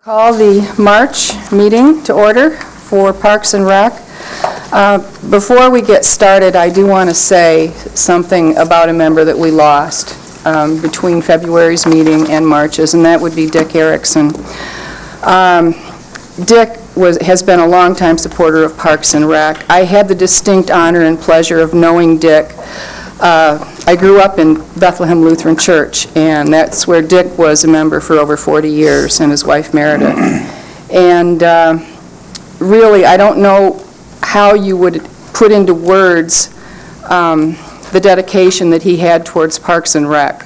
Call the March meeting to order for Parks and Rec. Before we get started, I do want to say something about a member that we lost between February's meeting and March's, and that would be Dick Erickson. Dick has been a longtime supporter of Parks and Rec. I had the distinct honor and pleasure of knowing Dick. I grew up in Bethlehem Lutheran Church, and that's where Dick was a member for over 40 years, and his wife Meredith. And really, I don't know how you would put into words the dedication that he had towards Parks and Rec.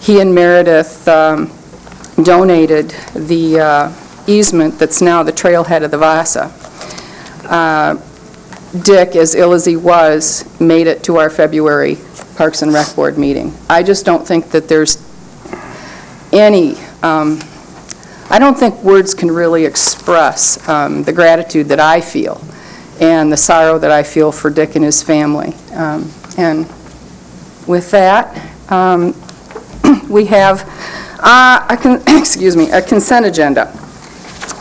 He and Meredith donated the easement that's now the trailhead of the Vasa. Dick, as ill as he was, made it to our February Parks and Rec Board meeting. I just don't think that there's any, I don't think words can really express the gratitude that I feel and the sorrow that I feel for Dick and his family. And with that, we have a consent agenda.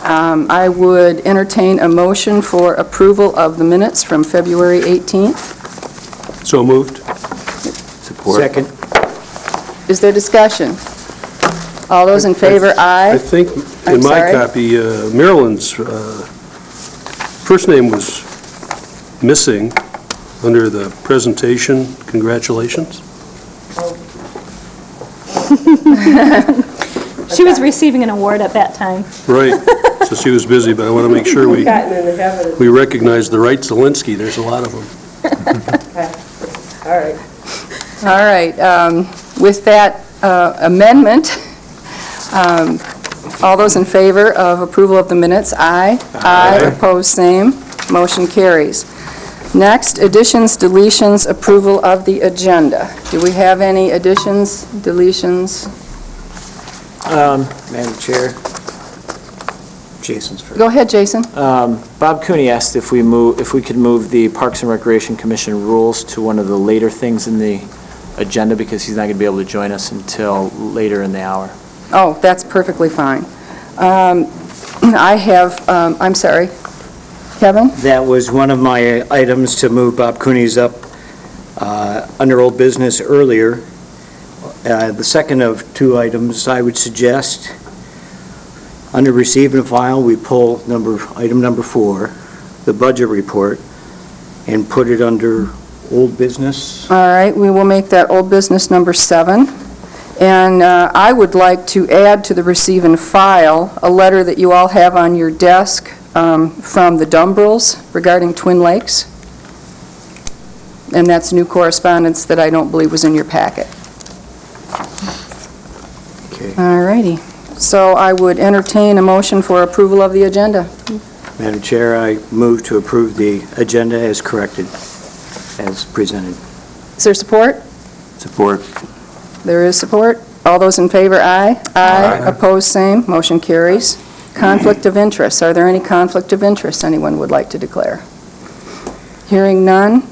I would entertain a motion for approval of the minutes from February 18th. So moved. Support. Second. Is there discussion? All those in favor, aye. I think in my copy, Marilyn's first name was missing under the presentation. Congratulations. She was receiving an award at that time. Right. So she was busy, but I want to make sure we recognize the right Zelensky. There's a lot of them. All right. All right. With that amendment, all those in favor of approval of the minutes, aye. Aye. Opposed, same. Motion carries. Next, additions, deletions, approval of the agenda. Do we have any additions, deletions? Madam Chair, Jason's first. Go ahead, Jason. Bob Cooney asked if we could move the Parks and Recreation Commission rules to one of the later things in the agenda because he's not going to be able to join us until later in the hour. Oh, that's perfectly fine. I have, I'm sorry, Kevin? That was one of my items to move Bob Cooney's up under old business earlier. The second of two items I would suggest, under receive and file, we pull item number 4, the budget report, and put it under old business. All right, we will make that old business number 7. And I would like to add to the receive and file a letter that you all have on your desk from the Dumbrells regarding Twin Lakes. And that's new correspondence that I don't believe was in your packet. Okay. All righty. So I would entertain a motion for approval of the agenda. Madam Chair, I move to approve the agenda as corrected, as presented. Is there support? Support. There is support. All those in favor, aye. Aye. Opposed, same. Motion carries. Conflict of interest. Are there any conflict of interest anyone would like to declare? Hearing none.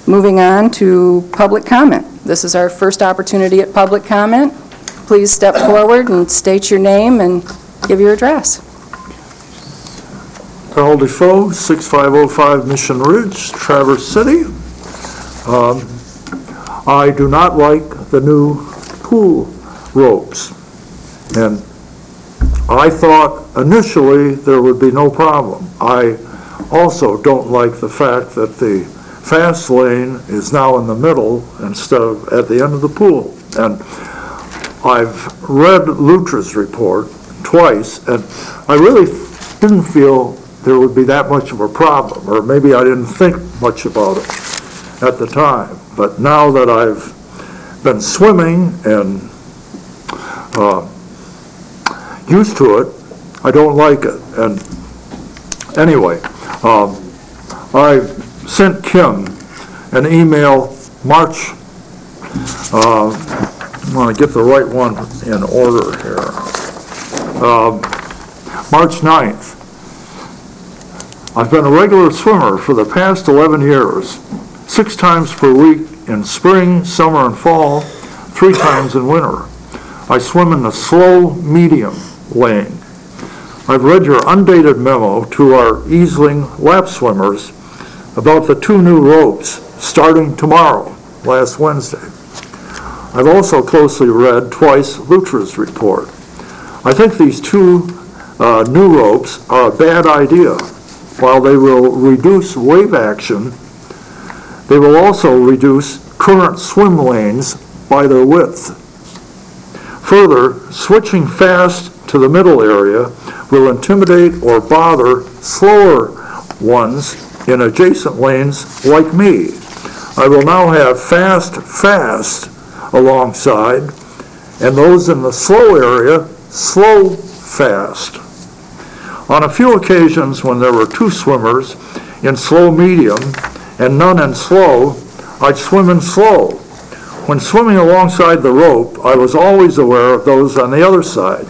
Moving on to public comment. This is our first opportunity at public comment. Please step forward and state your name and give your address. Carl Defoe, 6505 Mission Ridge, Traverse City. I do not like the new pool ropes, and I thought initially there would be no problem. I also don't like the fact that the fast lane is now in the middle instead of at the end of the pool. And I've read Lutra's report twice, and I really didn't feel there would be that much of a problem, or maybe I didn't think much about it at the time. But now that I've been swimming and used to it, I don't like it. And anyway, I sent Kim an email March, I want to get the right one in order here, March 9th. I've been a regular swimmer for the past 11 years, 6 times per week in spring, summer, and fall, 3 times in winter. I swim in the slow medium lane. I've read your undated memo to our Easling lap swimmers about the 2 new ropes starting tomorrow, last Wednesday. I've also closely read twice Lutra's report. I think these 2 new ropes are a bad idea. While they will reduce wave action, they will also reduce current swim lanes by their width. Further, switching fast to the middle area will intimidate or bother slower ones in adjacent lanes like me. I will now have fast alongside, and those in the slow area, slow fast. On a few occasions when there were 2 swimmers in slow medium and none in slow, I'd swim in slow. When swimming alongside the rope, I was always aware of those on the other side.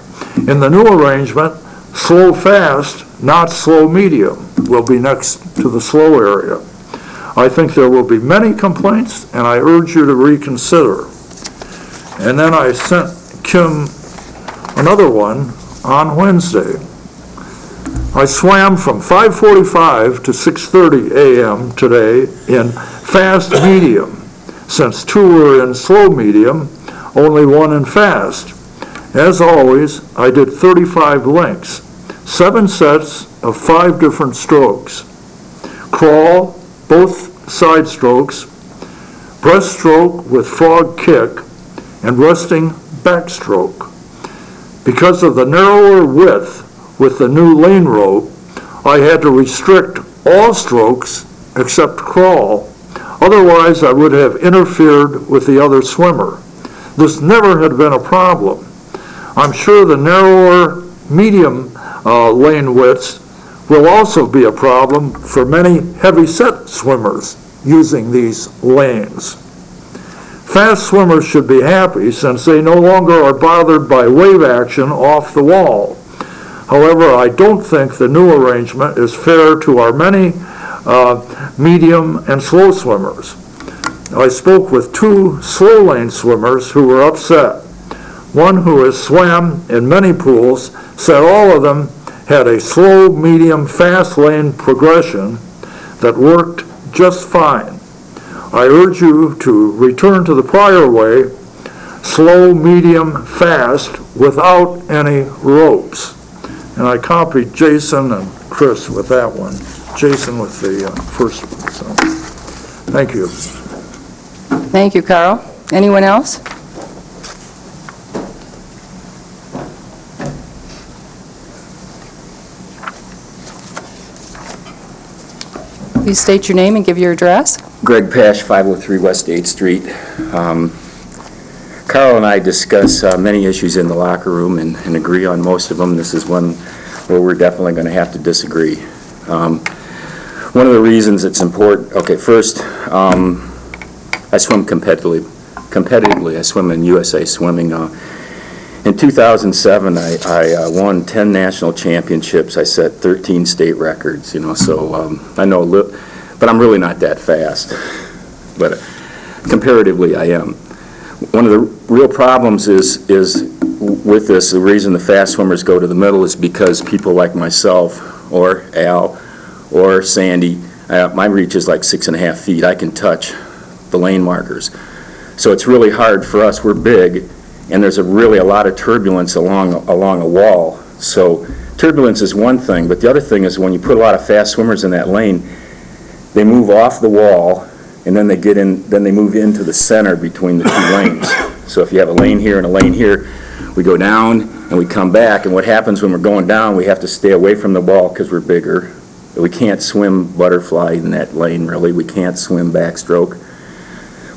In the new arrangement, slow fast, not slow medium, will be next to the slow area. I think there will be many complaints, and I urge you to reconsider. And then I sent Kim another one on Wednesday. I swam from 5:45 to 6:30 a.m. today in fast medium. Since 2 were in slow medium, only 1 in fast. As always, I did 35 lengths, 7 sets of 5 different strokes. Crawl, both side strokes, breaststroke with frog kick, and resting backstroke. Because of the narrower width with the new lane rope, I had to restrict all strokes except crawl. Otherwise, I would have interfered with the other swimmer. This never had been a problem. I'm sure the narrower medium lane widths will also be a problem for many heavy-set swimmers using these lanes. Fast swimmers should be happy since they no longer are bothered by wave action off the wall. However, I don't think the new arrangement is fair to our many medium and slow swimmers. I spoke with 2 slow lane swimmers who were upset. One who has swam in many pools said all of them had a slow, medium, fast lane progression that worked just fine. I urge you to return to the prior way, slow, medium, fast, without any ropes. And I copied Jason and Chris with that one. Jason with the first one. So, thank you. Thank you, Carl. Anyone else? Please state your name and give your address. Greg Pash, 503 West 8th Street. Carl and I discuss many issues in the locker room and agree on most of them. This is one where we're definitely going to have to disagree. One of the reasons it's important, okay, first, I swim competitively. I swim in USA Swimming. In 2007, I won 10 national championships. I set 13 state records, so I know a little, but I'm really not that fast. But comparatively, I am. One of the real problems is with this, the reason the fast swimmers go to the middle is because people like myself or Al or Sandy, my reach is like 6.5 feet. I can touch the lane markers. So it's really hard for us. We're big, and there's really a lot of turbulence along a wall. So turbulence is one thing, but the other thing is when you put a lot of fast swimmers in that lane, they move off the wall, and then they move into the center between the 2 lanes. So if you have a lane here and a lane here, we go down and we come back, and what happens when we're going down, we have to stay away from the wall because we're bigger. We can't swim butterfly in that lane, really. We can't swim backstroke.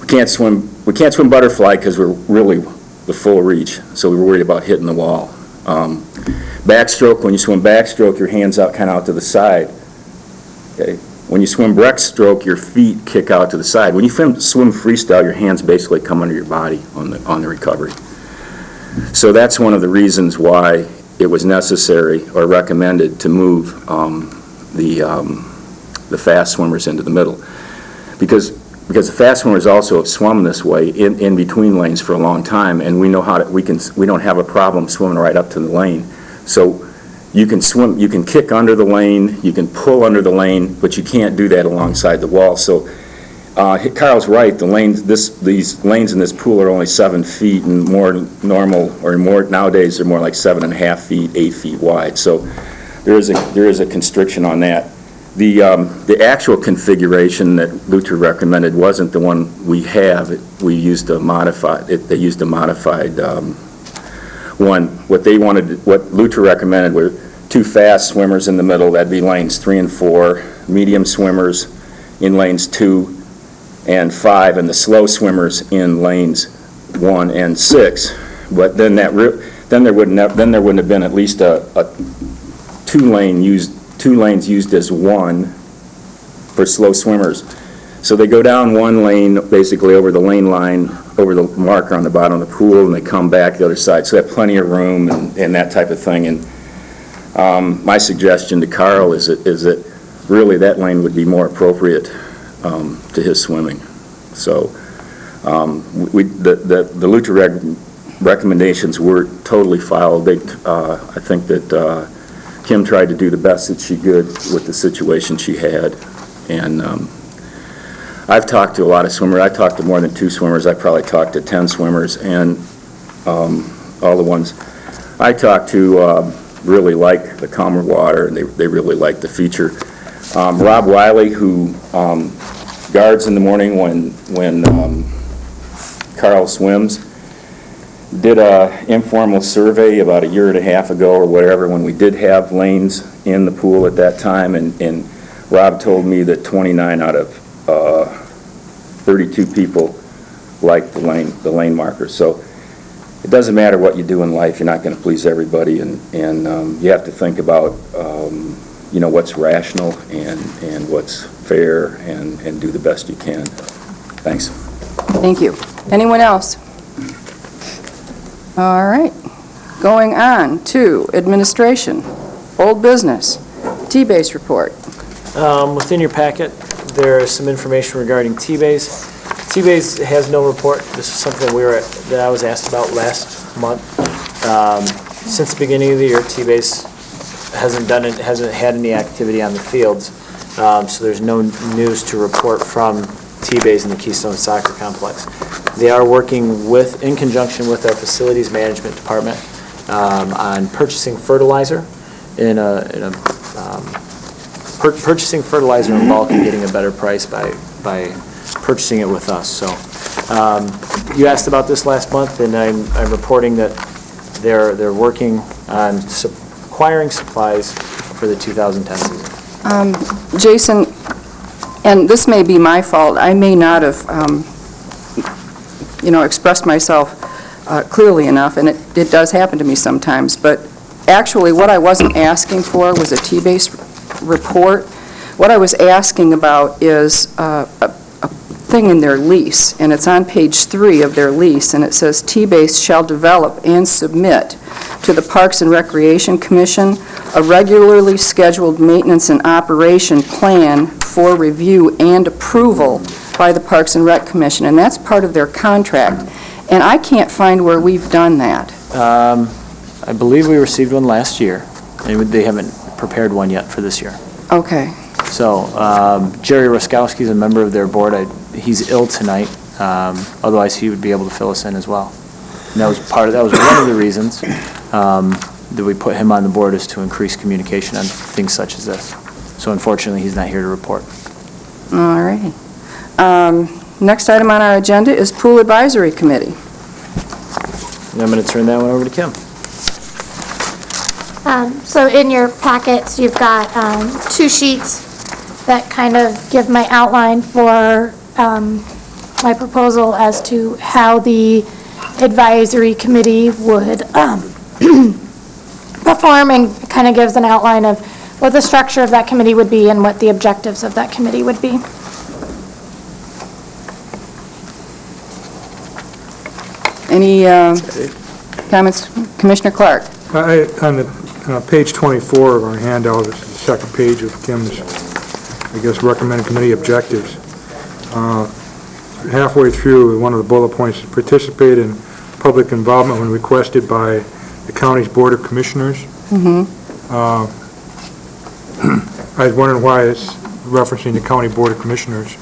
We can't swim butterfly because we're really the full reach, so we were worried about hitting the wall. Backstroke, when you swim backstroke, your hands out kind of out to the side. Okay. When you swim breaststroke, your feet kick out to the side. When you swim freestyle, your hands basically come under your body on the recovery. So that's one of the reasons why it was necessary or recommended to move the fast swimmers into the middle, because the fast swimmers also have swum this way in between lanes for a long time, and we know we don't have a problem swimming right up to the lane. So You can swim, you can kick under the lane, you can pull under the lane, but you can't do that alongside the wall. So Carl's right, these lanes in this pool are only 7 feet, and more normal, or more nowadays, they're more like 7.5 feet, 8 feet wide. So there is a constriction on that. The actual configuration that Luther recommended wasn't the one we have. We used a modified, they used a modified one. What Luther recommended were 2 fast swimmers in the middle, that'd be lanes 3 and 4, medium swimmers in lanes 2 and 5, and the slow swimmers in lanes 1 and 6. But then there wouldn't have been at least a 2 lanes used as one for slow swimmers. So they go down 1 lane, basically over the lane line, over the marker on the bottom of the pool, and they come back the other side. So they have plenty of room and that type of thing. And my suggestion to Carl is that really that lane would be more appropriate to his swimming. So the Luther recommendations were totally followed. I think that Kim tried to do the best that she could with the situation she had. And I've talked to a lot of swimmers. I talked to more than 2 swimmers. I probably talked to 10 swimmers, and all the ones I talked to really like the calmer water, and they really like the feature. Rob Wiley, who guards in the morning when Carl swims, did a informal survey about 1.5 years ago or whatever, when we did have lanes in the pool at that time, and Rob told me that 29 out of 32 people liked the lane marker. So it doesn't matter what you do in life, you're not going to please everybody, and you have to think about what's rational and what's fair, and do the best you can. Thanks. Thank you. Anyone else? All right. Going on to administration, old business, T-Base report. Within your packet, there is some information regarding T-Base. T-Base has no report. This is something that I was asked about last month. Since the beginning of the year, T-Base hasn't had any activity on the fields, so there's no news to report from T-Base in the Keystone Soccer Complex. They are working in conjunction with our facilities management department on purchasing fertilizer purchasing fertilizer in bulk and getting a better price by purchasing it with us. So you asked about this last month, and I'm reporting that they're working on acquiring supplies for the 2010 season. Jason, and this may be my fault, I may not have expressed myself clearly enough, and it does happen to me sometimes, but actually what I wasn't asking for was a T-Base report. What I was asking about is a thing in their lease, and it's on page 3 of their lease, and it says T-Base shall develop and submit to the Parks and Recreation Commission a regularly scheduled maintenance and operation plan for review and approval by the Parks and Rec Commission, and that's part of their contract. And I can't find where we've done that. I believe we received one last year, and they haven't prepared one yet for this year. Okay. So Jerry Roskowski is a member of their board. He's ill tonight. Otherwise, he would be able to fill us in as well. And that was one of the reasons that we put him on the board, is to increase communication on things such as this. So unfortunately, he's not here to report. All righty. Next item on our agenda is Pool Advisory Committee. And I'm going to turn that one over to Kim. So in your packets, you've got 2 sheets that kind of give my outline for my proposal as to how the advisory committee would perform, and kind of gives an outline of what the structure of that committee would be and what the objectives of that committee would be. Any comments? Commissioner Clark? On page 24 of our handout, this is the second page of Kim's, recommended committee objectives. Halfway through, one of the bullet points is participate in public involvement when requested by the county's Board of Commissioners. Mm-hmm. I was wondering why it's referencing the County Board of Commissioners.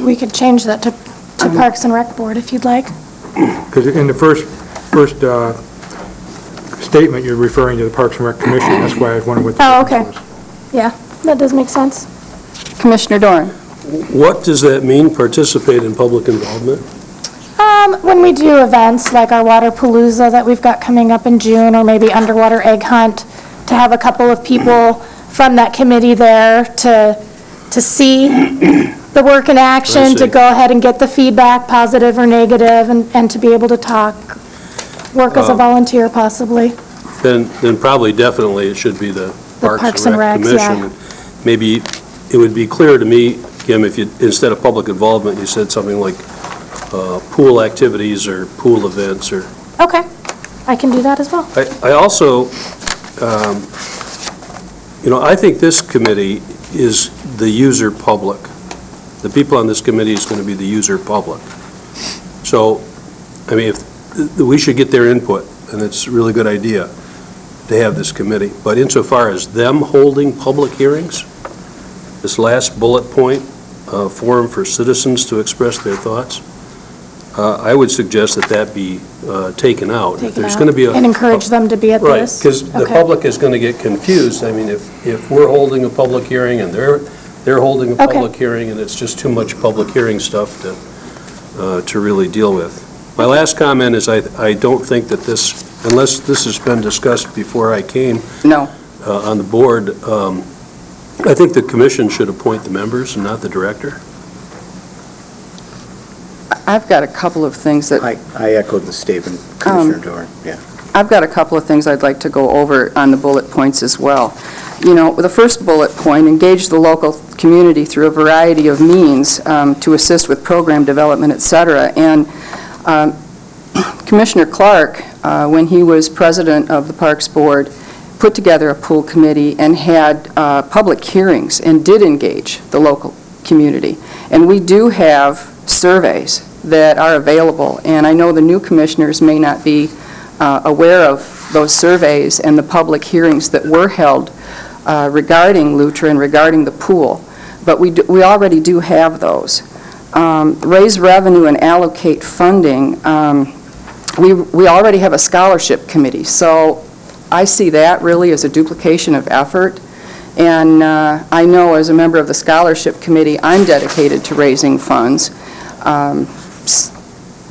We could change that to Parks and Rec Board if you'd like. Because in the first statement, you're referring to the Parks and Rec Commission. That's why I was wondering what the Oh, difference okay. was. Yeah, that does make sense. Commissioner Doran? What does that mean, participate in public involvement? When we do events like our Water Palooza that we've got coming up in June, or maybe Underwater Egg Hunt, to have a couple of people from that committee there to see the work in action, I to see. go ahead and get the feedback, positive or negative, and to be able to talk, work as a volunteer possibly. Then probably definitely it should be the Parks and Recs, Commission. Maybe it would be clear to me, Kim, if you, instead of public involvement, you said something like pool activities or pool events or. Okay, I can do that as well. I also, I think this committee is the user public. The people on this committee is going to be the user public. So, I mean, we should get their input, and it's a really good idea to have this committee. But insofar as them holding public hearings, this last bullet point, forum for citizens to express their thoughts, I would suggest that be taken out. If there's going to be And encourage them to be at Right, this? because the Okay. public is going to get confused. I mean, if we're holding a public hearing and they're holding a Okay. public hearing, and it's just too much public hearing stuff to really deal with. My last comment is I don't think that this, unless this has been discussed before I came No. on the board, I think the commission should appoint the members and not the director. I've got a couple of things that, I echoed the statement, Commissioner Doran, yeah. I've got a couple of things I'd like to go over on the bullet points as well. The first bullet point, engage the local community through a variety of means to assist with program development, et cetera. And Commissioner Clark, when he was president of the Parks Board, put together a pool committee and had public hearings and did engage the local community. And we do have surveys that are available, and I know the new commissioners may not be aware of those surveys and the public hearings that were held regarding Lutra and regarding the pool, but we already do have those. Raise revenue and allocate funding. We already have a scholarship committee, so I see that really as a duplication of effort. And I know as a member of the scholarship committee, I'm dedicated to raising funds.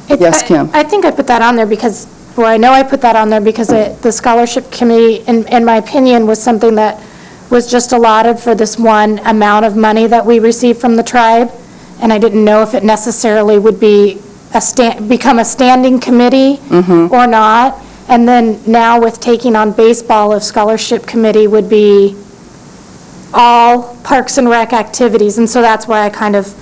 Yes, Kim? I think I put that on there because, well, I know I put that on there because the scholarship committee, in my opinion, was something that was just allotted for this one amount of money that we received from the tribe, and I didn't know if it necessarily would be become a standing committee or not. And then now with taking on baseball, if scholarship committee would be all Parks and Rec activities, and so that's why I kind of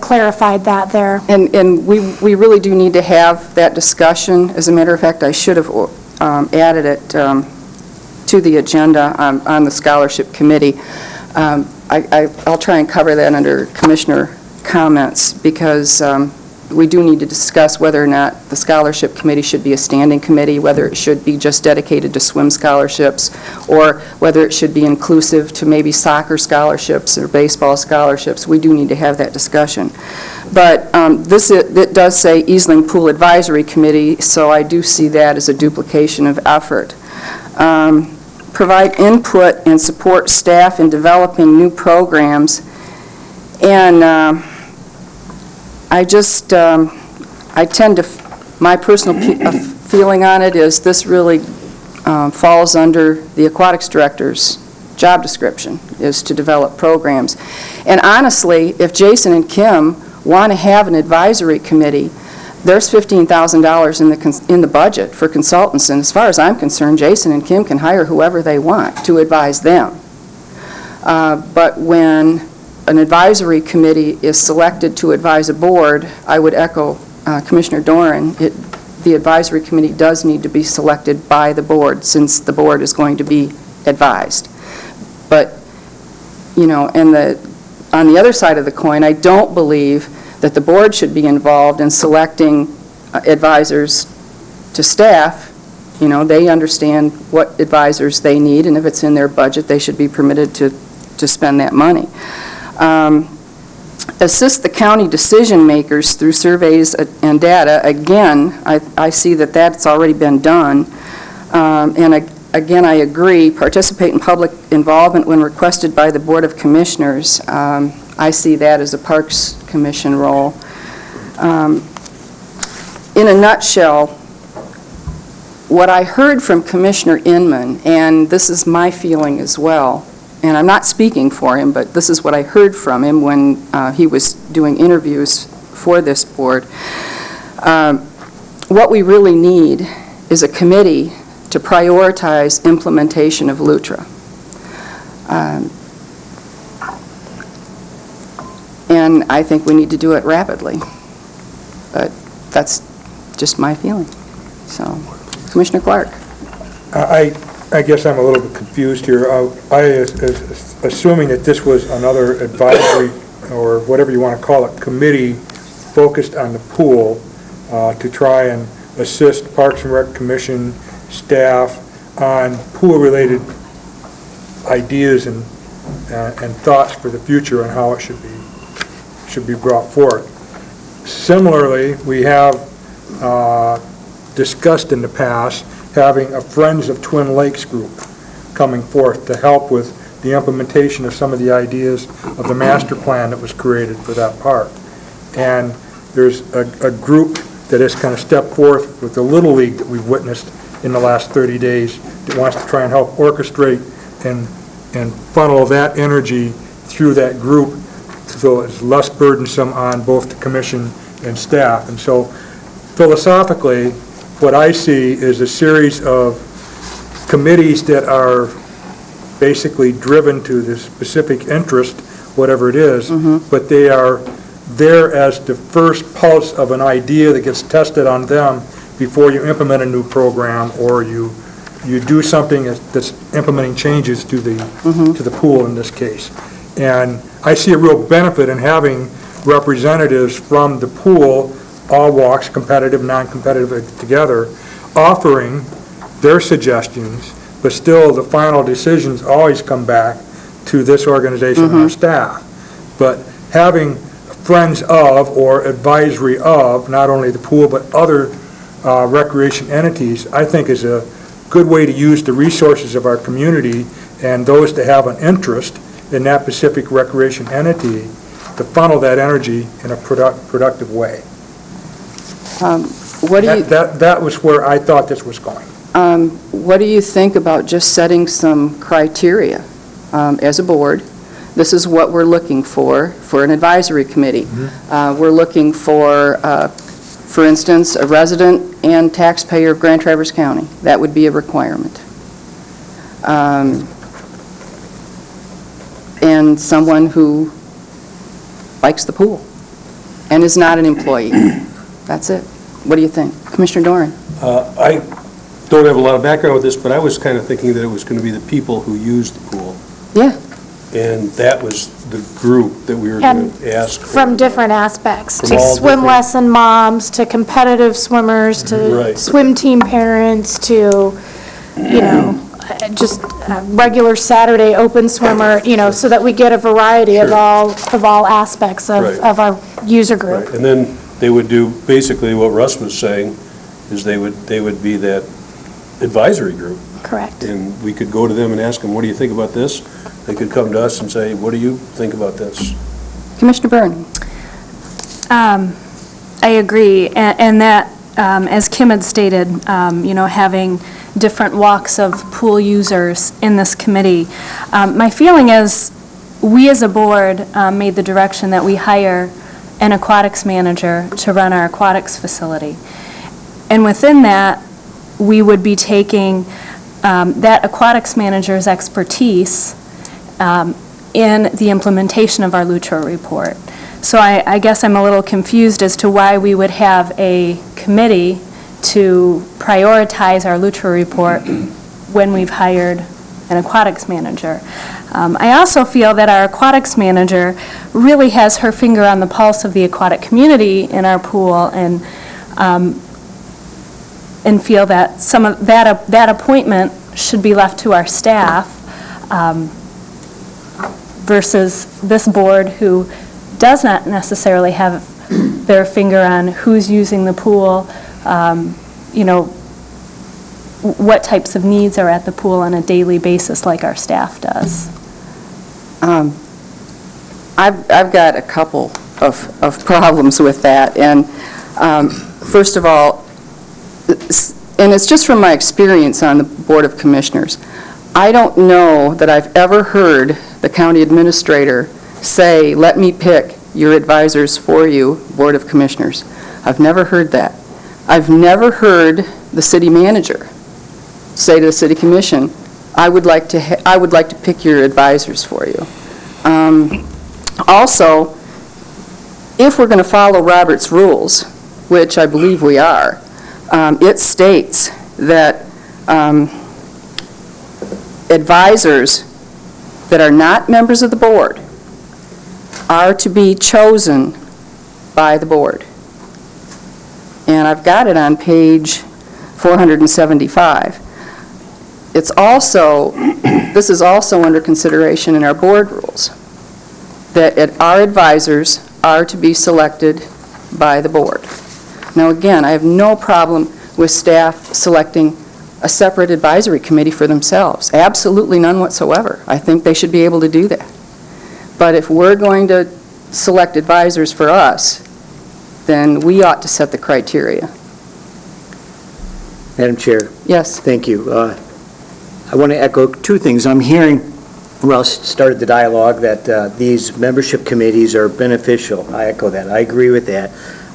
clarified that there. And we really do need to have that discussion. As a matter of fact, I should have added it to the agenda on the scholarship committee. I'll try and cover that under commissioner comments, because we do need to discuss whether or not the scholarship committee should be a standing committee, whether it should be just dedicated to swim scholarships, or whether it should be inclusive to maybe soccer scholarships or baseball scholarships. We do need to have that discussion. But it does say Easling Pool Advisory Committee, so I do see that as a duplication of effort. Provide input and support staff in developing new programs. And I tend to, my personal feeling on it is this really falls under the aquatics director's job description, is to develop programs. And honestly, if Jason and Kim want to have an advisory committee, there's $15,000 in the budget for consultants, and as far as I'm concerned, Jason and Kim can hire whoever they want to advise them. But when an advisory committee is selected to advise a board, I would echo Commissioner Doran. The advisory committee does need to be selected by the board, since the board is going to be advised. But, on the other side of the coin, I don't believe that the board should be involved in selecting advisors to staff You know, they understand what advisors they need, and if it's in their budget, they should be permitted to spend that money. Assist the county decision makers through surveys and data. Again, I see that that's already been done. Again, I agree, participate in public involvement when requested by the Board of Commissioners. I see that as a Parks Commission role. In a nutshell, what I heard from Commissioner Inman, and this is my feeling as well, and I'm not speaking for him, but this is what I heard from him when he was doing interviews for this board. What we really need is a committee to prioritize implementation of LUTRA. And I think we need to do it rapidly. But that's just my feeling. So, Commissioner Clark. I guess I'm a little bit confused here. Assuming that this was another advisory, or whatever you want to call it, committee focused on the pool to try and assist Parks and Rec Commission staff on pool-related ideas and thoughts for the future and how it should be brought forth. Similarly, we have discussed in the past having a Friends of Twin Lakes group coming forth to help with the implementation of some of the ideas of the master plan that was created for that park. And there's a group that has kind of stepped forth with the Little League that we've witnessed in the last 30 days that wants to try and help orchestrate and funnel that energy through that group so it's less burdensome on both the commission and staff. And so philosophically, what I see is a series of committees that are basically driven to the specific interest, whatever it is, but they are there as the first pulse of an idea that gets tested on them before you implement a new program or you do something that's implementing changes to the pool in this case. And I see a real benefit in having representatives from the pool, all walks, competitive, non-competitive together, offering their suggestions, but still the final decisions always come back to this organization and our staff. But having friends of or advisory of not only the pool but other recreation entities, I think is a good way to use the resources of our community and those that have an interest in that specific recreation entity to funnel that energy in a productive way. That was where I thought this was going. What do you think about just setting some criteria as a board? This is what we're looking for an advisory committee. We're looking for instance, a resident and taxpayer of Grand Traverse County. That would be a requirement. And someone who likes the pool and is not an employee. That's it. What do you think? Commissioner Doran? I don't have a lot of background with this, but I was kind of thinking that it was going to be the people who use the pool. Yeah. And that was the group that we were going to ask. From different aspects, From to all swim different- lesson moms, to competitive swimmers, to Right. swim team parents, to, just a regular Saturday open swimmer, so that we get a variety of Sure. all aspects Right. of our user group. Right. And then they would do basically what Russ was saying, is they would be that advisory group. Correct. And we could go to them and ask them, what do you think about this? They could come to us and say, what do you think about this? Commissioner Byrne? I agree, and that, as Kim had stated, having different walks of pool users in this committee. My feeling is, we as a board made the direction that we hire an aquatics manager to run our aquatics facility. And within that, we would be taking that aquatics manager's expertise in the implementation of our LUTRA report. So I guess I'm a little confused as to why we would have a committee to prioritize our LUTRA report when we've hired an aquatics manager. I also feel that our aquatics manager really has her finger on the pulse of the aquatic community in our pool, and and feel that some of that appointment should be left to our staff versus this board who does not necessarily have their finger on who's using the pool, what types of needs are at the pool on a daily basis like our staff does. I've got a couple of problems with that, and first of all, and it's just from my experience on the Board of Commissioners, I don't know that I've ever heard the county administrator say, let me pick your advisors for you, Board of Commissioners. I've never heard that. I've never heard the city manager say to the city commission, I would like to pick your advisors for you. Also, if we're going to follow Robert's rules, which I believe we are, it states that advisors that are not members of the board are to be chosen by the board. And I've got it on page 475. It's also, this is also under consideration in our board rules, that our advisors are to be selected by the board. Now again, I have no problem with staff selecting a separate advisory committee for themselves. Absolutely none whatsoever. I think they should be able to do that. But if we're going to select advisors for us, then we ought to set the criteria. Madam Chair, Yes. thank you. I want to echo two things. I'm hearing Russ started the dialogue that these membership committees are beneficial. I echo that. I agree with that.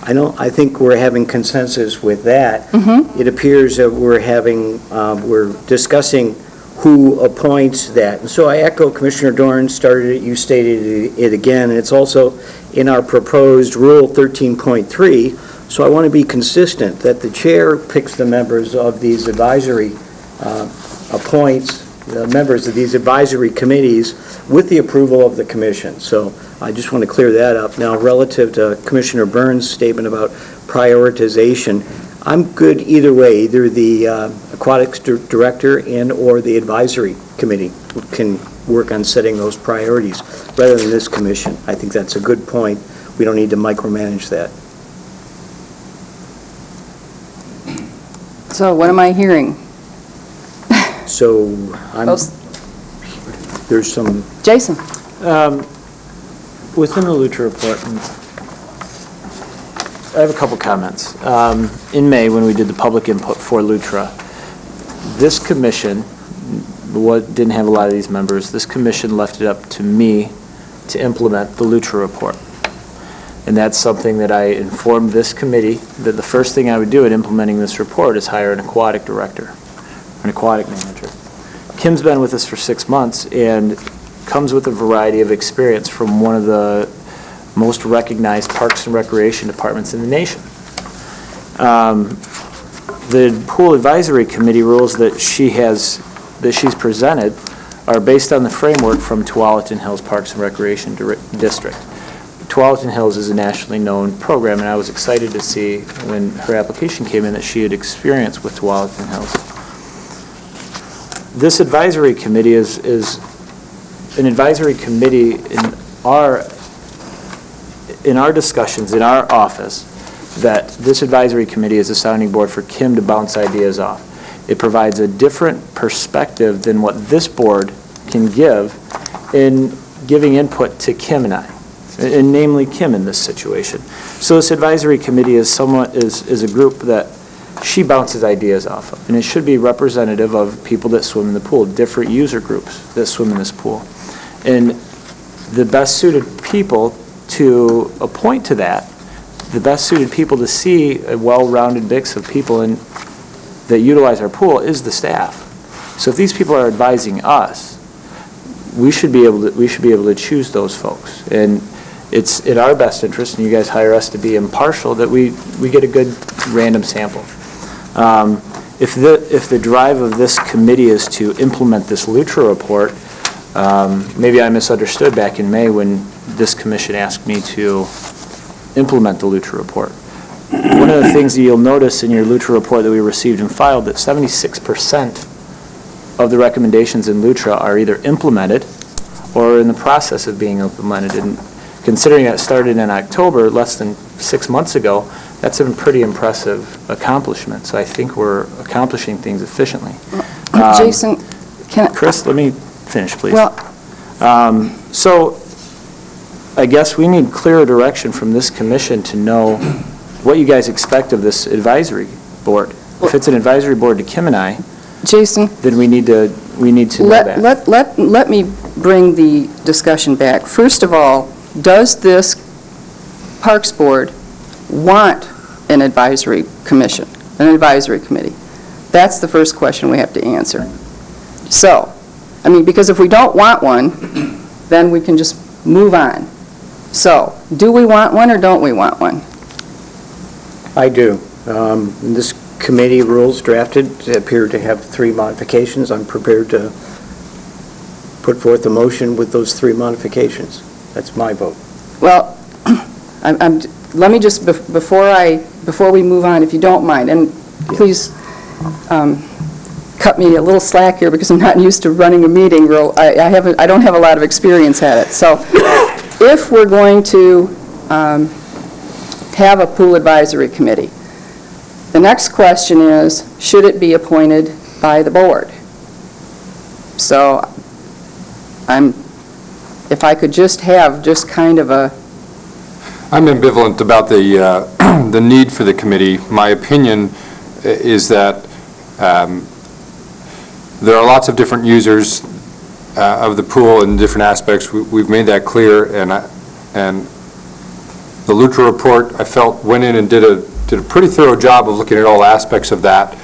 I think we're having consensus with that. It appears that we're discussing who appoints that. And so I echo Commissioner Dorn started it, you stated it again, and it's also in our proposed Rule 13.3. So I want to be consistent that the chair picks the members of these advisory, appoints the members of these advisory committees with the approval of the commission. So I just want to clear that up. Now, relative to Commissioner Burns' statement about prioritization, I'm good either way. Either the aquatics director and or the advisory committee can work on setting those priorities rather than this commission. I think that's a good point. We don't need to micromanage that. So what am I hearing? So Those- there's some, Jason? Within the Lutra report, I have a couple comments. In May, when we did the public input for Lutra, this commission didn't have a lot of these members. This commission left it up to me to implement the Lutra report. And that's something that I informed this committee, that the first thing I would do in implementing this report is hire an aquatic director, an aquatic manager. Kim's been with us for 6 months and comes with a variety of experience from one of the most recognized parks and recreation departments in the nation. The pool advisory committee rules that she's presented are based on the framework from Tualatin Hills Parks and Recreation District. Tualatin Hills is a nationally known program, and I was excited to see when her application came in that she had experience with Tualatin Hills. This advisory committee is an advisory committee in our discussions, in our office, that this advisory committee is a sounding board for Kim to bounce ideas off. It provides a different perspective than what this board can give in giving input to Kim and I, and namely Kim in this situation. So this advisory committee is a group that she bounces ideas off of, and it should be representative of people that swim in the pool, different user groups that swim in this pool. And the best suited people to appoint to that, the best suited people to see a well-rounded mix of people that utilize our pool is the staff. So if these people are advising us, we should be able to choose those folks. And it's in our best interest, and you guys hire us to be impartial, that we get a good random sample. If the drive of this committee is to implement this Lutra report, maybe I misunderstood back in May when this commission asked me to implement the Lutra report. one of the things that you'll notice in your Lutra report that we received and filed, that 76% of the recommendations in Lutra are either implemented or in the process of being implemented. And considering that started in October, less than 6 months ago, that's a pretty impressive accomplishment. So I think we're accomplishing things efficiently. Jason, can, Chris, let me finish, please. well, So I guess we need clearer direction from this commission to know what you guys expect of this advisory board. If it's an advisory board to Kim and I, Jason, then we need to know that. let me bring the discussion back. First of all, does this Parks Board want an advisory commission, an advisory committee? That's the first question we have to answer. So, I mean, because if we don't want one, then we can just move on. So, do we want one or don't we want one? I do. This committee rules drafted appear to have 3 modifications. I'm prepared to put forth a motion with those 3 modifications. That's my vote. Well, let me just, before we move on, if you don't mind, and please cut me a little slack here because I'm not used to running a meeting. I don't have a lot of experience at it. So if we're going to have a pool advisory committee, the next question is, should it be appointed by the board? So if I could just have just kind of a... I'm ambivalent about the the need for the committee. My opinion is that there are lots of different users of the pool in different aspects. We've made that clear, and the Lutra report, I felt, went in and did a pretty thorough job of looking at all aspects of that.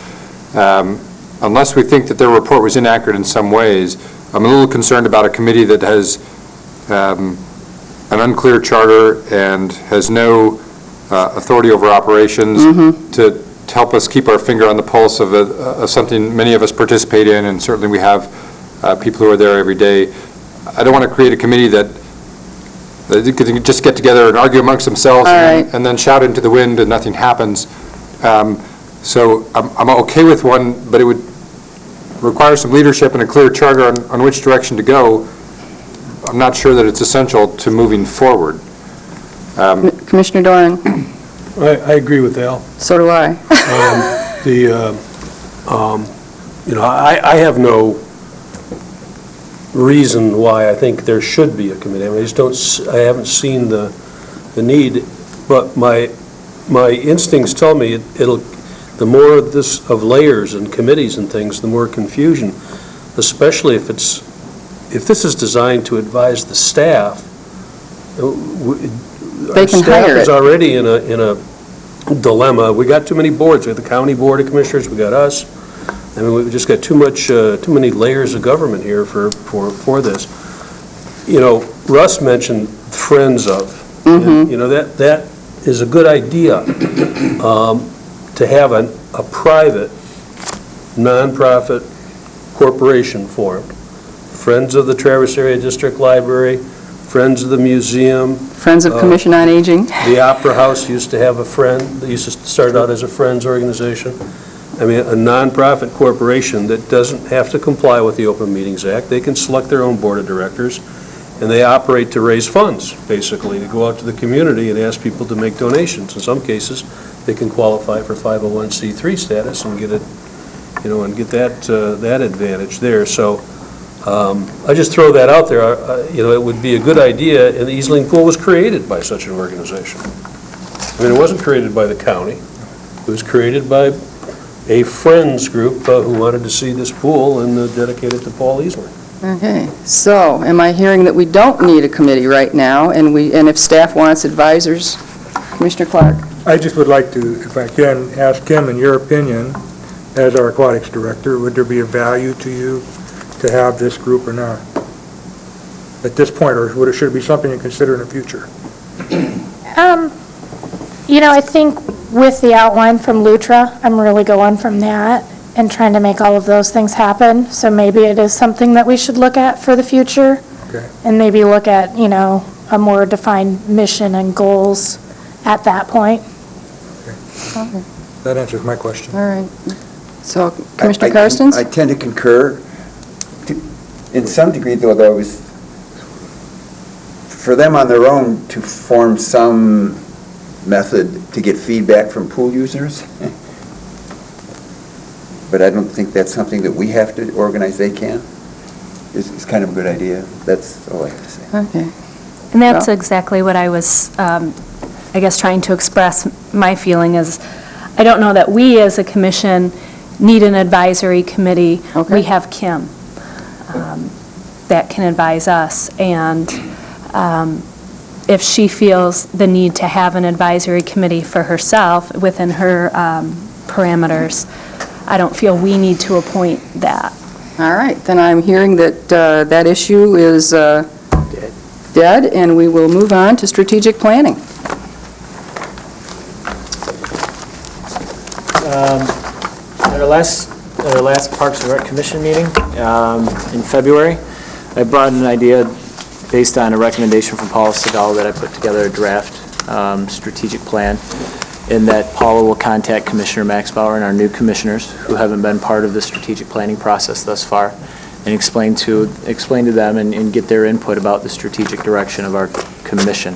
Unless we think that their report was inaccurate in some ways, I'm a little concerned about a committee that has an unclear charter and has no authority over operations to help us keep our finger on the pulse of something many of us participate in, and certainly we have people who are there every day. I don't want to create a committee that they could just get together and argue amongst themselves and then shout into the wind and nothing happens. So I'm okay with one, but it would require some leadership and a clear charter on which direction to go. I'm not sure that it's essential to moving forward. Commissioner Doran? I agree with Al. So do I. I have no reason why I think there should be a committee. I mean, I haven't seen the need, but my instincts tell me the more of layers and committees and things, the more confusion, especially if this is designed to advise the staff. They can hire it. Our staff is already in a dilemma. We got too many boards. We have the County Board of Commissioners. We got us. I mean, we've just got too many layers of government here for this. You know, Russ mentioned Friends of. And, you know, that is a good idea to have a private, nonprofit corporation formed. Friends of the Traverse Area District Library, Friends of the Museum. Friends of Commission on Aging. The Opera House used to have a friend. They used to start out as a Friends organization. I mean, a nonprofit corporation that doesn't have to comply with the Open Meetings Act. They can select their own board of directors, and they operate to raise funds, basically, to go out to the community and ask people to make donations. In some cases, they can qualify for 501c3 status and get it, you know, and get that advantage there. So I just throw that out there. You know, it would be a good idea, and the Easling Pool was created by such an organization. I mean, it wasn't created by the county. It was created by a friends group who wanted to see this pool and dedicate it to Paul Easling. Okay, so am I hearing that we don't need a committee right now, and if staff wants advisors? Commissioner Clark? I just would like to, if I can, ask Kim, in your opinion, as our aquatics director, would there be a value to you to have this group or not? At this point, or should it be something you consider in the future? You know, I think with the outline from Lutra, I'm really going from that and trying to make all of those things happen. So maybe it is something that we should look at for the future. Okay. And maybe look at, you know, a more defined mission and goals at that point. That answers my question. All right. So, I Commissioner Karstens? tend to concur. In some degree, though, it was for them on their own to form some method to get feedback from pool users. But I don't think that's something that we have to organize. They can. It's kind of a good idea. That's all I have to say. Okay. And that's exactly what I was, I guess, trying to express my feeling is, I don't know that we as a commission need an advisory committee. Okay. We have Kim that can advise us, and if she feels the need to have an advisory committee for herself within her parameters, I don't feel we need to appoint that. All right, then I'm hearing that that issue is dead, and we will move on to strategic planning. At our last Parks and Rec Commission meeting in February, I brought an idea based on a recommendation from Paula Segal that I put together a draft strategic plan, in that Paula will contact Commissioner Max Bauer and our new commissioners who haven't been part of the strategic planning process thus far, and explain to them and get their input about the strategic direction of our commission.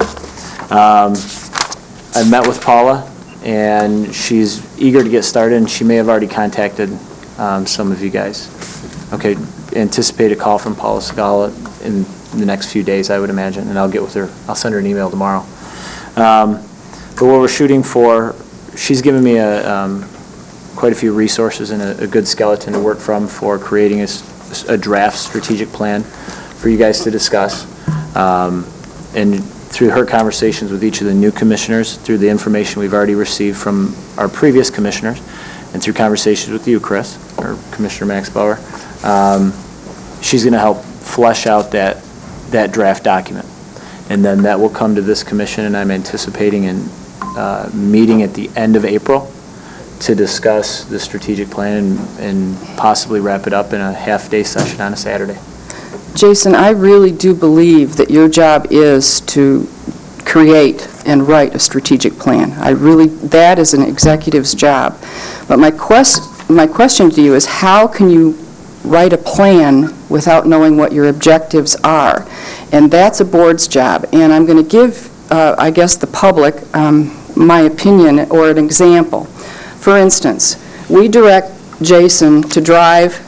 I've met with Paula, and she's eager to get started, and she may have already contacted some of you guys. Okay, anticipate a call from Paula Segal in the next few days, I would imagine, and I'll get with her. I'll send her an email tomorrow. But what we're shooting for, she's given me quite a few resources and a good skeleton to work from for creating a draft strategic plan for you guys to discuss. And through her conversations with each of the new commissioners, through the information we've already received from our previous commissioners, and through conversations with you, Chris, or Commissioner Max Bauer, she's going to help flesh out that draft document. And then that will come to this commission, and I'm anticipating a meeting at the end of April to discuss the strategic plan and possibly wrap it up in a half-day session on a Saturday. Jason, I really do believe that your job is to create and write a strategic plan. That is an executive's job. But my question to you is, how can you write a plan without knowing what your objectives are? And that's a board's job. And I'm going to give, I guess, the public my opinion or an example. For instance, we direct Jason to drive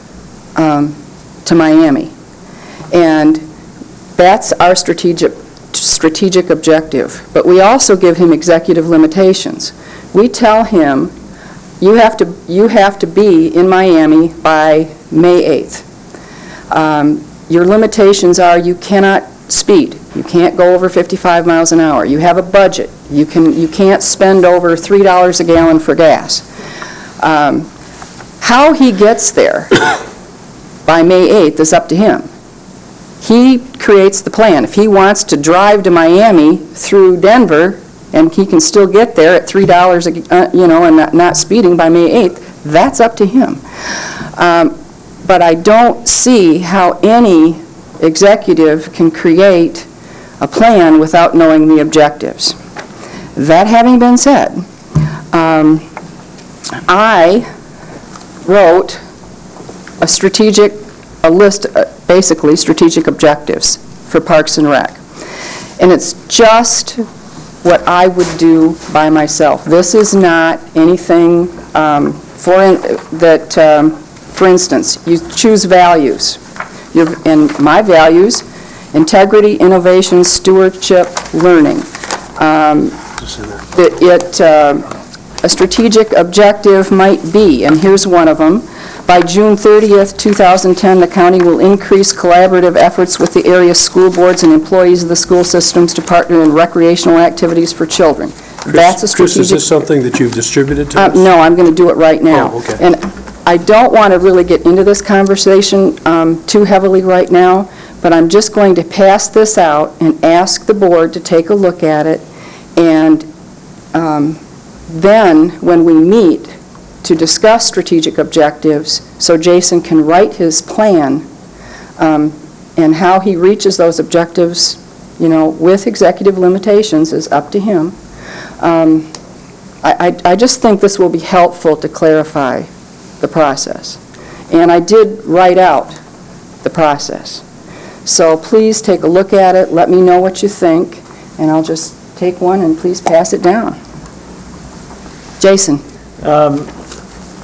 to Miami. And that's our strategic objective. But we also give him executive limitations. We tell him, you have to be in Miami by May 8th. Your limitations are you cannot speed. You can't go over 55 miles an hour. You have a budget. You can't spend over $3 a gallon for gas. How he gets there by May 8th is up to him. He creates the plan. If he wants to drive to Miami through Denver, and he can still get there at $3, and not speeding by May 8th, that's up to him. But I don't see how any executive can create a plan without knowing the objectives. That having been said, I wrote a list, basically strategic objectives for Parks and Rec. And it's just what I would do by myself. This is not anything for instance, you choose values. And my values, integrity, innovation, stewardship, learning. A strategic objective might be, and here's one of them, by June 30th, 2010, the county will increase collaborative efforts with the area school boards and employees of the school systems to partner in recreational activities for children. That's a strategic... Chris, is this something that you've distributed to us? No, I'm going to do it right now. Oh, okay. And I don't want to really get into this conversation too heavily right now, but I'm just going to pass this out and ask the board to take a look at it, and then when we meet to discuss strategic objectives, so Jason can write his plan, and how he reaches those objectives, with executive limitations, is up to him. I just think this will be helpful to clarify the process. And I did write out the process. So please take a look at it, let me know what you think, and I'll just take one and please pass it down. Jason?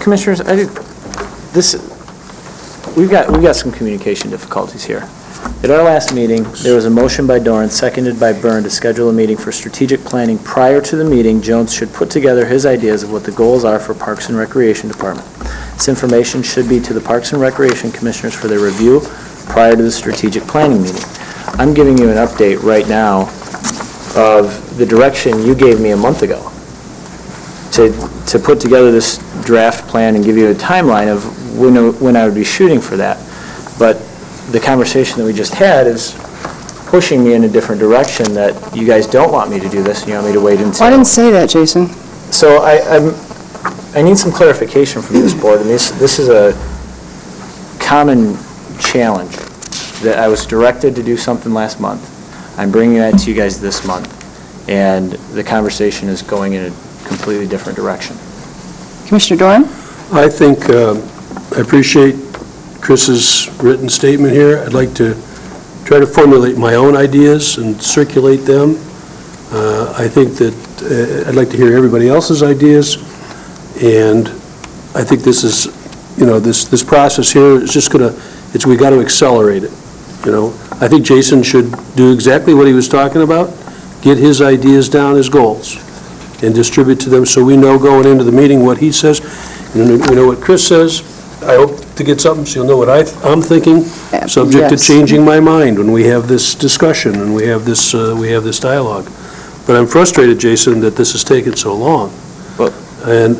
Commissioners, we've got some communication difficulties here. At our last meeting, there was a motion by Doran, seconded by Byrne, to schedule a meeting for strategic planning. Prior to the meeting, Jones should put together his ideas of what the goals are for Parks and Recreation Department. This information should be to the Parks and Recreation Commissioners for their review prior to the strategic planning meeting. I'm giving you an update right now of the direction you gave me a month ago to put together this draft plan and give you a timeline of when I would be shooting for that. But the conversation that we just had is pushing me in a different direction, that you guys don't want me to do this, and you want me to wait until... I didn't say that, Jason. So I need some clarification from this board, and this is a common challenge, that I was directed to do something last month. I'm bringing that to you guys this month, and the conversation is going in a completely different direction. Commissioner Doran? I think, I appreciate Chris's written statement here. I'd like to try to formulate my own ideas and circulate them. I think that I'd like to hear everybody else's ideas, and I think this is, this process here is just we got to accelerate it, I think Jason should do exactly what he was talking about, get his ideas down, his goals, and distribute to them so we know going into the meeting what he says, and we know what Chris says. I hope to get something so you'll know what I'm thinking, subject to Yes. changing my mind when we have this discussion and we have this dialogue. But I'm frustrated, Jason, that this has taken so long. And,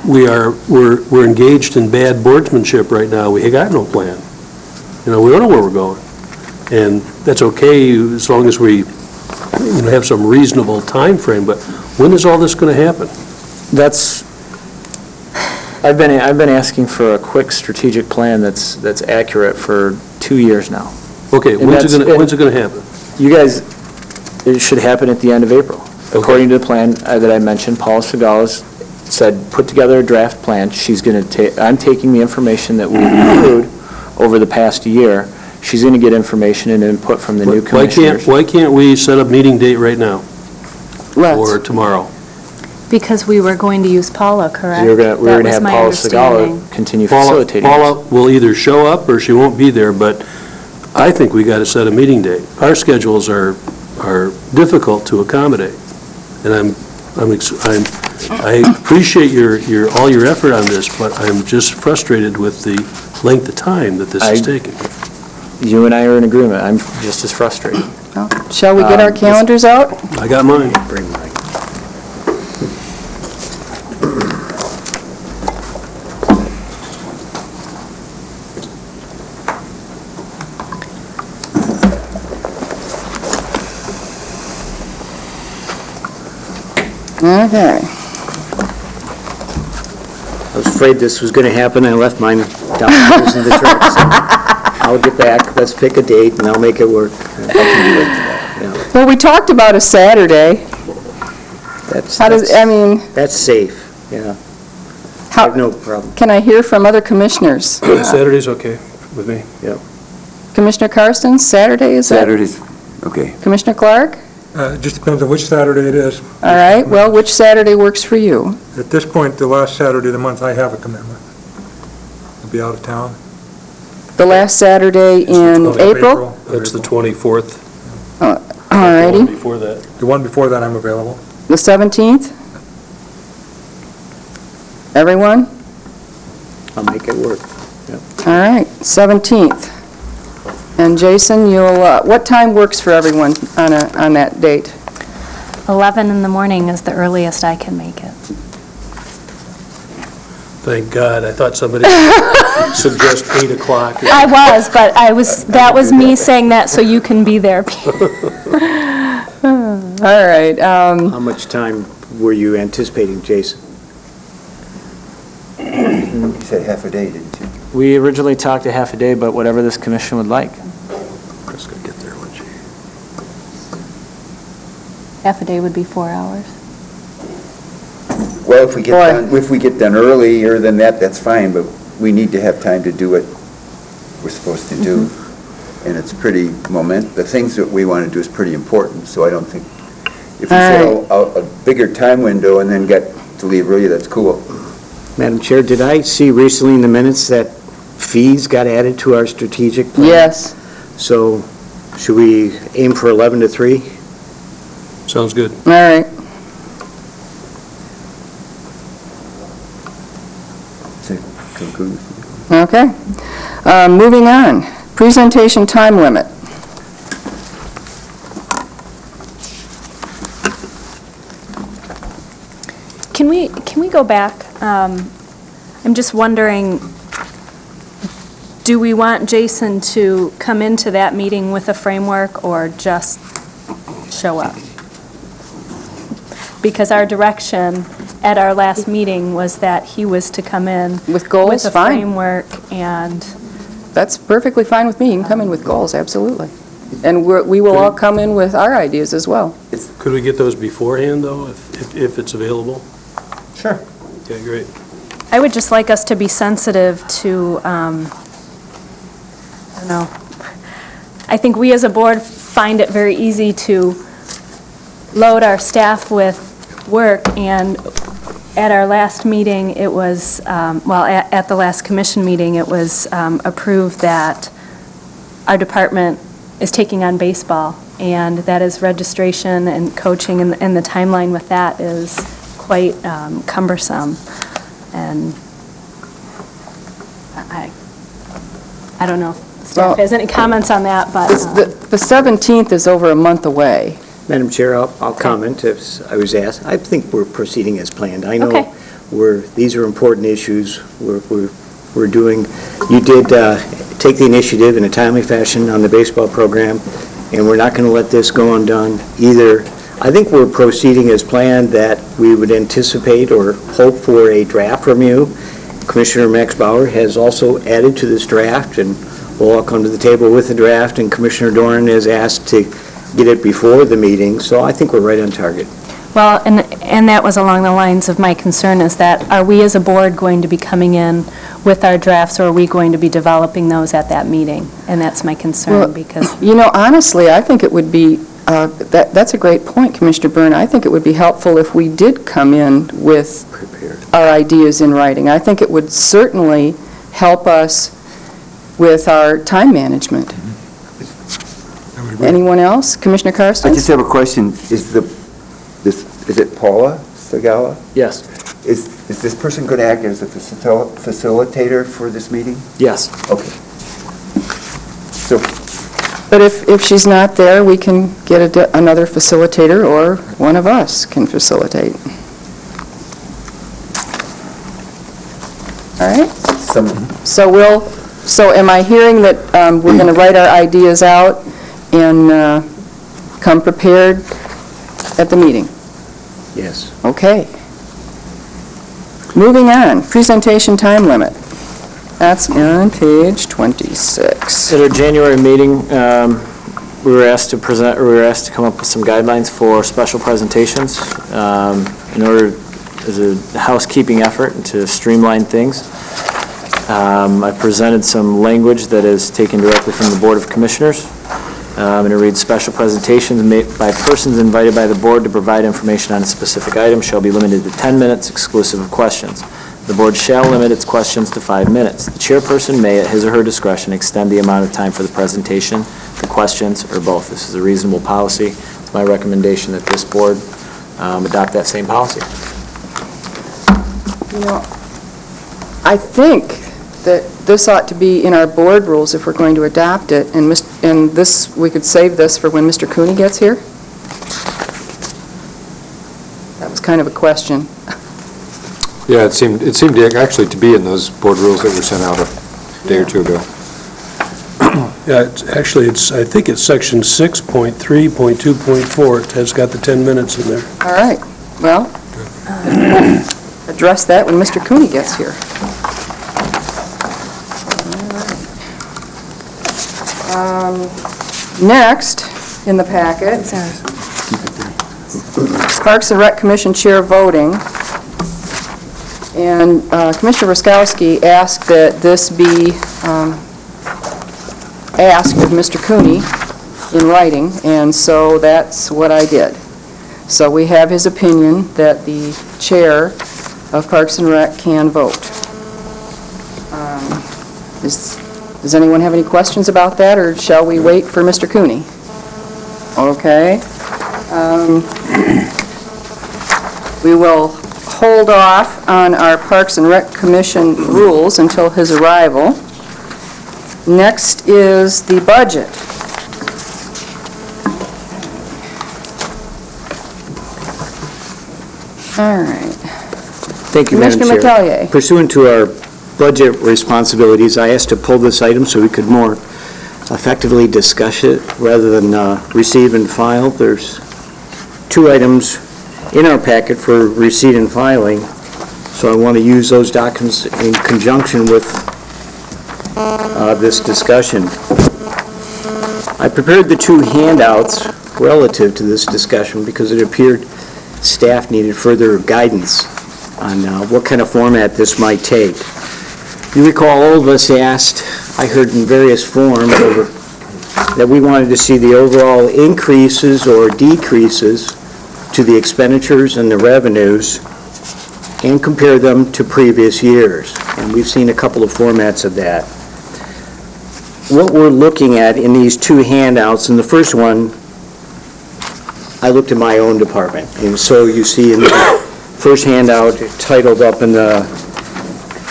we're engaged in bad boardsmanship right now. We got no plan. We don't know where we're going. And that's okay as long as we have some reasonable time frame, but when is all this going to happen? I've been asking for a quick strategic plan that's accurate for 2 years now. Okay, And when's it going to happen? You guys, it should happen at the end of April. According to the plan that I mentioned, Paula Segalas said, put together a draft plan. I'm taking the information that we've accrued over the past year. She's going to get information and input from the new commissioners. Why can't we set a meeting date right now or Let's. tomorrow? Because we were going to use Paula, correct? We're going That to was have my Paula understanding. Segala continue Paula facilitating. Paula will either show up or she won't be there, but I think we got to set a meeting date. Our schedules are difficult to accommodate, and I appreciate all your effort on this, but I'm just frustrated with the length of time that this is taking. You and I are in agreement. I'm just as frustrated. Well, shall we get our calendars out? I got mine. Bring mine. Okay. I was afraid this was going to happen. I left mine downstairs in the truck. So I'll get back. Let's pick a date, and I'll make it work. I can do it. Well, we talked about a Saturday. That's safe, yeah. I How, have no problem. can I hear from other commissioners? Saturday's okay with me. Commissioner Karsten, Saturday, is that? Saturdays, okay. Commissioner Clark? It just depends on which Saturday it is. All right, well, which Saturday works for you? At this point, the last Saturday of the month, I have a commitment. I'll be out of town. The last Saturday in Of April? That's the 24th. All righty. Before that. The one before that, I'm available. The 17th? Everyone? I'll make it work. All right, 17th. And Jason, what time works for everyone on that date? 11 in the morning is the earliest I can make it. Thank God, I thought somebody would suggest 8 o'clock. I was, but that was me saying that so you can be there. All right, How much time were you anticipating, Jason? You said half a day, didn't you? We originally talked a half a day, but whatever this commission would like. Chris could get there, wouldn't she? Half a day would be 4 hours. Well, if we get Boy. done, if we get done earlier than that, that's fine, but we need to have time to do what we're supposed to do. And it's pretty the things that we want to do is pretty important, so I don't think, if we set a bigger time window and then get to leave early, that's cool. Madam Chair, did I see recently in the minutes that fees got added to our strategic plan? Yes. So should we aim for 11 to 3? Sounds good. All right. Okay. Moving on. Presentation time limit. Can we go back? I'm just wondering, do we want Jason to come into that meeting with a framework or just show up? Because our direction at our last meeting was that he was to come in With goals, with a fine. framework and, That's perfectly fine with me. You can come in with goals, absolutely. And we will all come in with our ideas as well. Could we get those beforehand, though, if it's available? Sure. Okay, great. I would just like us to be sensitive to, I don't know, I think we as a board find it very easy to load our staff with work, and at our last meeting, it was, at the last commission meeting, it was approved that our department is taking on baseball, and that is registration and coaching, and the timeline with that is quite cumbersome. And I don't know if staff Well, has any comments on that, but... The 17th is over a month away. Madam Chair, I'll comment if I was asked. I think we're proceeding as planned. I know Okay. these are important issues we're doing. You did take the initiative in a timely fashion on the baseball program, and we're not going to let this go undone either. I think we're proceeding as planned, that we would anticipate or hope for a draft from you. Commissioner Max Bauer has also added to this draft, and we'll all come to the table with the draft, and Commissioner Doran is asked to get it before the meeting, so I think we're right on target. Well, and that was along the lines of my concern, is that are we as a board going to be coming in with our drafts, or are we going to be developing those at that meeting? And that's my concern, Well, because... You know, honestly, I think it would be, that's a great point, Commissioner Byrne. I think it would be helpful if we did come in with our ideas in writing. I think it would certainly help us with our time management. Anyone else? Commissioner Karsten? I just have a question. Is it Paula Sagala? Yes. Is this person going to act as a facilitator for this meeting? Yes. Okay. So, But if she's not there, we can get another facilitator, or one of us can facilitate. All right? So am I hearing that we're going to write our ideas out and come prepared at the meeting? Yes. Okay. Moving on, presentation time limit. That's on page 26. At our January meeting, we were asked to come up with some guidelines for special presentations in order, as a housekeeping effort, to streamline things. I presented some language that is taken directly from the Board of Commissioners, and it reads, special presentations made by persons invited by the board to provide information on a specific item shall be limited to 10 minutes, exclusive of questions. The board shall limit its questions to 5 minutes. The chairperson may, at his or her discretion, extend the amount of time for the presentation, the questions, or both. This is a reasonable policy. It's my recommendation that this board adopt that same policy. You know, I think that this ought to be in our board rules if we're going to adopt it, and this, we could save this for when Mr. Cooney gets here. That was kind of a question. Yeah, it seemed actually to be in those board rules that were sent out a day or two ago. Yeah, I think it's section 6.3.2.4. It has got the 10 minutes in there. All right, well, address that when Mr. Cooney gets here. Next, in the packet, Parks and Rec Commission Chair voting. And Commissioner Roskowski asked that this be asked of Mr. Cooney in writing, and so that's what I did. So we have his opinion that the chair of Parks and Rec can vote. Does anyone have any questions about that, or shall we wait for Mr. Cooney? Okay. We will hold off on our Parks and Rec Commission rules until his arrival. Next is the budget. All right. Thank you, Madam Commissioner Chair. Metelier. Pursuant to our budget responsibilities, I asked to pull this item so we could more effectively discuss it rather than receive and file. There's two items in our packet for receipt and filing, so I want to use those documents in conjunction with this discussion. I prepared the two handouts relative to this discussion because it appeared staff needed further guidance on what kind of format this might take. You recall all of us asked, I heard in various forms, that we wanted to see the overall increases or decreases to the expenditures and the revenues and compare them to previous years. And we've seen a couple of formats of that. What we're looking at in these two handouts, in the first one, I looked at my own department. And so you see in the first handout, titled up in the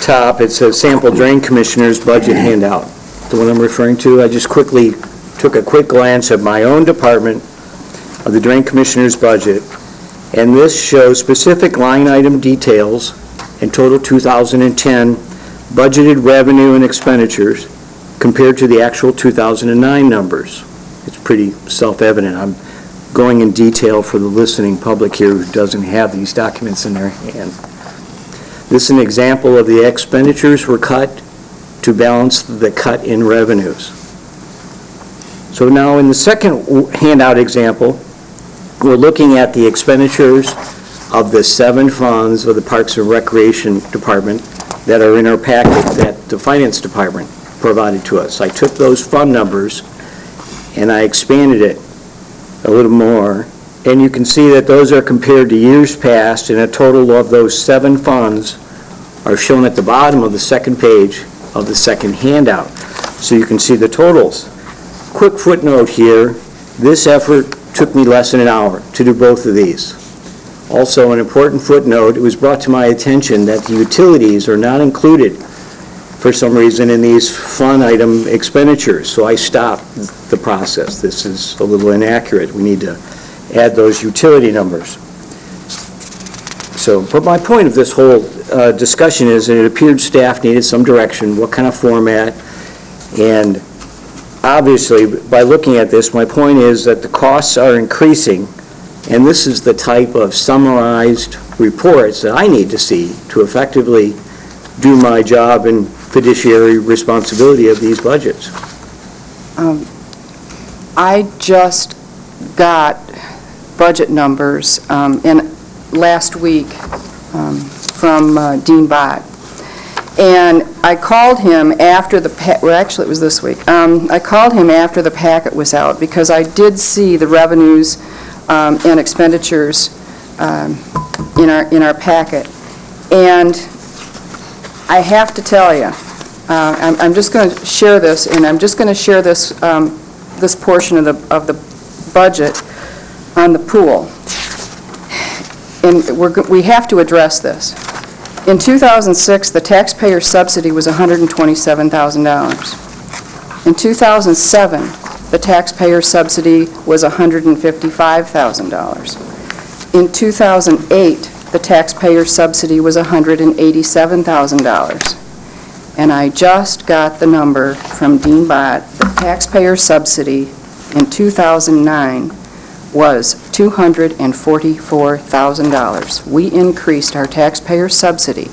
top, it says Sample Drain Commissioner's Budget Handout. The one I'm referring to, I just quickly took a quick glance at my own department of the Drain Commissioner's budget, and this shows specific line item details in total 2010 budgeted revenue and expenditures compared to the actual 2009 numbers. It's pretty self-evident. I'm going in detail for the listening public here who doesn't have these documents in their hand. This is an example of the expenditures were cut to balance the cut in revenues. So now in the second handout example, we're looking at the expenditures of the 7 funds of the Parks and Recreation Department that are in our packet that the Finance Department provided to us. I took those fund numbers and I expanded it a little more, and you can see that those are compared to years past, and a total of those 7 funds are shown at the bottom of the second page of the second handout. So you can see the totals. Quick footnote here, this effort took me less than an hour to do both of these. Also, an important footnote, it was brought to my attention that the utilities are not included for some reason in these fund item expenditures, so I stopped the process. This is a little inaccurate. We need to add those utility numbers. So, but my point of this whole discussion is that it appeared staff needed some direction, what kind of format, and obviously, by looking at this, my point is that the costs are increasing, and this is the type of summarized reports that I need to see to effectively do my job and fiduciary responsibility of these budgets. I just got budget numbers last week from Dean Bott. And I called him after actually it was this week. I called him after the packet was out because I did see the revenues and expenditures in our packet. And I have to tell you, I'm just going to share this, and I'm just going to share this this portion of the budget on the pool. And we have to address this. In 2006, the taxpayer subsidy was $127,000. In 2007, the taxpayer subsidy was $155,000. In 2008, the taxpayer subsidy was $187,000. And I just got the number from Dean Bott. The taxpayer subsidy in 2009 was $244,000. We increased our taxpayer subsidy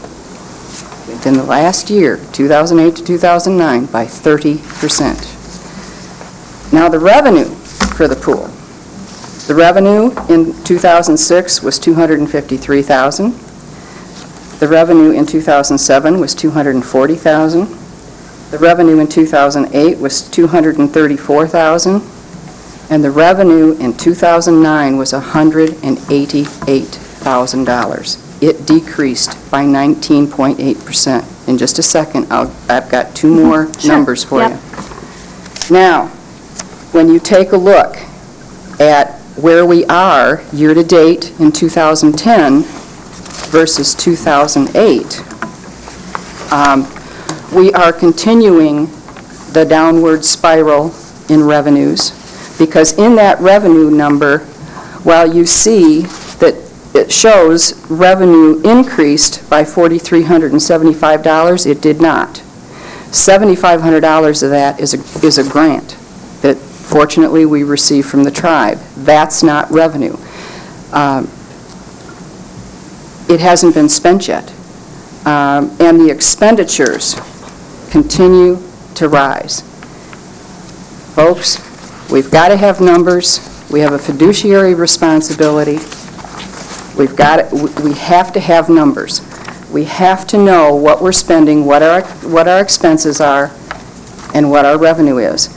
within the last year, 2008 to 2009, by 30%. Now the revenue for the pool. The revenue in 2006 was $253,000. The revenue in 2007 was $240,000. The revenue in 2008 was $234,000. And the revenue in 2009 was $188,000. It decreased by 19.8%. In just a second, I've got two more numbers for yep. you. Now, when you take a look at where we are year-to-date in 2010 versus 2008, we are continuing the downward spiral in revenues, because in that revenue number, while you see that it shows revenue increased by $4,375, it did not. $7,500 of that is a grant that fortunately we received from the tribe. That's not revenue. It hasn't been spent yet. And the expenditures continue to rise. Folks, we've got to have numbers. We have a fiduciary responsibility. We have to have numbers. We have to know what we're spending, what our expenses are, and what our revenue is.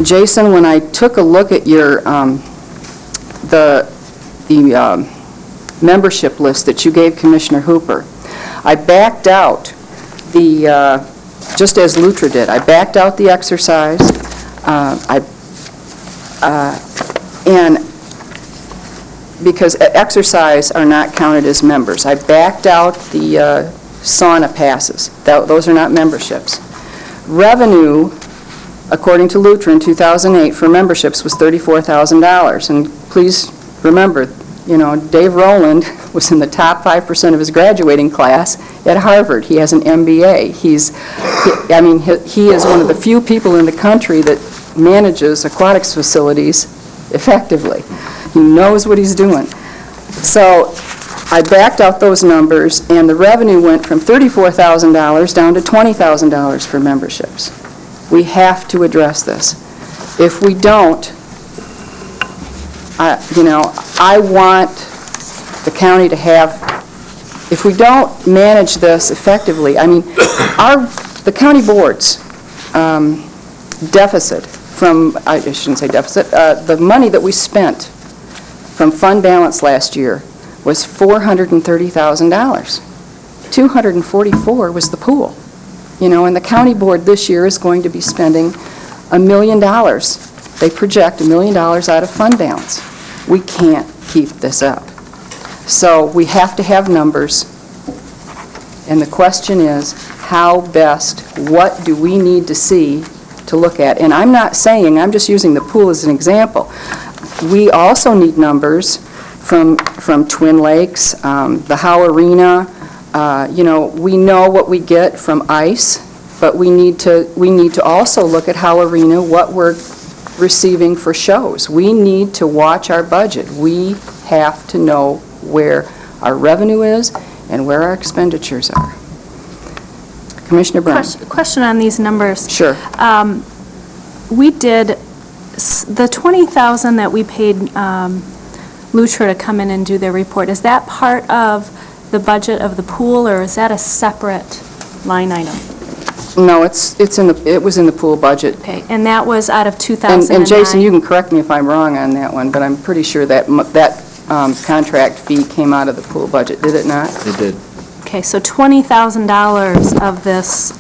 Jason, when I took a look at your the membership list that you gave Commissioner Hooper, I backed out the just as Lutra did. I backed out the exercise. And because exercise are not counted as members. I backed out the sauna passes. Those are not memberships. Revenue, according to Lutra in 2008 for memberships was $34,000. And please remember, Dave Rowland was in the top 5% of his graduating class at Harvard. He has an MBA. He is one of the few people in the country that manages aquatics facilities effectively. He knows what he's doing. So I backed out those numbers, and the revenue went from $34,000 down to $20,000 for memberships. We have to address this. If we don't, I want the county to have, if we don't manage this effectively, the county board's deficit from, I shouldn't say deficit, the money that we spent from fund balance last year was $430,000. $244 was the pool. And the county board this year is going to be spending $1 million. They project $1 million out of fund balance. We can't keep this up. So we have to have numbers. And the question is, how best, what do we need to see to look at? And I'm not saying, I'm just using the pool as an example. We also need numbers from Twin Lakes, the Howe Arena. We know what we get from ICE, but we need to also look at Howe Arena, what we're receiving for shows. We need to watch our budget. We have to know where our revenue is and where our expenditures are. Commissioner Brown. Question on these numbers. Sure. We did, the $20,000 that we paid Lutra to come in and do their report, is that part of the budget of the pool, or is that a separate line item? No, it was in the pool budget. Okay, and that was out of 2009? And Jason, you can correct me if I'm wrong on that one, but I'm pretty sure that contract fee came out of the pool budget, did it not? It did. Okay, so $20,000 of this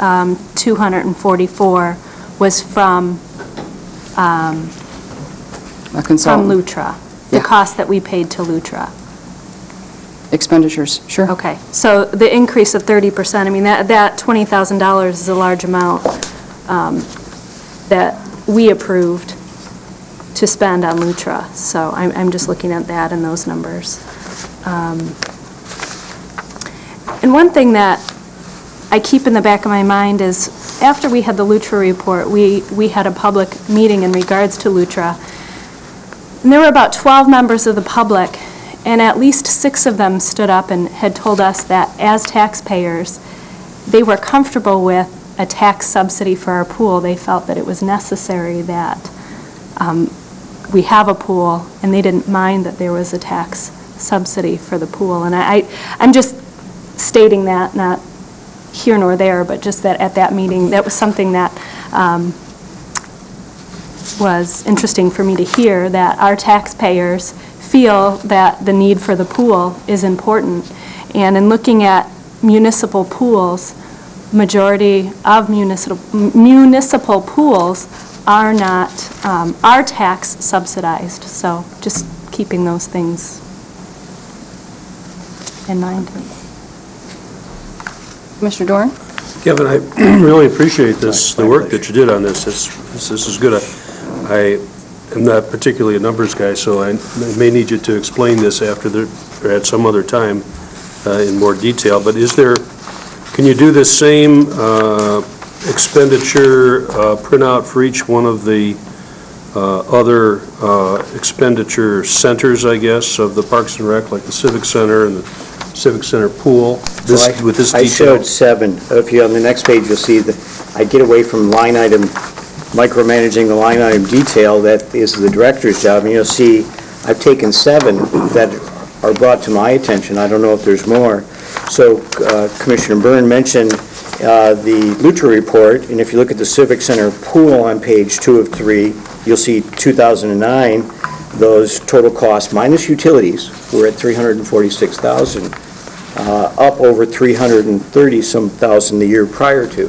244 was from A consultant. Lutra, the Yeah. cost that we paid to Lutra. Expenditures, sure. Okay, so the increase of 30%, that $20,000 is a large amount that we approved to spend on Lutra. So I'm just looking at that and those numbers. And one thing that I keep in the back of my mind is, after we had the Lutra report, we had a public meeting in regards to Lutra. And there were about 12 members of the public, and at least 6 of them stood up and had told us that as taxpayers, they were comfortable with a tax subsidy for our pool. They felt that it was necessary that we have a pool, and they didn't mind that there was a tax subsidy for the pool. And I'm just stating that, not here nor there, but just that at that meeting, that was something that was interesting for me to hear, that our taxpayers feel that the need for the pool is important. And in looking at municipal pools, majority of municipal pools are not, are tax subsidized. So just keeping those things in mind. Commissioner Doran? Kevin, I really appreciate this, the work that you did on this. This is good. I am not particularly a numbers guy, so I may need you to explain this after or at some other time in more detail. But can you do the same expenditure printout for each one of the other expenditure centers, I guess, of the Parks and Rec, like the Civic Center and the Civic Center pool, with this I detail? showed 7. If you, on the next page, you'll see that I get away from line item, micromanaging the line item detail. That is the director's job. And you'll see I've taken 7 that are brought to my attention. I don't know if there's more. So Commissioner Byrne mentioned the Lutra report, and if you look at the Civic Center pool on page 2 of 3, you'll see 2009, those total costs minus utilities were at $346,000, up over 330-some thousand the year prior to.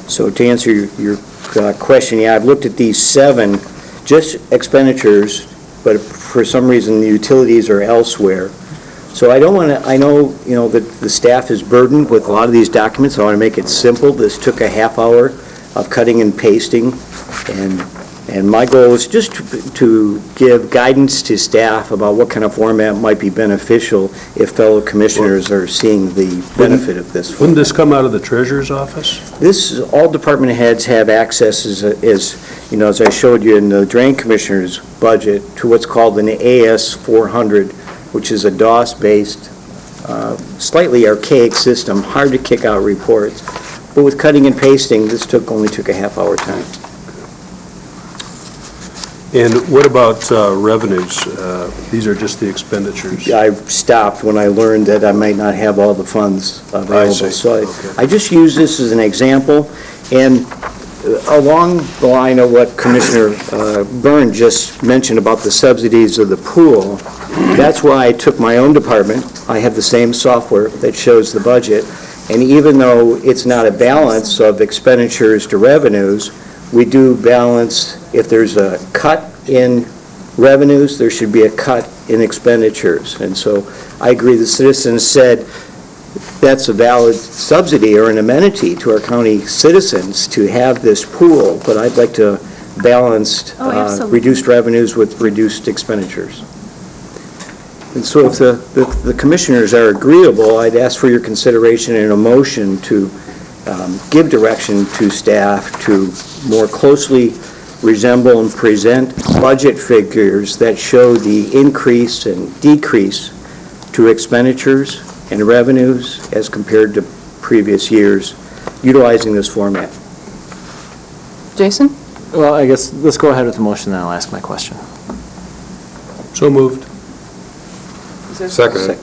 So to answer your question, yeah, I've looked at these 7, just expenditures, but for some reason the utilities are elsewhere. So I don't want to, I know, that the staff is burdened with a lot of these documents. I want to make it simple. This took a half hour of cutting and pasting, and my goal is just to give guidance to staff about what kind of format might be beneficial if fellow commissioners are seeing the benefit of this format. Wouldn't this come out of the treasurer's office? All department heads have access, as I showed you in the Drain Commissioner's budget, to what's called an AS400, which is a DOS-based, slightly archaic system, hard to kick out reports. But with cutting and pasting, this only took a half-hour time. And what about revenues? These are just the expenditures. I stopped when I learned that I might not have all the funds available. see. So Okay. I just use this as an example, and along the line of what Commissioner Byrne just mentioned about the subsidies of the pool, that's why I took my own department. I have the same software that shows the budget, and even though it's not a balance of expenditures to revenues, we do balance. If there's a cut in revenues, there should be a cut in expenditures. And so I agree, the citizens said that's a valid subsidy or an amenity to our county citizens to have this pool, but I'd like to balance absolutely. reduced revenues with reduced expenditures. And so if the commissioners are agreeable, I'd ask for your consideration and a motion to give direction to staff to more closely resemble and present budget figures that show the increase and decrease to expenditures and revenues as compared to previous years, utilizing this format. Jason? Well, I guess, let's go ahead with the motion, then I'll ask my question. So moved. Second.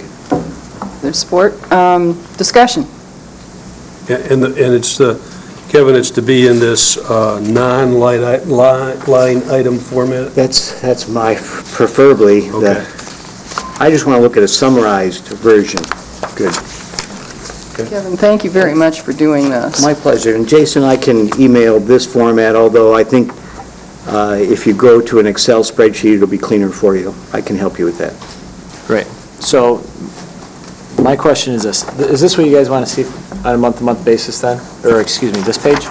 There's support. Discussion. And it's Kevin, it's to be in this non-line item format? That's my, preferably, Okay. I just want to look at a summarized version. Good. Kevin, thank you very much for doing this. My pleasure. And Jason, I can email this format, although I think if you go to an Excel spreadsheet, it'll be cleaner for you. I can help you with that. Great. So, my question is this. Is this what you guys want to see on a month-to-month basis then? Or, excuse me, this page?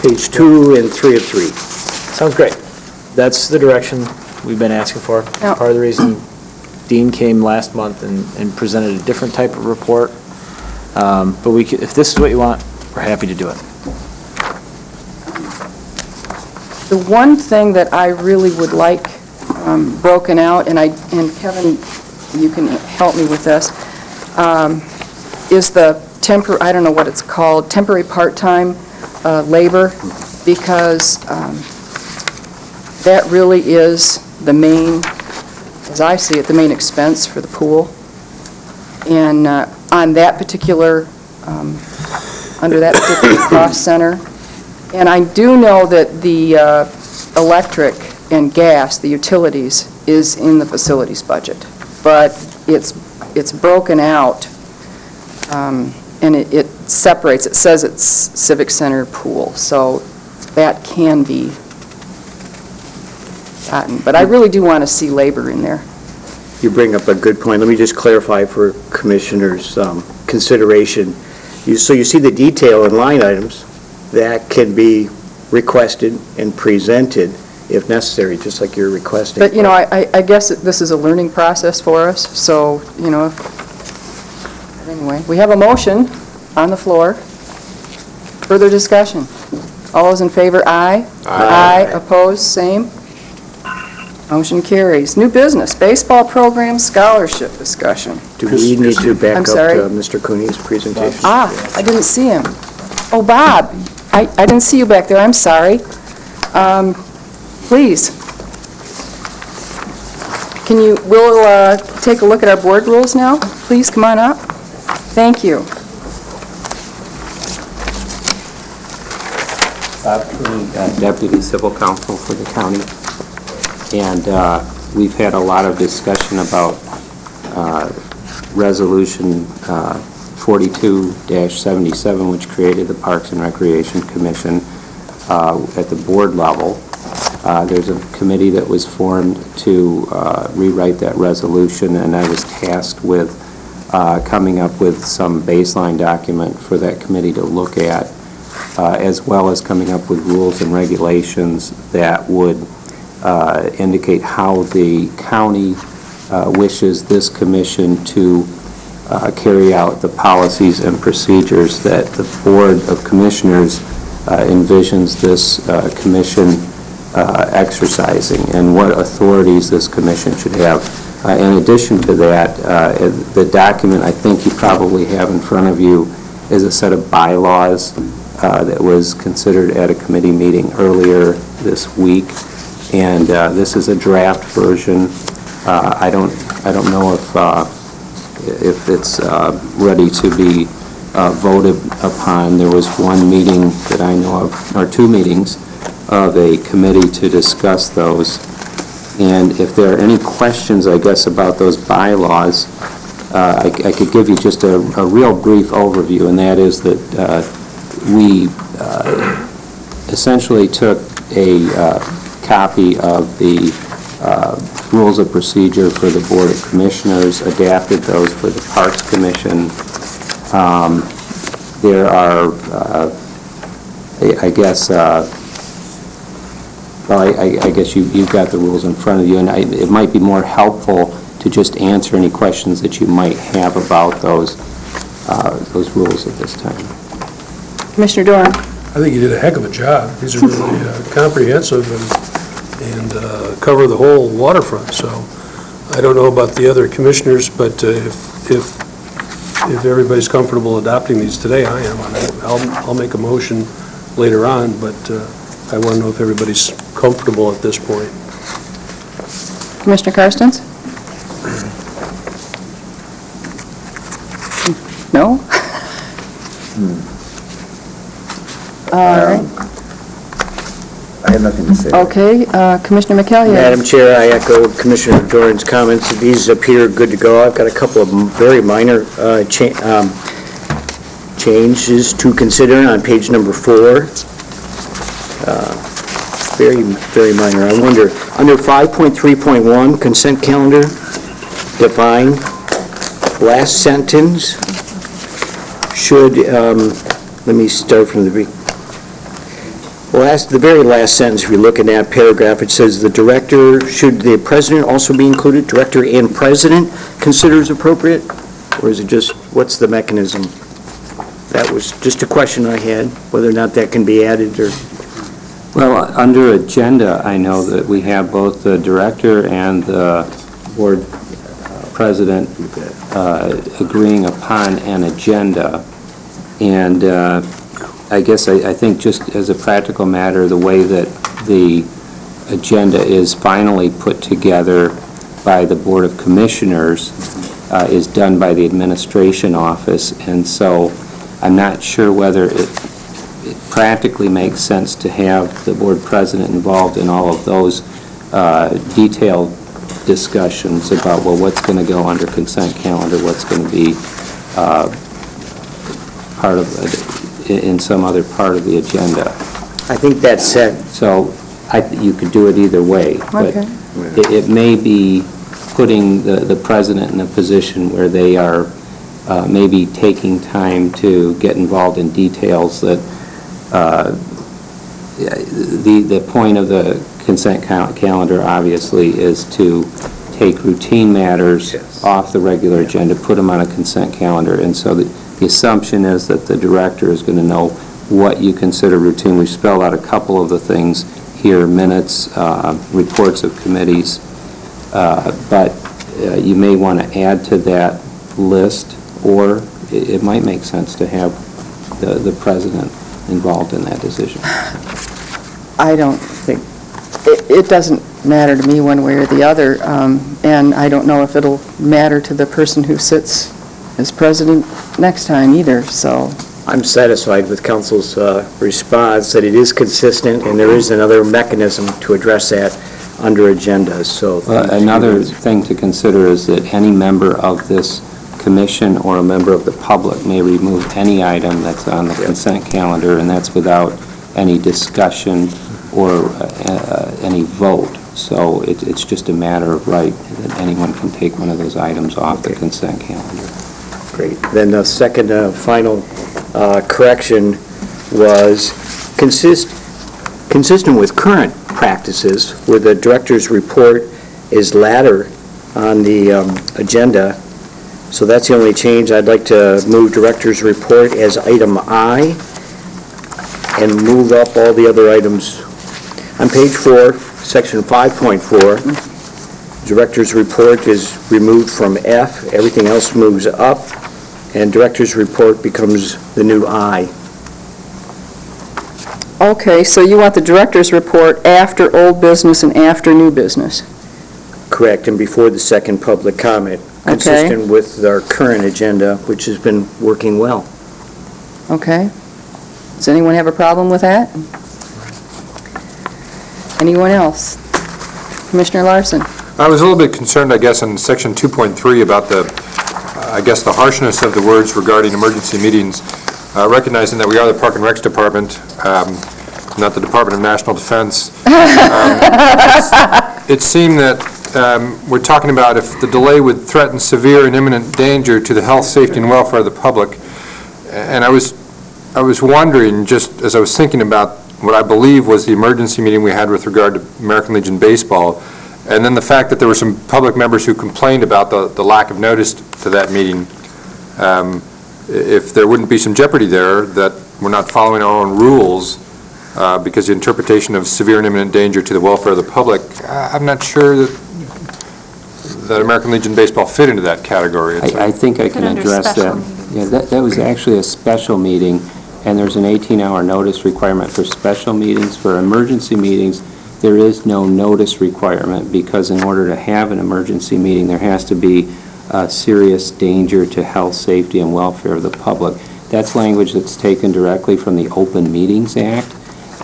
Page 2 and 3 of 3. Sounds great. That's the direction we've been asking for. Yeah. Part of the reason Dean came last month and presented a different type of report. But if this is what you want, we're happy to do it. The one thing that I really would like broken out, and Kevin, you can help me with this, is the I don't know what it's called, temporary part-time labor, because that really is the main, as I see it, the main expense for the pool. And on that particular, under that particular cost center. And I do know that the electric and gas, the utilities, is in the facilities budget, but it's broken out, and it separates. It says it's Civic Center pool, so that can be gotten. But I really do want to see labor in there. You bring up a good point. Let me just clarify for Commissioners' consideration. So you see the detail in line items that can be requested and presented if necessary, just like you're requesting. But, you know, I guess that this is a learning process for us, so, you know, anyway, we have a motion on the floor. Further discussion? All those in favor, aye. Aye. Opposed, same. Motion carries. New business, baseball program scholarship discussion. Do we need to back I'm up sorry? to Mr. Cooney's presentation? I didn't see him. Oh, Bob, I didn't see you back there, I'm sorry. Please. We'll take a look at our board rules now. Please, come on up. Thank you. Bob Cooney, Deputy Civil Counsel for the county. And we've had a lot of discussion about Resolution 42-77, which created the Parks and Recreation Commission at the board level. There's a committee that was formed to rewrite that resolution, and I was tasked with coming up with some baseline document for that committee to look at, as well as coming up with rules and regulations that would indicate how the county wishes this commission to carry out the policies and procedures that the Board of Commissioners envisions this commission exercising, and what authorities this commission should have. In addition to that, the document I think you probably have in front of you is a set of bylaws that was considered at a committee meeting earlier this week, and this is a draft version. I don't know if it's ready to be voted upon. There was one meeting that I know of, or two meetings, of a committee to discuss those. And if there are any questions, I guess, about those bylaws, I could give you just a real brief overview, and that is that we essentially took a copy of the rules of procedure for the Board of Commissioners, adapted those for the Parks Commission. There are, I guess, I guess you've got the rules in front of you, and it might be more helpful to just answer any questions that you might have about those rules at this time. Commissioner Doran. I think you did a heck of a job. These are really comprehensive and cover the whole waterfront. So I don't know about the other commissioners, but if everybody's comfortable adopting these today, I am. I'll make a motion later on, but I want to know if everybody's comfortable at this point. Commissioner Karstens? No? All right. I have nothing to say. Okay, Commissioner McHale. Madam Chair, I echo Commissioner Doran's comments. These appear good to go. I've got a couple of very minor changes to consider on page number 4. Very, very minor. I wonder, under 5.3.1, consent calendar, define, last sentence should, let me start from the very last sentence. If you look at that paragraph, it says the director, should the president also be included? Director and president considers appropriate? Or is it just, what's the mechanism? That was just a question I had, whether or not that can be added or... Well, under agenda, I know that we have both the director and the board president agreeing upon an agenda. And I guess I think just as a practical matter, the way that the agenda is finally put together by the Board of Commissioners, is done by the administration office, and so I'm not sure whether it practically makes sense to have the board president involved in all of those detailed discussions about, well, what's going to go under consent calendar, what's going to be part of, in some other part of the agenda. I think that said, So you could do it either way. But Okay. it may be putting the president in a position where they are maybe taking time to get involved in details that the point of the consent calendar obviously is to take routine matters off the regular agenda, put them on a consent calendar, and so the assumption is that the director is going to know what you consider routine. We've spelled out a couple of the things here, minutes, reports of committees, but you may want to add to that list, or it might make sense to have the president involved in that decision. I don't think, it doesn't matter to me one way or the other, and I don't know if it'll matter to the person who sits as president next time either, so. I'm satisfied with council's response, that it is consistent, and there is another mechanism to address that under agendas, so. Another thing to consider is that any member of this commission or a member of the public may remove any item that's on the consent calendar, and that's without any discussion or any vote. So it's just a matter of right that anyone can take one of those items off the consent calendar. Great. Then the second final correction was consistent with current practices, where the director's report is latter on the agenda. So that's the only change. I'd like to move director's report as item I and move up all the other items. On page 4, section 5.4, director's report is removed from F. Everything else moves up, and director's report becomes the new I. Okay, so you want the director's report after old business and after new business? Correct, and before the second public comment. Okay. Consistent with our current agenda, which has been working well. Okay. Does anyone have a problem with that? Anyone else? Commissioner Larson? I was a little bit concerned, I guess, in section 2.3 about the harshness of the words regarding emergency meetings, recognizing that we are the Park and Recs Department, not the Department of National Defense. It seemed that we're talking about if the delay would threaten severe and imminent danger to the health, safety, and welfare of the public. And I was wondering, just as I was thinking about what I believe was the emergency meeting we had with regard to American Legion Baseball, and then the fact that there were some public members who complained about the lack of notice to that meeting, if there wouldn't be some jeopardy there that we're not following our own rules because the interpretation of severe and imminent danger to the welfare of the public, I'm not sure that American Legion Baseball fit into that category. I think I can address that. Yeah, that was actually a special meeting, and there's an 18-hour notice requirement for special meetings. For emergency meetings, there is no notice requirement, because in order to have an emergency meeting, there has to be serious danger to health, safety, and welfare of the public. That's language that's taken directly from the Open Meetings Act,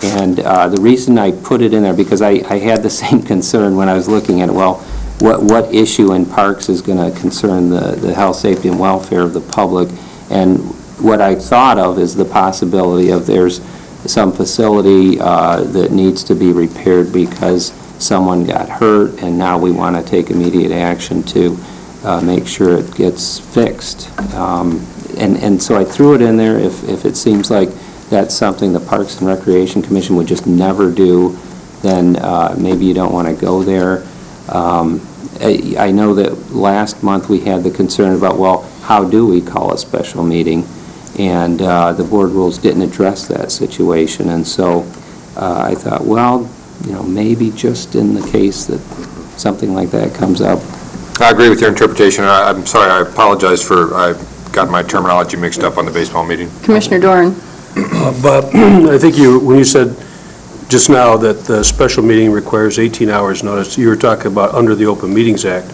and the reason I put it in there, because I had the same concern when I was looking at it. Well, what issue in parks is going to concern the health, safety, and welfare of the public? And what I thought of is the possibility of there's some facility that needs to be repaired because someone got hurt, and now we want to take immediate action to make sure it gets fixed. And so I threw it in there. If it seems like that's something the Parks and Recreation Commission would just never do, then maybe you don't want to go there. I know that last month we had the concern about, well, how do we call a special meeting? And the board rules didn't address that situation. And so I thought, well, maybe just in the case that something like that comes up. I agree with your interpretation. I'm sorry, I apologize I got my terminology mixed up on the baseball meeting. Commissioner Doran? Bob, I think when you said just now that the special meeting requires 18 hours notice, you were talking about under the Open Meetings Act.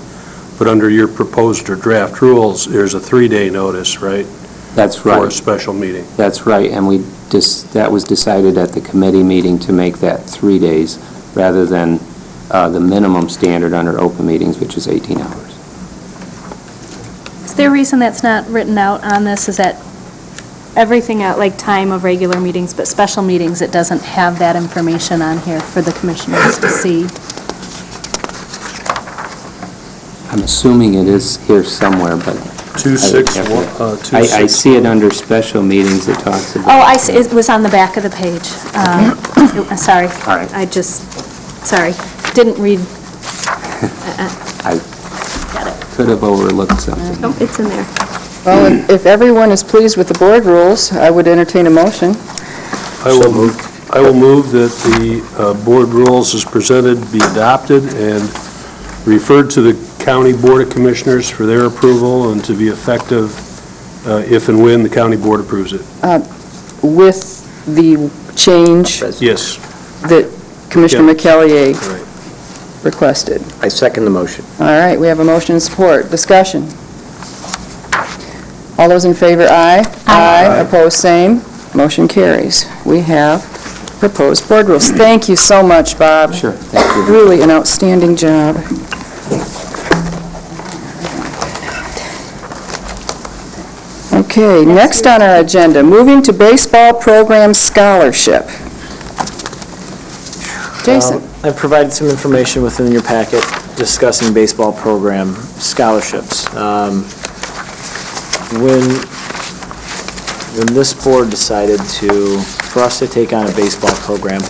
But under your proposed or draft rules, there's a 3-day notice, right? That's For a right. special meeting. That's right, and that was decided at the committee meeting to make that 3 days rather than the minimum standard under open meetings, which is 18 hours. Is there a reason that's not written out on this? Is that everything at like time of regular meetings, but special meetings, it doesn't have that information on here for the commissioners to see? I'm assuming it is here somewhere, but 261. I see it under special meetings, it talks about... Oh, I see, it was on the back of the page. Sorry. All right. I just, sorry, didn't read. I Got it. could have overlooked something. Oh, it's in there. Well, if everyone is pleased with the board rules, I would entertain a motion. I will move that the board rules as presented be adopted and referred to the County Board of Commissioners for their approval and to be effective if and when the county board approves it. With the change Yes. that Commissioner Yeah. McCallier Right. requested. I second the motion. All right, we have a motion and support. Discussion. All those in favor, aye. Aye. Opposed, same. Motion carries. We have proposed board rules. Thank you so much, Bob. Sure, thank you. Really an outstanding job. Okay, next on our agenda, moving to baseball program scholarship. Jason? I've provided some information within your packet discussing baseball program scholarships. When this board decided for us to take on a baseball program,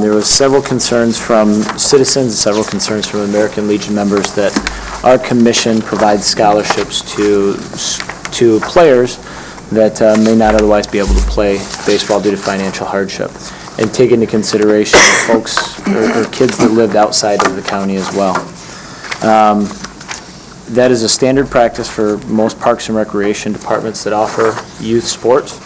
there was several concerns from citizens, several concerns from American Legion members that our commission provides scholarships to players that may not otherwise be able to play baseball due to financial hardship, and take into consideration folks or kids that lived outside of the county as well. That is a standard practice for most parks and recreation departments that offer youth sports,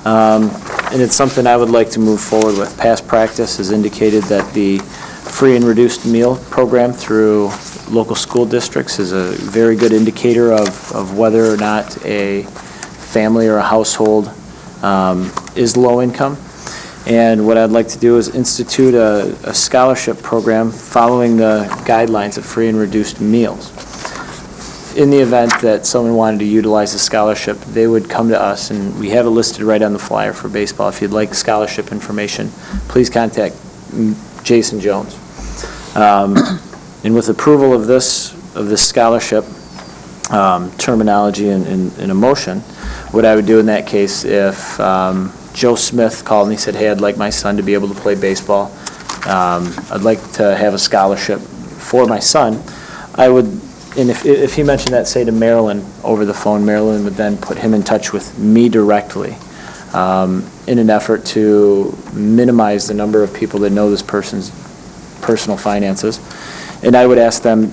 and it's something I would like to move forward with. Past practice has indicated that the free and reduced meal program through local school districts is a very good indicator of whether or not a family or a household is low income. And what I'd like to do is institute a scholarship program following the guidelines of free and reduced meals. In the event that someone wanted to utilize a scholarship, they would come to us, and we have it listed right on the flyer for baseball. If you'd like scholarship information, please contact Jason Jones. And with approval of this scholarship terminology and a motion, what I would do in that case, if Joe Smith called and he said, hey, I'd like my son to be able to play baseball, I'd like to have a scholarship for my son, I would, and if he mentioned that, say, to Marilyn over the phone, Marilyn would then put him in touch with me directly in an effort to minimize the number of people that know this person's personal finances. And I would ask them,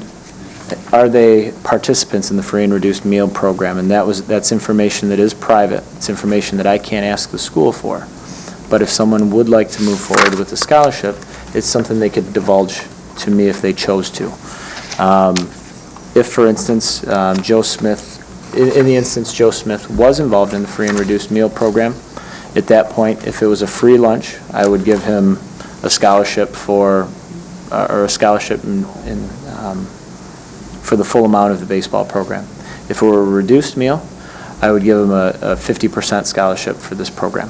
are they participants in the free and reduced meal program? And that's information that is private. It's information that I can't ask the school for. But if someone would like to move forward with a scholarship, it's something they could divulge to me if they chose to. If, for instance, Joe Smith, in the instance Joe Smith was involved in the free and reduced meal program, at that point, if it was a free lunch, I would give him a scholarship for the full amount of the baseball program. If it were a reduced meal, I would give him a 50% scholarship for this program.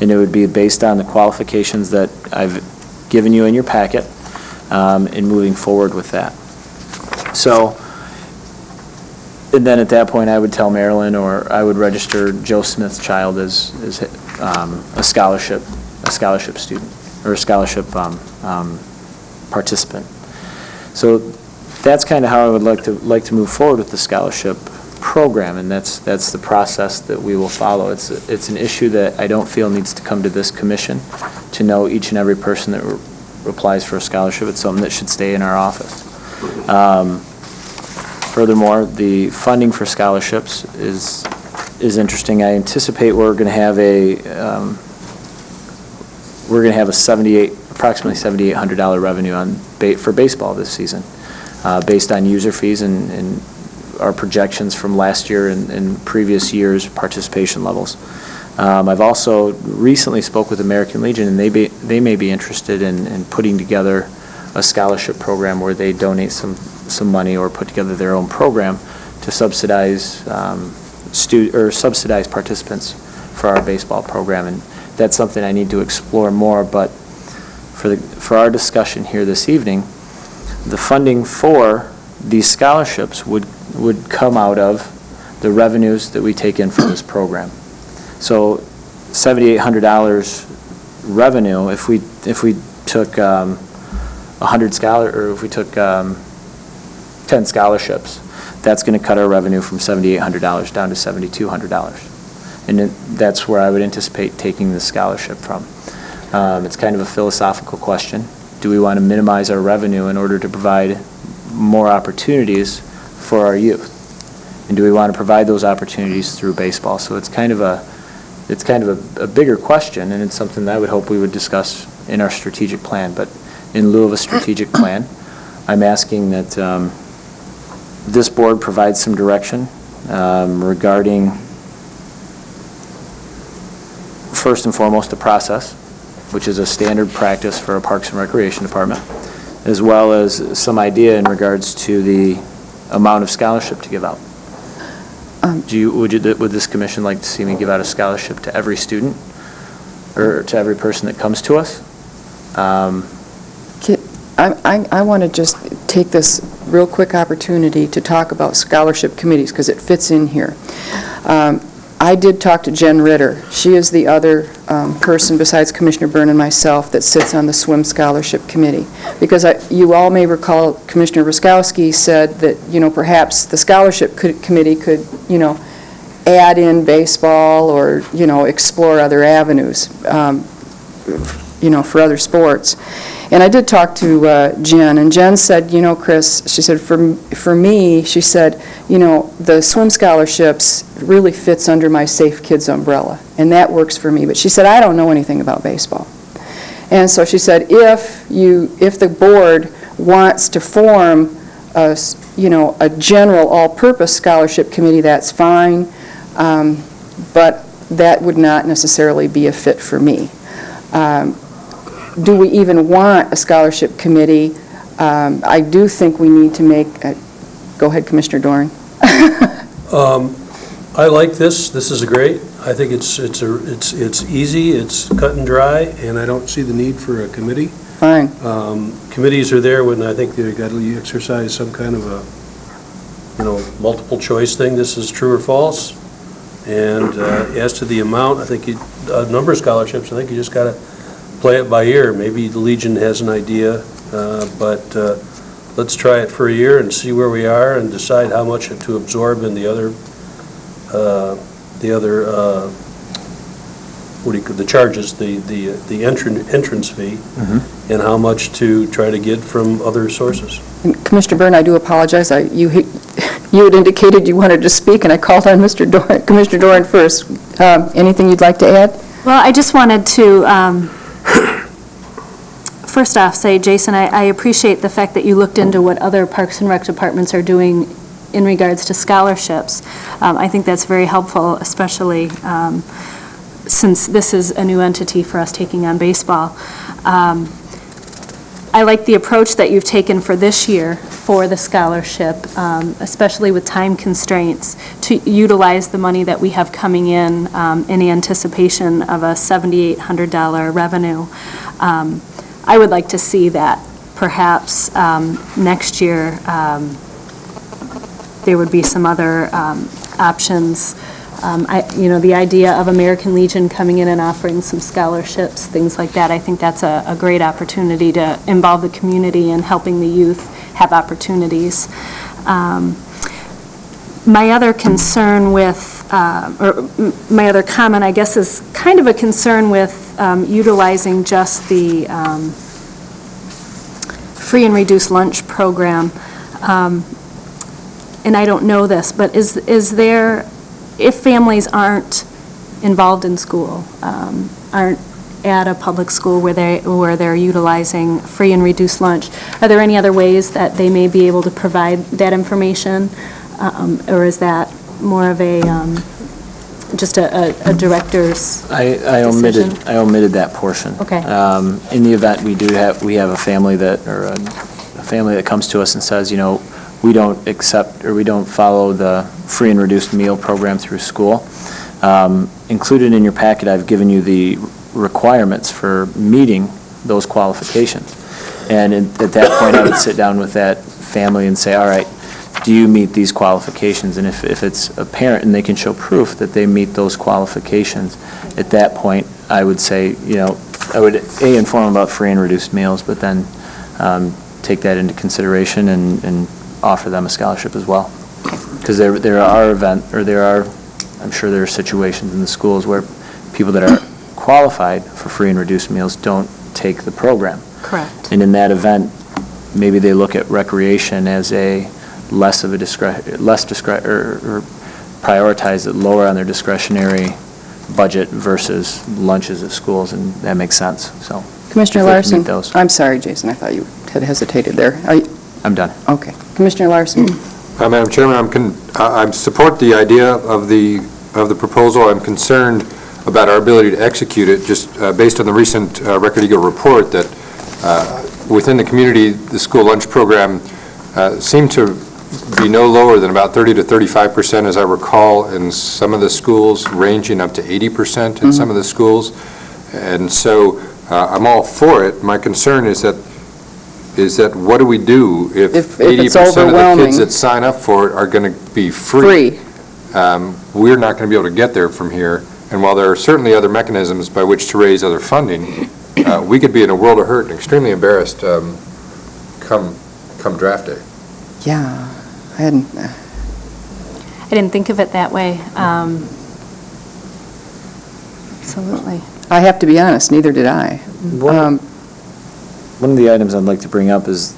And it would be based on the qualifications that I've given you in your packet in moving forward with that. So, and then at that point, I would tell Marilyn, or I would register Joe Smith's child as a scholarship student, or a scholarship participant. So that's kind of how I would like to move forward with the scholarship program, and that's the process that we will follow. It's an issue that I don't feel needs to come to this commission to know each and every person that applies for a scholarship. It's something that should stay in our office. Furthermore, the funding for scholarships is interesting. I anticipate we're going to have approximately $7,800 revenue for baseball this season. based on user fees and our projections from last year and previous years' participation levels. I've also recently spoke with American Legion, and they may be interested in putting together a scholarship program where they donate some money or put together their own program to subsidize subsidize participants for our baseball program. And that's something I need to explore more, but for our discussion here this evening, the funding for these scholarships would come out of the revenues that we take in from this program. So $7,800 revenue, if we took 10 scholarships, that's going to cut our revenue from $7,800 down to $7,200. And that's where I would anticipate taking the scholarship from. It's kind of a philosophical question. Do we want to minimize our revenue in order to provide more opportunities for our youth? And do we want to provide those opportunities through baseball? So it's kind of a bigger question, and it's something that I would hope we would discuss in our strategic plan. But in lieu of a strategic plan, I'm asking that this board provide some direction regarding, first and foremost, the process, which is a standard practice for a Parks and Recreation Department, as well as some idea in regards to the amount of scholarship to give out. Would this commission like to see me give out a scholarship to every student or to every person that comes to us? I want to just take this real quick opportunity to talk about scholarship committees, because it fits in here. I did talk to Jen Ritter. She is the other person besides Commissioner Byrne and myself that sits on the swim scholarship committee. Because you all may recall Commissioner Ruskowski said that, perhaps the scholarship committee could, add in baseball or, explore other avenues, for other sports. And I did talk to Jen, and Jen said, Chris, she said, for me, she said, the swim scholarships really fits under my Safe Kids umbrella, and that works for me. But she said, I don't know anything about baseball. And so she said, if the board wants to form a general all-purpose scholarship committee, that's fine, but that would not necessarily be a fit for me. Do we even want a scholarship committee? I do think we need to make, go ahead, Commissioner Doran. I like this. This is great. I think it's easy, it's cut and dry, and I don't see the need for a committee. Fine. Committees are there when I think they've got to exercise some kind of a, multiple choice thing. This is true or false. And as to the amount, I think a number of scholarships, I think you just got to play it by ear. Maybe the Legion has an idea, but let's try it for a year and see where we are and decide how much to absorb in the other the charges, the entrance fee, and how much to try to get from other sources. And Commissioner Byrne, I do apologize. You had indicated you wanted to speak, and I called on Commissioner Doran first. Anything you'd like to add? Well, I just wanted to first off say, Jason, I appreciate the fact that you looked into what other Parks and Rec departments are doing in regards to scholarships. I think that's very helpful, especially since this is a new entity for us taking on baseball. I like the approach that you've taken for this year for the scholarship, especially with time constraints, to utilize the money that we have coming in anticipation of a $7,800 revenue. I would like to see that perhaps next year there would be some other options. The idea of American Legion coming in and offering some scholarships, things like that, I think that's a great opportunity to involve the community in helping the youth have opportunities. My other concern with, or my other comment, I guess, is kind of a concern with utilizing just the free and reduced lunch program. And I don't know this, but is there, if families aren't involved in school, aren't at a public school where they're utilizing free and reduced lunch, are there any other ways that they may be able to provide that information? Or is that more of a, just a director's I omitted that portion. Okay. In the event, we have a family that comes to us and says, we don't accept, or we don't follow the free and reduced meal program through school. Included in your packet, I've given you the requirements for meeting those qualifications. And at that point, I would sit down with that family and say, all right, do you meet these qualifications? And if it's a parent and they can show proof that they meet those qualifications, at that point, I would say, I would, inform them about free and reduced meals, but then take that into consideration and offer them a scholarship as well. Because I'm sure there are situations in the schools where people that are qualified for free and reduced meals don't take the program. Correct. And in that event, maybe they look at recreation as a or prioritize it lower on their discretionary budget versus lunches at schools, and that makes sense, so. Commissioner if they can Larson, meet those. I'm sorry, Jason, I thought you had hesitated there. I'm done. Okay. Commissioner Larson? Madam Chairman, I support the idea of the proposal. I'm concerned about our ability to execute it, just based on the recent Record Eagle report that within the community, the school lunch program seemed to be no lower than about 30 to 35%, as I recall, in some of the schools, ranging up to 80% in some of the schools. And so I'm all for it. My concern is that what do we do if 80% of the kids that sign up for it are going to be free? We're not going to be able to get there from here. And while there are certainly other mechanisms by which to raise other funding, we could be in a world of hurt and extremely embarrassed come draft day. Yeah, I didn't think of it that way. Absolutely. I have to be honest, neither did I. One of the items I'd like to bring up is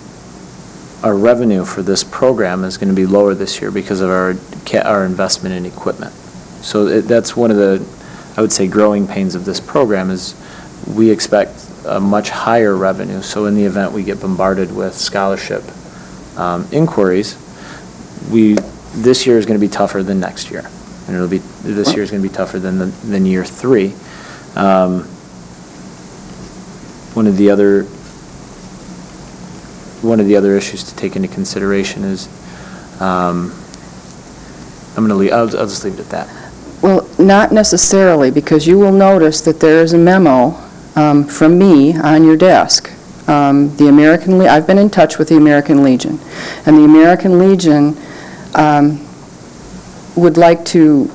our revenue for this program is going to be lower this year because of our investment in equipment. So that's one of the, I would say, growing pains of this program is we expect a much higher revenue. So in the event we get bombarded with scholarship inquiries, this year is going to be tougher than next year, and this year is going to be tougher than year 3. One of the other issues to take into consideration is I'll just leave it at that. Well, not necessarily, because you will notice that there is a memo from me on your desk. I've been in touch with the American Legion, and the American Legion would like to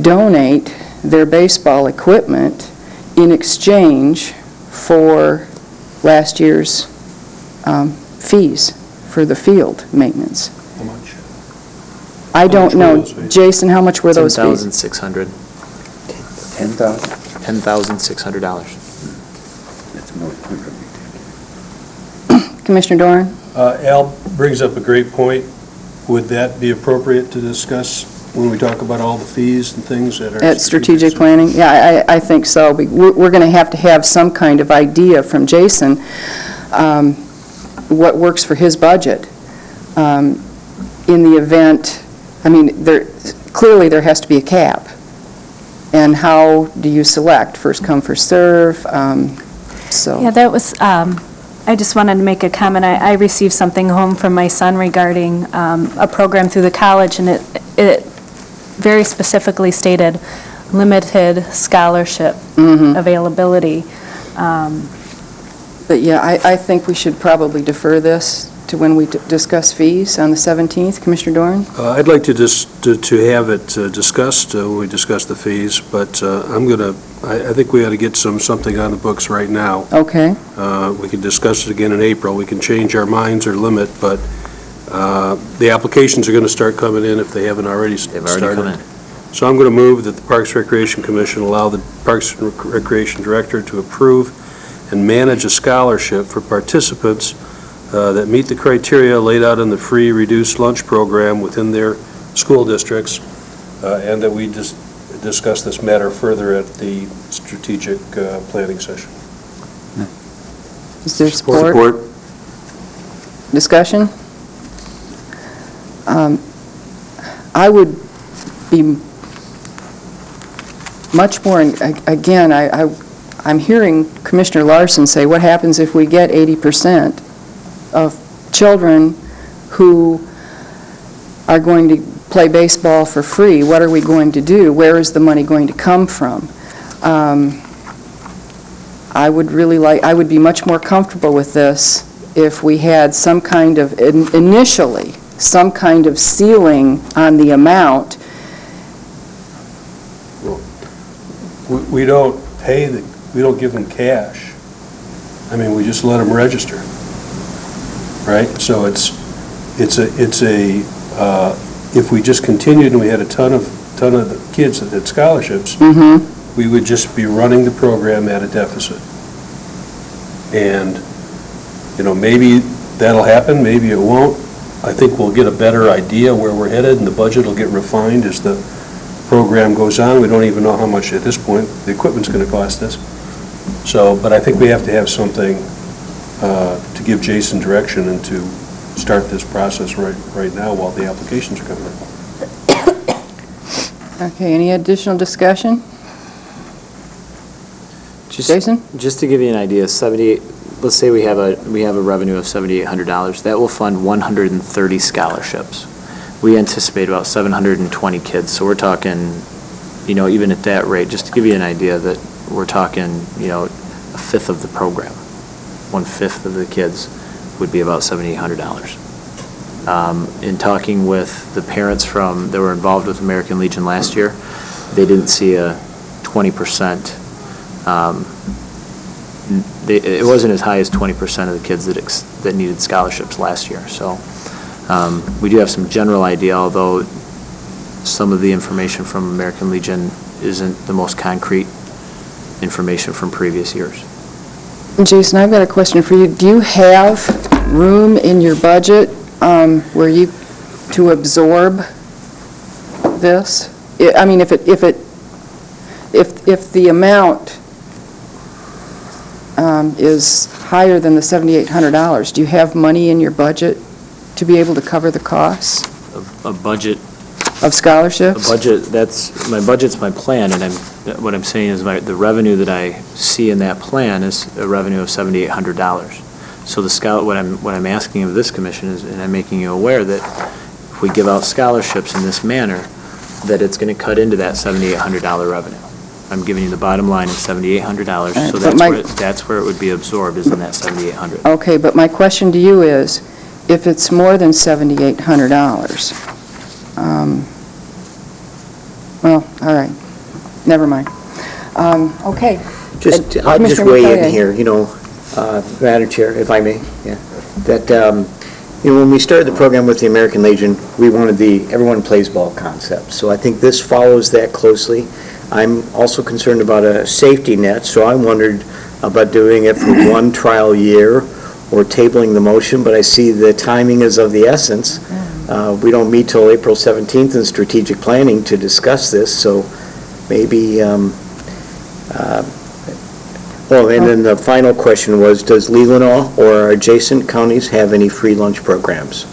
donate their baseball equipment in exchange for last year's fees for the field maintenance. How much? I don't much were know. those fees? Jason, how much were those fees? $10,600. $10,000? $10,600. That's more. Commissioner Doran? Al brings up a great point. Would that be appropriate to discuss when we talk about all the fees and things that are... At strategic planning? Yeah, I think so. We're going to have some kind of idea from Jason what works for his budget. In the event, clearly there has to be a cap. And how do you select? First come, first serve? Yeah, that was, I just wanted to make a comment. I received something home from my son regarding a program through the college, and it very specifically stated limited scholarship availability. But yeah, I think we should probably defer this to when we discuss fees on the 17th. Commissioner Doran? I'd like to have it discussed when we discuss the fees, but I think we ought to get something on the books right now. Okay. We can discuss it again in April. We can change our minds or limit, but the applications are going to start coming in if they haven't already started. They've already come in. So I'm going to move that the Parks Recreation Commission allow the Parks and Recreation Director to approve and manage a scholarship for participants that meet the criteria laid out in the free reduced lunch program within their school districts, and that we just discuss this matter further at the strategic planning session. Is there support? Discussion? I would be much more, again, I'm hearing Commissioner Larson say, what happens if we get 80% of children who are going to play baseball for free? What are we going to do? Where is the money going to come from? I would be much more comfortable with this if we had some kind of, initially, some kind of ceiling on the amount. We don't we don't give them cash. I mean, we just let them register, right? So if we just continued and we had a ton of the kids that had scholarships, we would just be running the program at a deficit. And, maybe that'll happen, maybe it won't. I think we'll get a better idea where we're headed, and the budget will get refined as the program goes on. We don't even know how much at this point the equipment's going to cost us. So, but I think we have to have something to give Jason direction and to start this process right now while the applications are coming in. Okay, any additional discussion? Jason? Just to give you an idea, let's say we have a revenue of $7,800. That will fund 130 scholarships. We anticipate about 720 kids, so we're talking, even at that rate, just to give you an idea that we're talking, a fifth of the program. 1/5 of the kids would be about $7,800. In talking with the parents that were involved with American Legion last year, they didn't see a 20%. It wasn't as high as 20% of the kids that needed scholarships last year. So we do have some general idea, although some of the information from American Legion isn't the most concrete information from previous years. Jason, I've got a question for you. Do you have room in your budget to absorb this? I mean, if the amount is higher than the $7,800, do you have money in your budget to be able to cover the costs A budget, of scholarships? my budget's my plan, and what I'm saying is the revenue that I see in that plan is a revenue of $7,800. So what I'm asking of this commission is, and I'm making you aware that if we give out scholarships in this manner, that it's going to cut into that $7,800 revenue. I'm giving you the bottom line of $7,800, so that's where it would be absorbed, is in that $7,800. Okay, but my question to you is, if it's more than $7,800, well, all right, never mind. Okay. I'll just weigh in here, Madam Chair, if I may, that, when we started the program with the American Legion, we wanted the everyone plays ball concept. So I think this follows that closely. I'm also concerned about a safety net, so I wondered about doing it for one trial year or tabling the motion, but I see the timing is of the essence. We don't meet till April 17th in strategic planning to discuss this, so maybe, and then the final question was, does Leelanau or adjacent counties have any free lunch programs?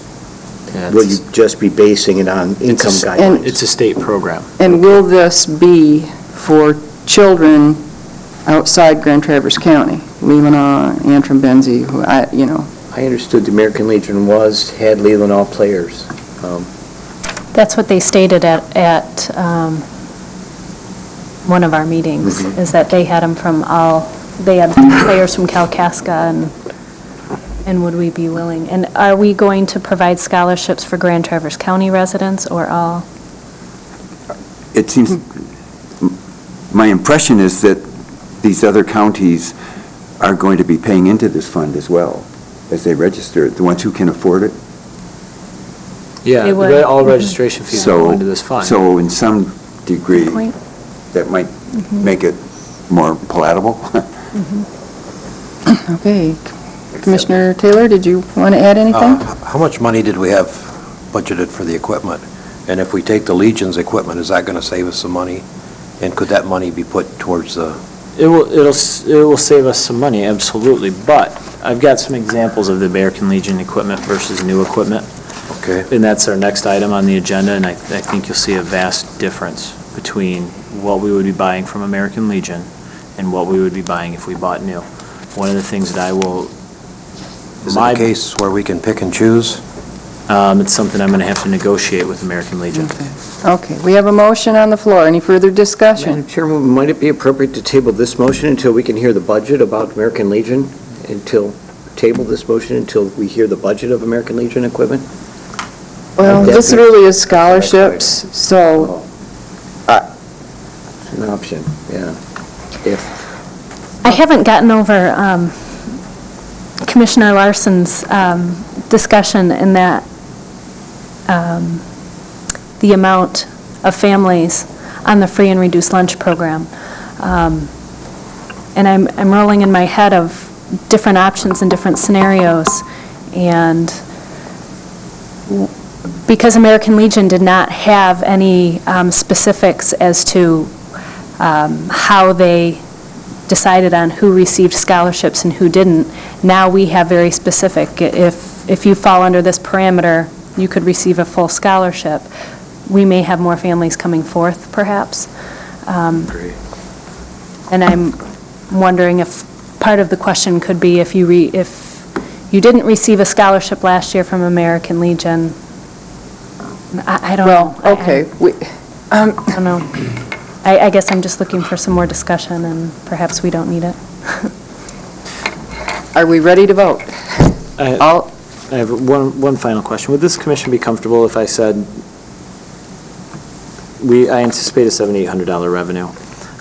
Yeah, Will you just be basing it on income guidelines? It's a state program. And will this be for children outside Grand Traverse County? Leelanau, Antrim, Benzie, I understood the American Legion had Leelanau players. That's what they stated at one of our meetings, is that they had them they had players from Kalkaska, and would we be willing? And are we going to provide scholarships for Grand Traverse County residents or all? It seems, my impression is that these other counties are going to be paying into this fund as well as they register, the ones who can afford it. Yeah, They would. all registration fees will go into this fund. So in some degree, Point. that might make it more palatable. Okay. Commissioner Taylor, did you want to add anything? How much money did we have budgeted for the equipment? And if we take the Legion's equipment, is that going to save us some money And could that money be put towards the... It will save us some money, absolutely, but I've got some examples of the American Legion equipment versus new equipment. Okay. And that's our next item on the agenda, and I think you'll see a vast difference between what we would be buying from American Legion and what we would be buying if we bought new. One of the things that I will... Is it a case where we can pick and choose? It's something I'm going to have to negotiate with American Legion. Okay, we have a motion on the floor. Any further discussion? Madam Chairman, might it be appropriate to table this motion until we can hear the budget about American Legion? Table this motion until we hear the budget of American Legion equipment? Well, this really is scholarships, so, An option, yeah. I haven't gotten over Commissioner Larson's discussion in that the amount of families on the free and reduced lunch program. And I'm rolling in my head of different options and different scenarios. And because American Legion did not have any specifics as to how they decided on who received scholarships and who didn't, now we have very specific. If you fall under this parameter, you could receive a full scholarship. We may have more families coming forth, perhaps. Great. And I'm wondering if part of the question could be if you didn't receive a scholarship last year from American Legion, I don't know. well, okay. I don't know. I guess I'm just looking for some more discussion, and perhaps we don't need it. Are we ready to vote? I have one final question. Would this commission be comfortable if I said, I anticipate a $700-800 revenue.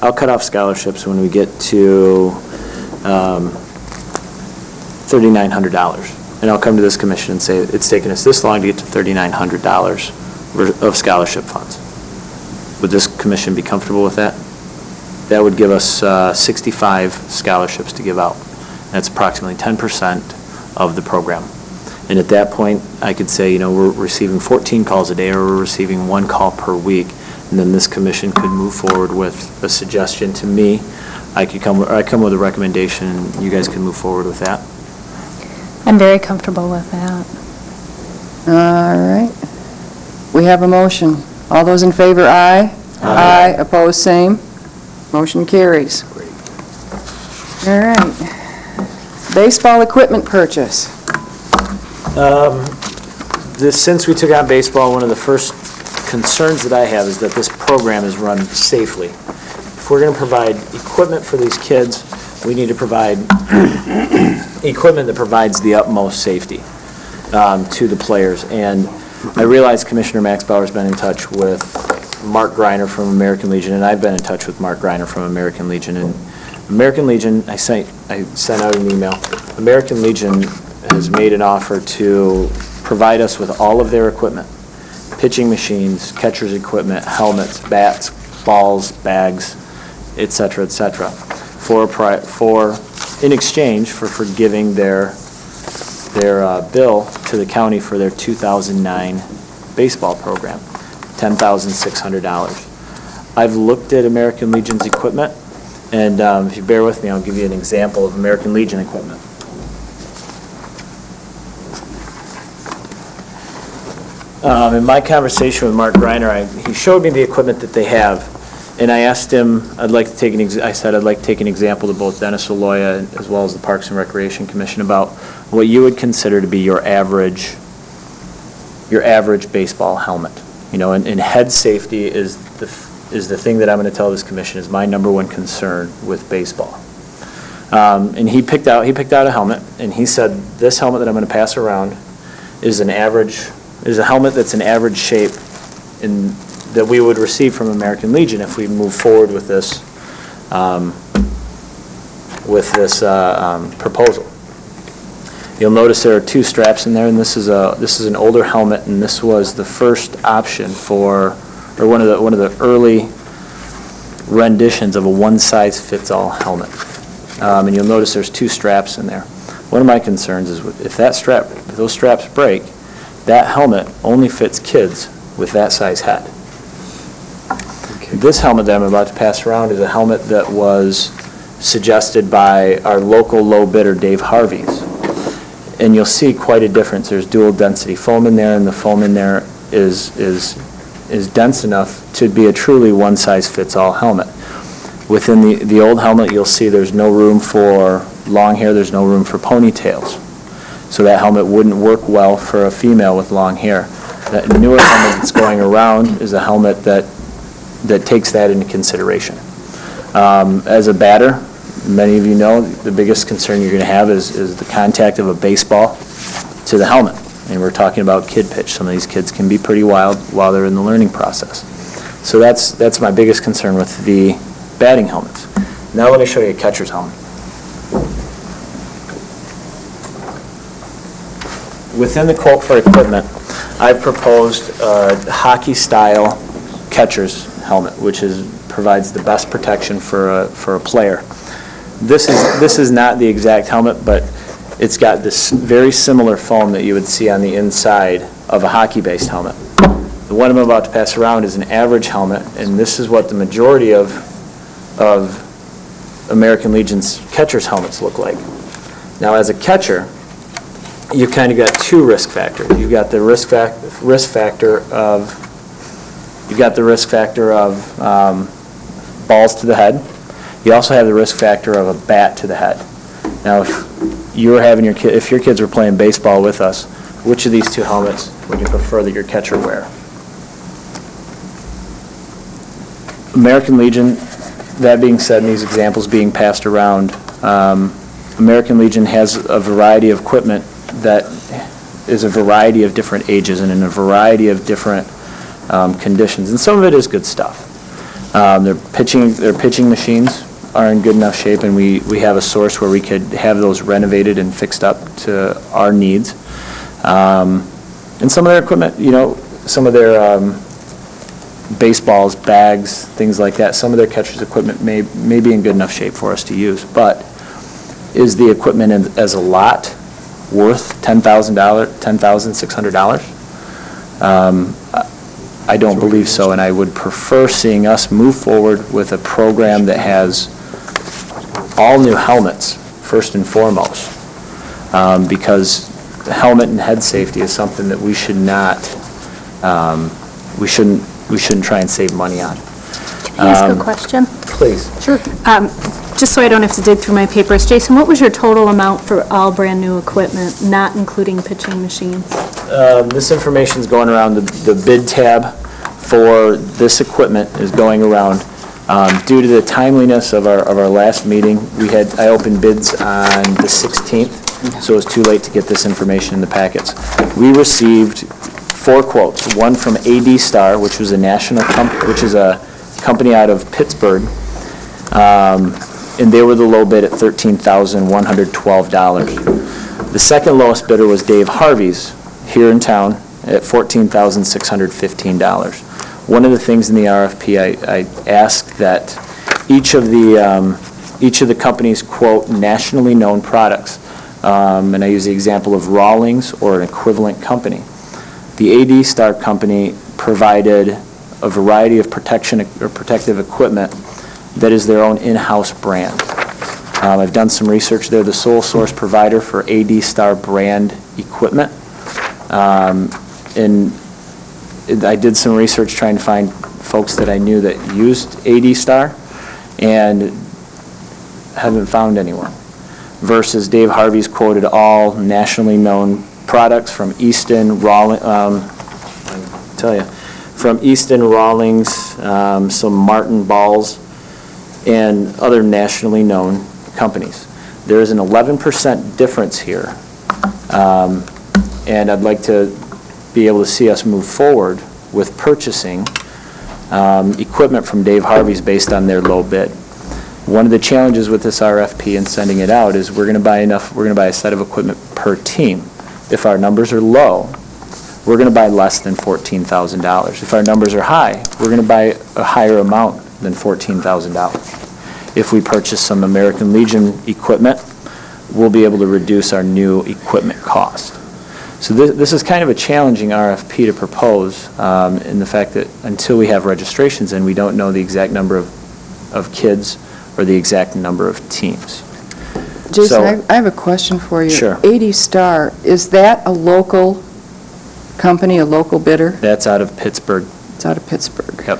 I'll cut off scholarships when we get to $3,900. And I'll come to this commission and say, it's taken us this long to get to $3,900 of scholarship funds. Would this commission be comfortable with that? That would give us 65 scholarships to give out. That's approximately 10% of the program. And at that point, I could say, we're receiving 14 calls a day, or we're receiving 1 call per week, and then this commission could move forward with a suggestion to me. I come with a recommendation, and you guys can move forward with that. I'm very comfortable with that. All right. We have a motion. All those in favor, aye. Aye. Opposed, same. Motion carries. All right. Baseball equipment purchase. Since we took on baseball, one of the first concerns that I have is that this program is run safely. If we're going to provide equipment for these kids, we need to provide equipment that provides the utmost safety to the players. And I realize Commissioner Max Bauer's been in touch with Mark Greiner from American Legion, and I've been in touch with Mark Greiner from American Legion. And American Legion, I sent out an email. American Legion has made an offer to provide us with all of their equipment, pitching machines, catcher's equipment, helmets, bats, balls, bags, et cetera, in exchange for giving their bill to the county for their 2009 baseball program, $10,600. I've looked at American Legion's equipment, and if you bear with me, I'll give you an example of American Legion equipment. In my conversation with Mark Greiner, he showed me the equipment that they have, and I asked him, I'd like to take an example to both Dennis Aloya as well as the Parks and Recreation Commission about what you would consider to be your average baseball helmet. And head safety is the thing that I'm going to tell this commission is my number one concern with baseball. And he picked out a helmet, and he said, this helmet that I'm going to pass around is a helmet that's an average shape that we would receive from American Legion if we move forward with this proposal. You'll notice there are 2 straps in there, and this is an older helmet, and this was the first option or one of the early renditions of a one-size-fits-all helmet. And you'll notice there's 2 straps in there. One of my concerns is if those straps break, that helmet only fits kids with that size head. This helmet that I'm about to pass around is a helmet that was suggested by our local low bidder, Dave Harvey's. And you'll see quite a difference. There's dual density foam in there, and the foam in there is dense enough to be a truly one-size-fits-all helmet. Within the old helmet, you'll see there's no room for long hair, there's no room for ponytails. So that helmet wouldn't work well for a female with long hair. That newer helmet that's going around is a helmet that takes that into consideration. As a batter, many of you know, the biggest concern you're going to have is the contact of a baseball to the helmet. And we're talking about kid pitch. Some of these kids can be pretty wild while they're in the learning process. So that's my biggest concern with the batting helmets. Now let me show you a catcher's helmet. Within the quote for equipment, I've proposed a hockey-style catcher's helmet, which provides the best protection for a player. This is not the exact helmet, but it's got this very similar foam that you would see on the inside of a hockey-based helmet. The one I'm about to pass around is an average helmet, and this is what the majority of American Legion's catcher's helmets look like. Now, as a catcher, you kind of got two risk factors. You've got the risk factor of balls to the head. You also have the risk factor of a bat to the head. Now, if your kids were playing baseball with us, which of these two helmets would you prefer that your catcher wear? American Legion, that being said, and these examples being passed around, American Legion has a variety of equipment that is a variety of different ages and in a variety of different conditions, and some of it is good stuff. Their pitching machines are in good enough shape, and we have a source where we could have those renovated and fixed up to our needs. And some of their equipment, some of their baseballs, bags, things like that, some of their catcher's equipment may be in good enough shape for us to use, but is the equipment as a lot worth $10,600? I don't believe so, and I would prefer seeing us move forward with a program that has all new helmets, first and foremost, because the helmet and head safety is something that we should not, we shouldn't try and save money on. Can I ask a question? Please. Sure. Just so I don't have to dig through my papers, Jason, what was your total amount for all brand-new equipment, not including pitching machines? This information's going around, the bid tab for this equipment is going around. Due to the timeliness of our last meeting, I opened bids on the 16th, so it was too late to get this information in the packets. We received 4 quotes, one from AD Star, which was a national which is a company out of Pittsburgh, and they were the low bid at $13,112. The second lowest bidder was Dave Harvey's here in town at $14,615. One of the things in the RFP, I asked that each of the companies quote nationally known products, and I use the example of Rawlings or an equivalent company. The AD Star company provided a variety of protective equipment that is their own in-house brand. I've done some research. They're the sole source provider for AD Star brand equipment. And I did some research trying to find folks that I knew that used AD Star and haven't found anyone. Versus Dave Harvey's quoted all nationally known products from Easton, Rawlings, some Martin balls, and other nationally known companies. There is an 11% difference here, and I'd like to be able to see us move forward with purchasing equipment from Dave Harvey's based on their low bid. One of the challenges with this RFP and sending it out is we're going to buy a set of equipment per team. If our numbers are low, we're going to buy less than $14,000. If our numbers are high, we're going to buy a higher amount than $14,000. If we purchase some American Legion equipment, we'll be able to reduce our new equipment cost. So this is kind of a challenging RFP to propose, in the fact that until we have registrations in, we don't know the exact number of kids or the exact number of teams. Jason, So- I have a question for you. Sure. 80 Star, is that a local company, a local bidder? That's out of Pittsburgh. It's out of Pittsburgh. Yep.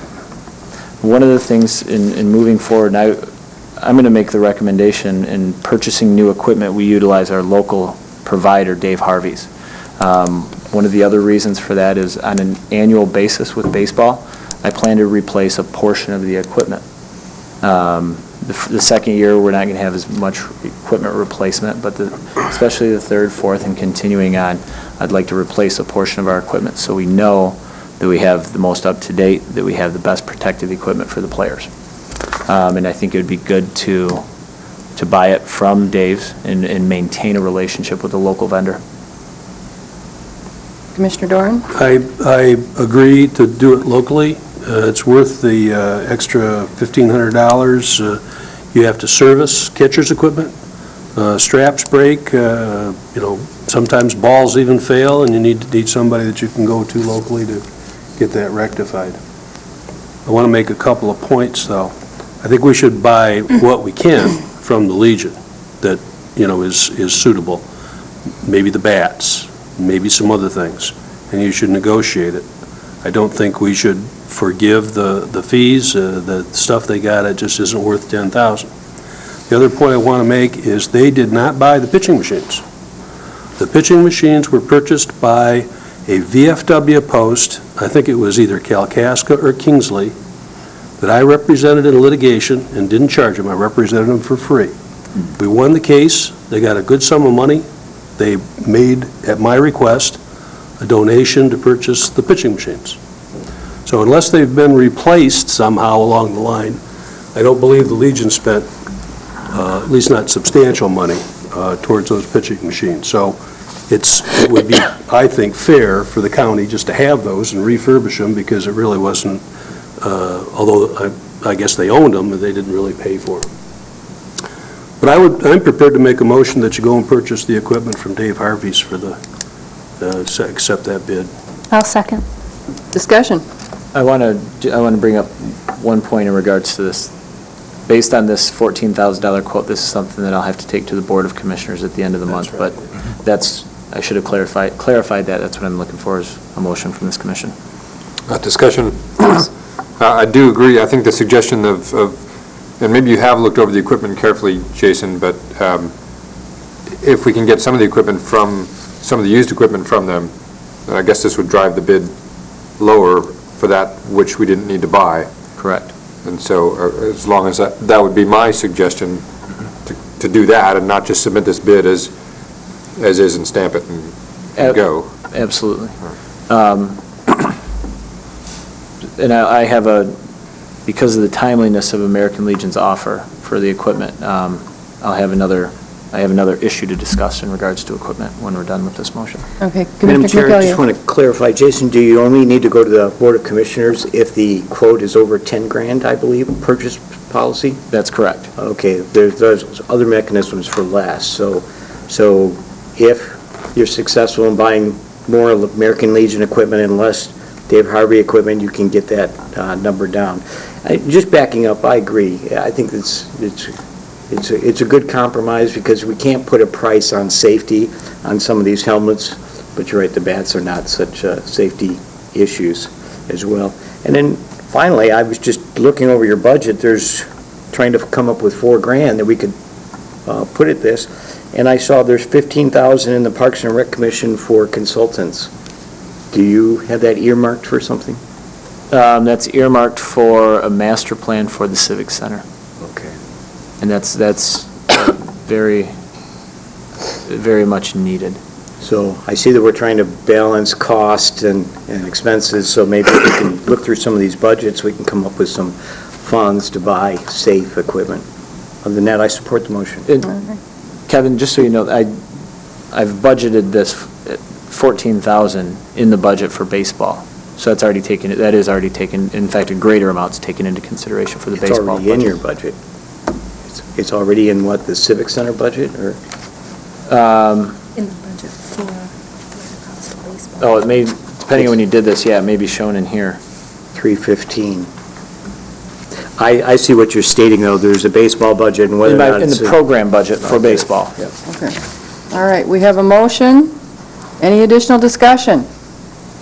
One of the things in moving forward, and I'm going to make the recommendation in purchasing new equipment, we utilize our local provider, Dave Harvey's. One of the other reasons for that is on an annual basis with baseball, I plan to replace a portion of the equipment. The second year, we're not going to have as much equipment replacement, but especially the third, fourth, and continuing on, I'd like to replace a portion of our equipment so we know that we have the most up-to-date, that we have the best protective equipment for the players. And I think it would be good to buy it from Dave's and maintain a relationship with a local vendor. Commissioner Doran? I agree to do it locally. It's worth the extra $1,500. You have to service catcher's equipment. Straps break, sometimes balls even fail, and you need somebody that you can go to locally to get that rectified. I want to make a couple of points, though. I think we should buy what we can from the Legion that, is suitable. Maybe the bats, maybe some other things, and you should negotiate it. I don't think we should forgive the fees, the stuff they got, it just isn't worth $10,000. The other point I want to make is they did not buy the pitching machines. The pitching machines were purchased by a VFW post, I think it was either Kalkaska or Kingsley, that I represented in litigation and didn't charge them. I represented them for free. We won the case. They got a good sum of money. They made, at my request, a donation to purchase the pitching machines. So unless they've been replaced somehow along the line, I don't believe the Legion spent, at least not substantial money, towards those pitching machines. So it would be, I think, fair for the county just to have those and refurbish them, because it really wasn't, although I guess they owned them, but they didn't really pay for them. But I'm prepared to make a motion that you go and purchase the equipment from Dave Harvey's for accept that bid. I'll second. Discussion. I want to bring up one point in regards to this. Based on this $14,000 quote, this is something that I'll have to take to the Board of Commissioners at the end of the month. But I should have clarified that. That's what I'm looking for, is a motion from this commission. Discussion. I do agree. I think the suggestion of, and maybe you have looked over the equipment carefully, Jason, but if we can get some of the equipment some of the used equipment from them, I guess this would drive the bid lower for that which we didn't need to buy. Correct. And so as long as that would be my suggestion, to do that and not just submit this bid as is and stamp it and go. Absolutely. And I have because of the timeliness of American Legion's offer for the equipment, I have another issue to discuss in regards to equipment when we're done with this motion. Okay. Madam Commissioner Chair, I just Cavalier. want to clarify, Jason, do you only need to go to the Board of Commissioners if the quote is over 10 grand, I believe, purchase policy? That's correct. Okay, there's other mechanisms for less. So if you're successful in buying more American Legion equipment and less Dave Harvey equipment, you can get that number down. Just backing up, I agree. I think it's a good compromise, because we can't put a price on safety on some of these helmets, but you're right, the bats are not such safety issues as well. And then finally, I was just looking over your budget, there's trying to come up with $4 grand that we could put at this, and I saw there's $15,000 in the Parks and Rec Commission for consultants. Do you have that earmarked for something? That's earmarked for a master plan for the Civic Center. Okay. And that's very, very much needed. So I see that we're trying to balance cost and expenses, so maybe we can look through some of these budgets, we can come up with some funds to buy safe equipment. Other than that, I support the motion. Kevin, just so you know, I've budgeted this $14,000 in the budget for baseball. So that is already taken, in fact, a greater amount's taken into consideration for the baseball budget. It's already in your budget. It's already in what, the Civic Center budget, or? In the budget for Oh, it may, depending on when you did this, yeah, it may be shown in here. 315. I see what you're stating, though. There's a baseball budget and whether or not In it's... the program budget for baseball. Okay. All right, we have a motion. Any additional discussion?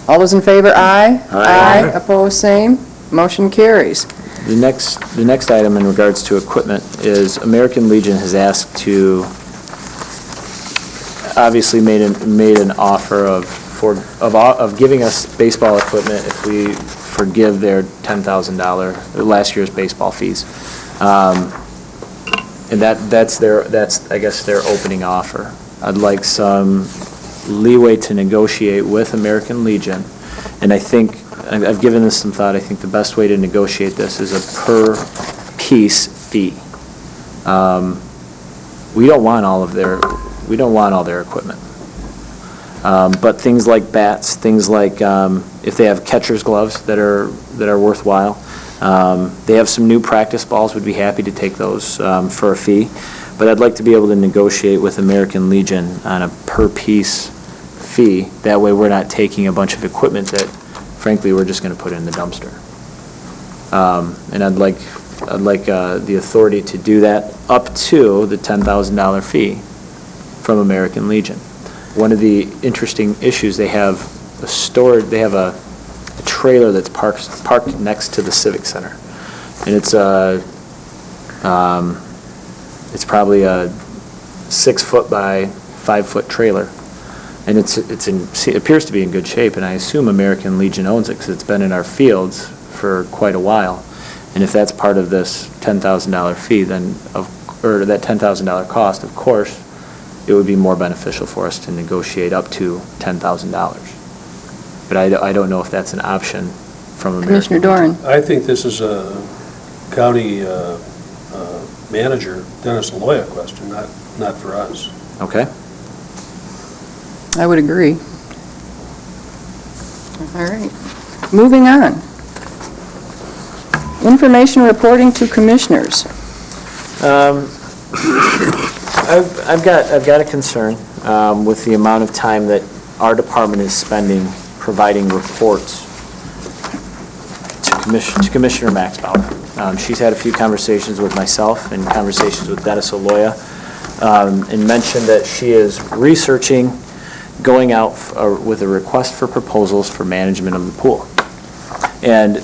All those in favor, aye. Aye. Opposed, same. Motion carries. The next item in regards to equipment is American Legion has asked to, obviously made an offer of giving us baseball equipment if we forgive their $10,000, last year's baseball fees. And that's I guess their opening offer. I'd like some leeway to negotiate with American Legion, and I think, I've given this some thought, I think the best way to negotiate this is a per-piece fee. We don't want all their equipment. But things like bats, things like if they have catcher's gloves that are worthwhile, they have some new practice balls, we'd be happy to take those for a fee. But I'd like to be able to negotiate with American Legion on a per-piece fee. That way we're not taking a bunch of equipment that, frankly, we're just going to put in the dumpster. And I'd like the authority to do that up to the $10,000 fee from American Legion. One of the interesting issues, they have a trailer that's parked next to the Civic Center. And it's probably a 6-foot by 5-foot trailer. And it appears to be in good shape, and I assume American Legion owns it because it's been in our fields for quite a while. And if that's part of this $10,000 fee, or that $10,000 cost, of course, it would be more beneficial for us to negotiate up to $10,000. But I don't know if that's an option from American Commissioner Doran. I think this is a county manager, Dennis Aloya question, not for us. Okay. I would agree. All right. Moving on. Information reporting to commissioners. I've got a concern with the amount of time that our department is spending providing reports to Commissioner Max Bauer. She's had a few conversations with myself and conversations with Dennis Aloya, and mentioned that she is researching going out with a request for proposals for management of the pool. And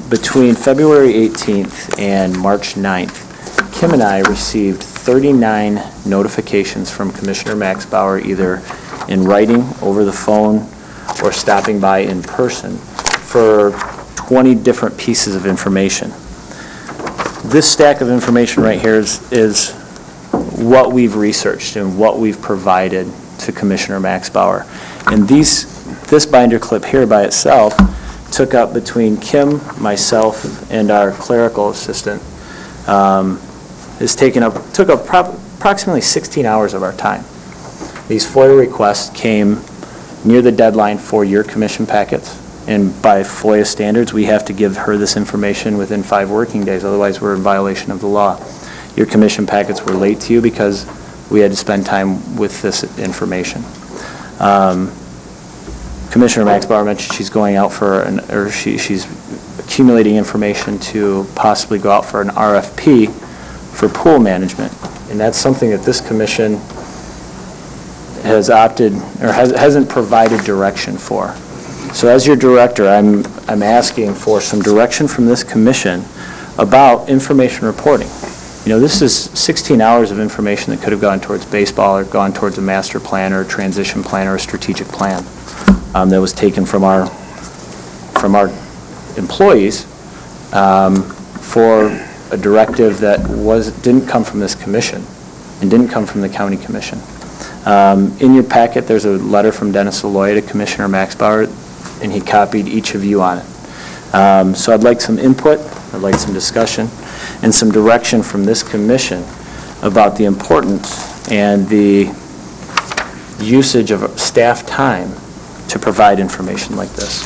between February 18th and March 9th, Kim and I received 39 notifications from Commissioner Max Bauer, either in writing, over the phone, or stopping by in person, for 20 different pieces of information. This stack of information right here is what we've researched and what we've provided to Commissioner Max Bauer. And this binder clip here by itself took up, between Kim, myself, and our clerical assistant, took up approximately 16 hours of our time. These FOIA requests came near the deadline for your commission packets, and by FOIA standards, we have to give her this information within 5 working days, otherwise we're in violation of the law. Your commission packets were late to you because we had to spend time with this information. Commissioner Max Bauer mentioned she's going out she's accumulating information to possibly go out for an RFP for pool management. And that's something that this commission has opted, or hasn't provided direction for. So as your director, I'm asking for some direction from this commission about information reporting. You know, this is 16 hours of information that could have gone towards baseball, or gone towards a master plan, or a transition plan, or a strategic plan that was taken from our employees for a directive that didn't come from this commission and didn't come from the county commission. In your packet, there's a letter from Dennis Aloya to Commissioner Max Bauer, and he copied each of you on it. So I'd like some input, I'd like some discussion, and some direction from this commission about the importance and the usage of staff time to provide information like this.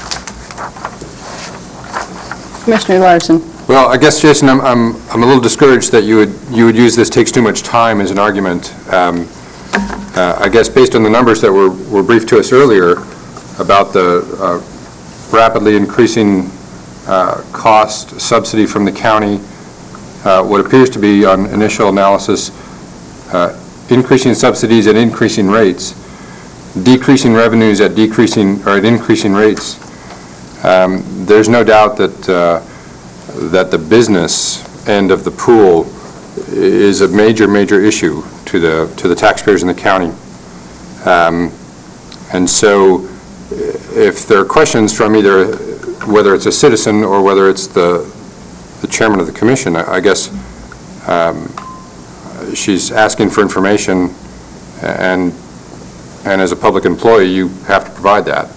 Commissioner Larson. Well, I guess, Jason, I'm a little discouraged that you would use this takes too much time as an argument. I guess based on the numbers that were briefed to us earlier, about the rapidly increasing cost subsidy from the county, what appears to be on initial analysis, increasing subsidies at increasing rates, decreasing revenues at increasing rates. There's no doubt that the business end of the pool is a major issue to the taxpayers in the county. And so if there are questions from either whether it's a citizen or whether it's the chairman of the commission, I guess she's asking for information, and as a public employee, you have to provide that.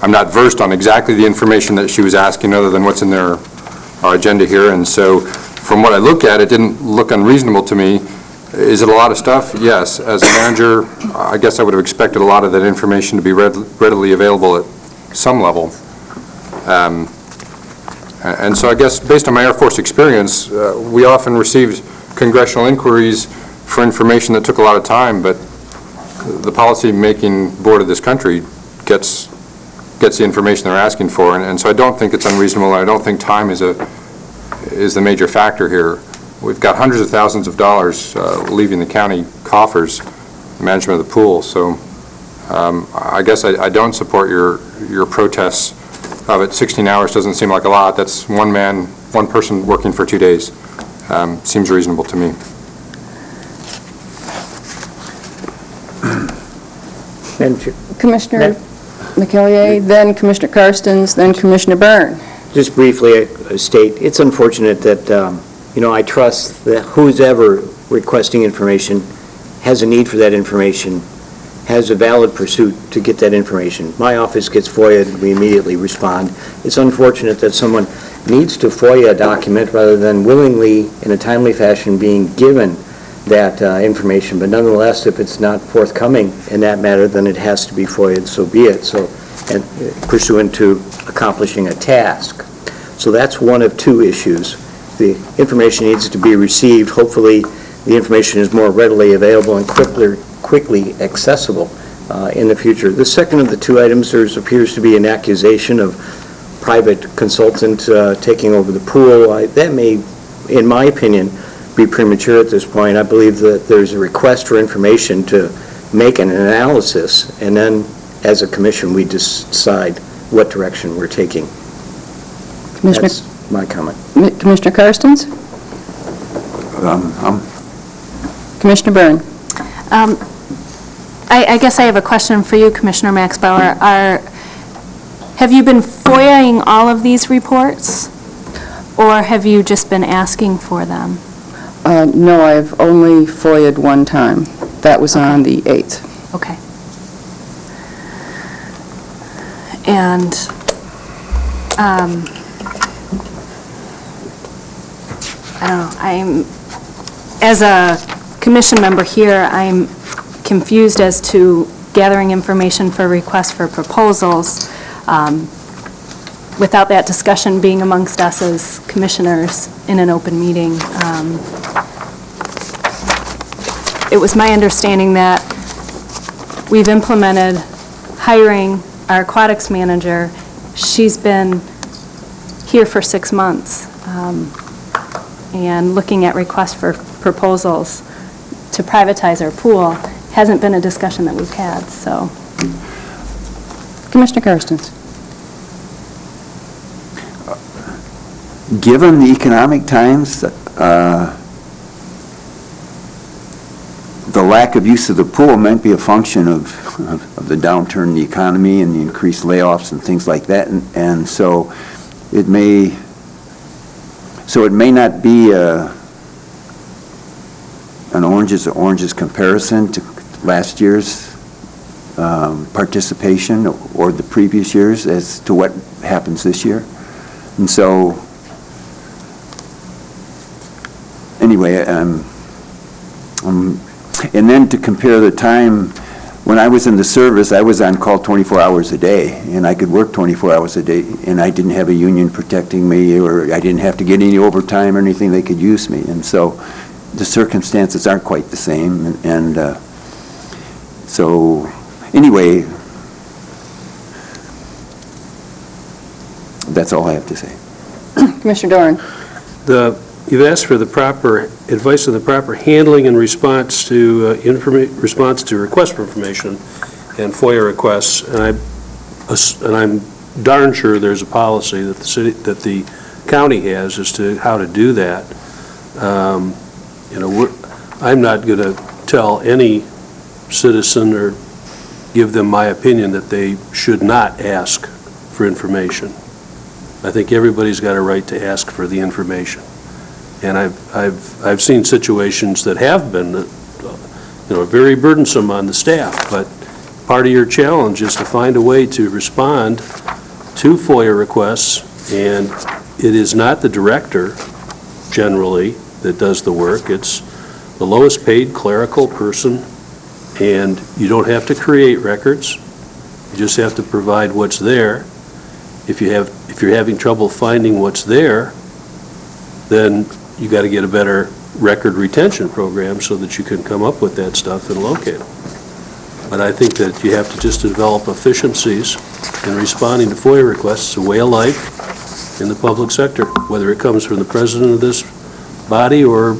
I'm not versed on exactly the information that she was asking, other than what's in our agenda here, and so from what I look at, it didn't look unreasonable to me. Is it a lot of stuff? Yes. As a manager, I guess I would have expected a lot of that information to be readily available at some level. And so I guess based on my Air Force experience, we often received congressional inquiries for information that took a lot of time, but the policy-making board of this country gets the information they're asking for, and so I don't think it's unreasonable. I don't think time is the major factor here. We've got hundreds of thousands of dollars leaving the county coffers, the management of the pool, so I guess I don't support your protests of it. 16 hours doesn't seem like a lot. That's one person working for 2 days. Seems reasonable to me. Commissioner McEllier, then Commissioner Karstens, then Commissioner Byrne. Just briefly state, it's unfortunate that, I trust that who's ever requesting information has a need for that information, has a valid pursuit to get that information. My office gets FOIA'd, we immediately respond. It's unfortunate that someone needs to FOIA a document rather than willingly, in a timely fashion, being given that information. But nonetheless, if it's not forthcoming in that matter, then it has to be FOIA'd, so be it, and pursuant to accomplishing a task. So that's one of two issues. The information needs to be received. Hopefully, the information is more readily available and quickly accessible in the future. The second of the two items, there appears to be an accusation of private consultant taking over the pool. That may, in my opinion, be premature at this point. I believe that there's a request for information to make an analysis, and then, as a commission, we decide what direction we're taking. That's my comment. Commissioner Karstens? Commissioner Byrne? I guess I have a question for you, Commissioner Max Bauer. Have you been FOIAing all of these reports, or have you just been asking for them? No, I've only FOIA'd one time. That was on the 8th. Okay. And I don't know, as a commission member here, I'm confused as to gathering information for requests for proposals without that discussion being amongst us as commissioners in an open meeting. It was my understanding that we've implemented hiring our aquatics manager. She's been here for 6 months. And looking at requests for proposals to privatize our pool hasn't been a discussion that we've had, so. Commissioner Karstens? Given the economic times, the lack of use of the pool might be a function of the downturn in the economy and the increased layoffs and things like that, and so it may not be an oranges to oranges comparison to last year's participation or the previous years as to what happens this year. And so, anyway, and then to compare the time, when I was in the service, I was on call 24 hours a day, and I could work 24 hours a day, and I didn't have a union protecting me, or I didn't have to get any overtime or anything. They could use me, and so the circumstances aren't quite the same, and So, anyway, that's all I have to say. Commissioner Doran? You've asked for the proper advice on the proper handling and response to requests for information and FOIA requests, and I'm darn sure there's a policy that the county has as to how to do that. I'm not going to tell any citizen or give them my opinion that they should not ask for information. I think everybody's got a right to ask for the information. And I've seen situations that have been, very burdensome on the staff, but part of your challenge is to find a way to respond to FOIA requests, and it is not the director generally that does the work. It's the lowest paid clerical person, and you don't have to create records. You just have to provide what's there. If you're having trouble finding what's there, then you got to get a better record retention program so that you can come up with that stuff and locate it. But I think that you have to just develop efficiencies in responding to FOIA requests. It's a way of life in the public sector, whether it comes from the president of this body or,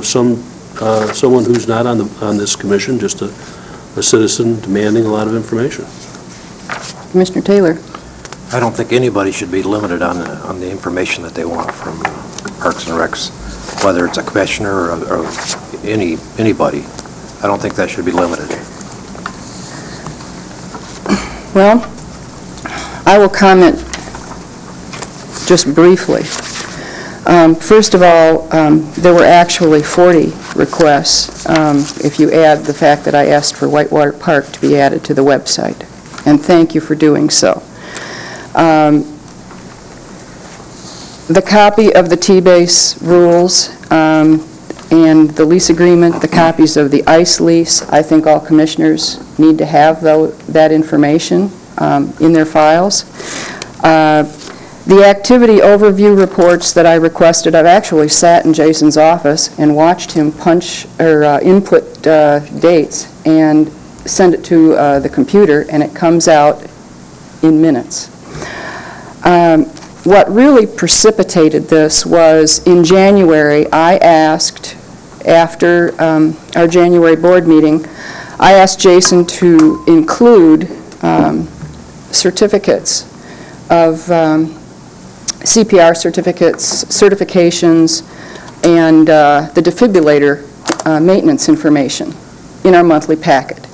someone who's not on this commission, just a citizen demanding a lot of information. Commissioner Taylor? I don't think anybody should be limited on the information that they want from Parks and Recs, whether it's a commissioner or anybody. I don't think that should be limited. Well, I will comment just briefly. First of all, there were actually 40 requests, if you add the fact that I asked for Whitewater Park to be added to the website. And thank you for doing so. The copy of the T-base rules and the lease agreement, the copies of the ICE lease, I think all commissioners need to have that information in their files. The activity overview reports that I requested, I've actually sat in Jason's office and watched him punch or input dates and send it to the computer, and it comes out in minutes. What really precipitated this was in January, I asked, after our January board meeting, I asked Jason to include certificates of CPR certificates, certifications, and the defibrillator maintenance information in our monthly packet.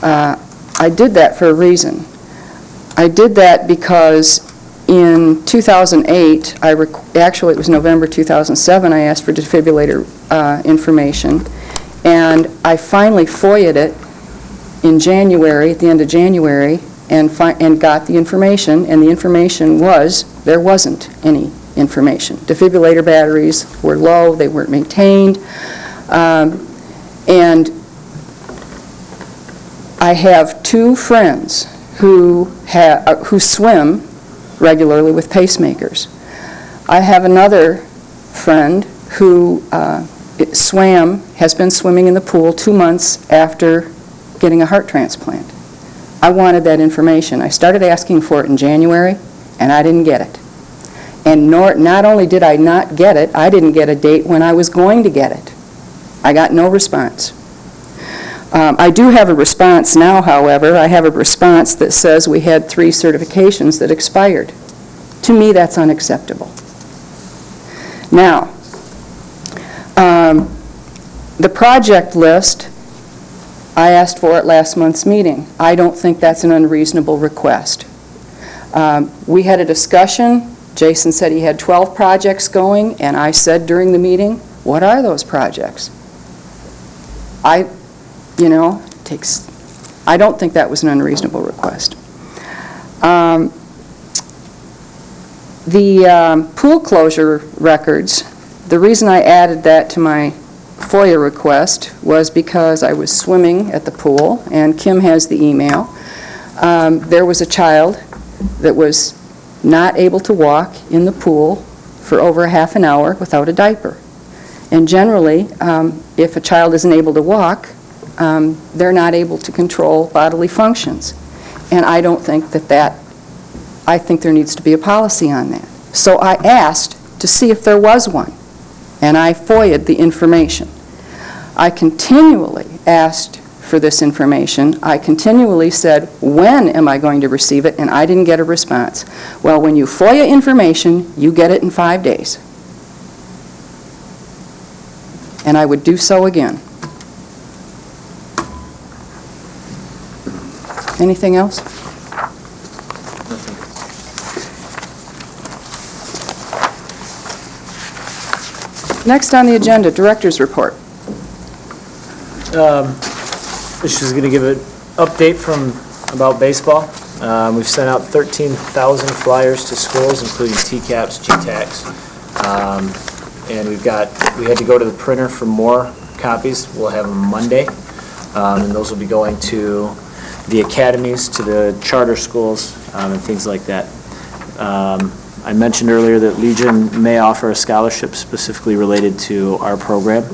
I did that for a reason. I did that because in 2008, actually it was November 2007, I asked for defibrillator information, and I finally FOIA'd it in January, at the end of January, and got the information, and the information was, there wasn't any information. Defibrillator batteries were low, they weren't maintained, and I have two friends who swim regularly with pacemakers. I have another friend who has been swimming in the pool 2 months after getting a heart transplant. I wanted that information. I started asking for it in January, and I didn't get it. And not only did I not get it, I didn't get a date when I was going to get it. I got no response. I do have a response now, however. I have a response that says we had 3 certifications that expired. To me, that's unacceptable. Now, the project list, I asked for at last month's meeting. I don't think that's an unreasonable request. We had a discussion. Jason said he had 12 projects going, and I said during the meeting, what are those projects? I don't think that was an unreasonable request. The pool closure records, the reason I added that to my FOIA request was because I was swimming at the pool, and Kim has the email. There was a child that was not able to walk in the pool for over a half an hour without a diaper. And generally, if a child isn't able to walk, they're not able to control bodily functions. And I don't think I think there needs to be a policy on that. So I asked to see if there was one, and I FOIA'd the information. I continually asked for this information. I continually said, when am I going to receive it? And I didn't get a response. Well, when you FOIA information, you get it in 5 days. And I would do so again. Anything else? Next on the agenda, Director's Report. This is going to give an update about baseball. We've sent out 13,000 flyers to schools, including TCAPs, GTACs. And we had to go to the printer for more copies. We'll have them Monday. And those will be going to the academies, to the charter schools, and things like that. I mentioned earlier that Legion may offer a scholarship specifically related to our program.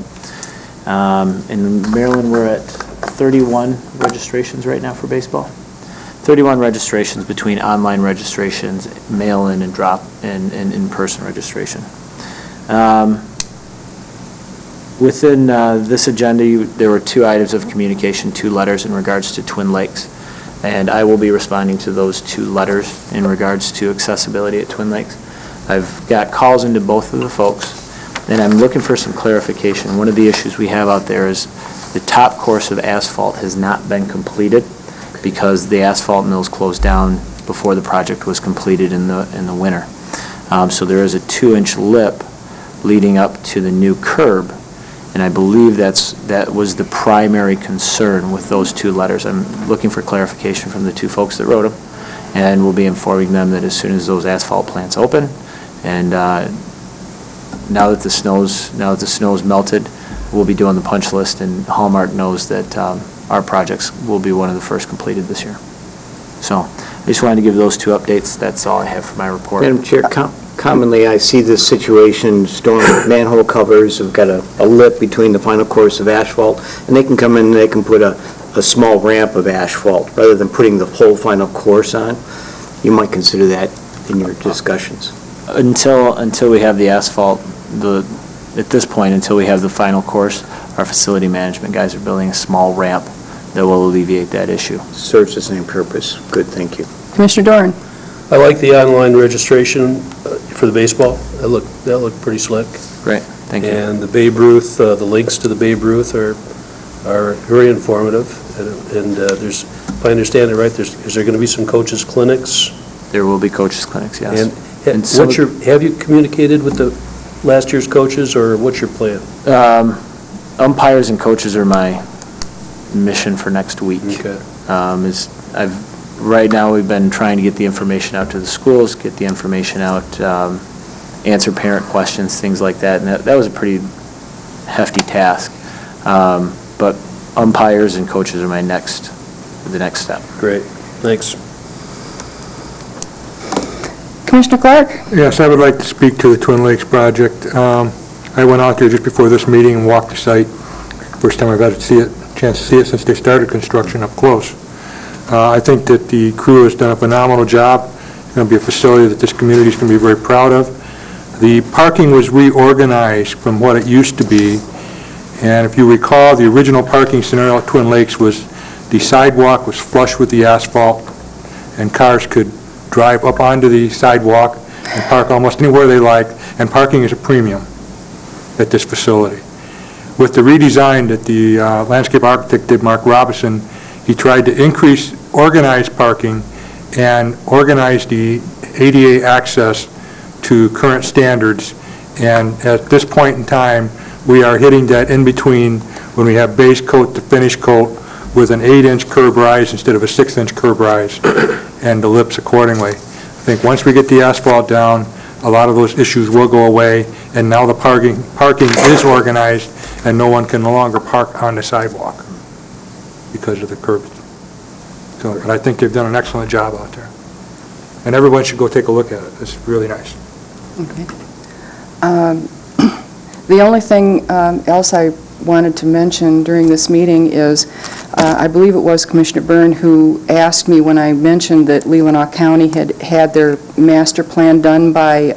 In Maryland, we're at 31 registrations right now for baseball. 31 registrations between online registrations, mail-in and drop, and in-person registration. Within this agenda, there were 2 items of communication, 2 letters in regards to Twin Lakes. And I will be responding to those 2 letters in regards to accessibility at Twin Lakes. I've got calls into both of the folks, and I'm looking for some clarification. One of the issues we have out there is the top course of asphalt has not been completed because the asphalt mills closed down before the project was completed in the winter. So there is a 2-inch lip leading up to the new curb, and I believe that was the primary concern with those 2 letters. I'm looking for clarification from the 2 folks that wrote them, and we'll be informing them that as soon as those asphalt plants open, and now that the snow's melted, we'll be doing the punch list, and Hallmark knows that our projects will be one of the first completed this year. So I just wanted to give those 2 updates. That's all I have for my report. Madam Chair, commonly I see this situation, storm manhole covers have got a lip between the final course of asphalt, and they can come in and they can put a small ramp of asphalt rather than putting the whole final course on. You might consider that in your discussions. Until we have the asphalt, at this point, until we have the final course, our facility management guys are building a small ramp that will alleviate that issue. Serves the same purpose. Good, thank you. Commissioner Doran. I like the online registration for the baseball. That looked pretty slick. Great, thank you. And the Babe Ruth, the links to the Babe Ruth are very informative. And there's, if I understand it right, is there going to be some coaches' clinics? There will be coaches' clinics, yes. And have you communicated with the last year's coaches, or what's your plan? Umpires and coaches are my mission for next week. Okay. Right now, we've been trying to get the information out to the schools, get the information out, answer parent questions, things like that, and that was a pretty hefty task. But umpires and coaches are the next step. Great, thanks. Commissioner Clark. Yes, I would like to speak to the Twin Lakes project. I went out there just before this meeting and walked the site. First time I've had a chance to see it since they started construction up close. I think that the crew has done a phenomenal job. It's going to be a facility that this community is going to be very proud of. The parking was reorganized from what it used to be, and if you recall, the original parking scenario at Twin Lakes was the sidewalk was flush with the asphalt, and cars could drive up onto the sidewalk and park almost anywhere they like, and parking is a premium at this facility. With the redesign that the landscape architect did, Mark Robinson, he tried to organize parking and organize the ADA access to current standards. And at this point in time, we are hitting that in between when we have base coat to finish coat with an 8-inch curb rise instead of a 6-inch curb rise, and the lips accordingly. I think once we get the asphalt down, a lot of those issues will go away, and now the parking is organized, and no one can no longer park on the sidewalk because of the curbs. So, but I think they've done an excellent job out there. And everyone should go take a look at it. It's really nice. Okay. The only thing else I wanted to mention during this meeting is, I believe it was Commissioner Byrne who asked me when I mentioned that Leelanau County had their master plan done by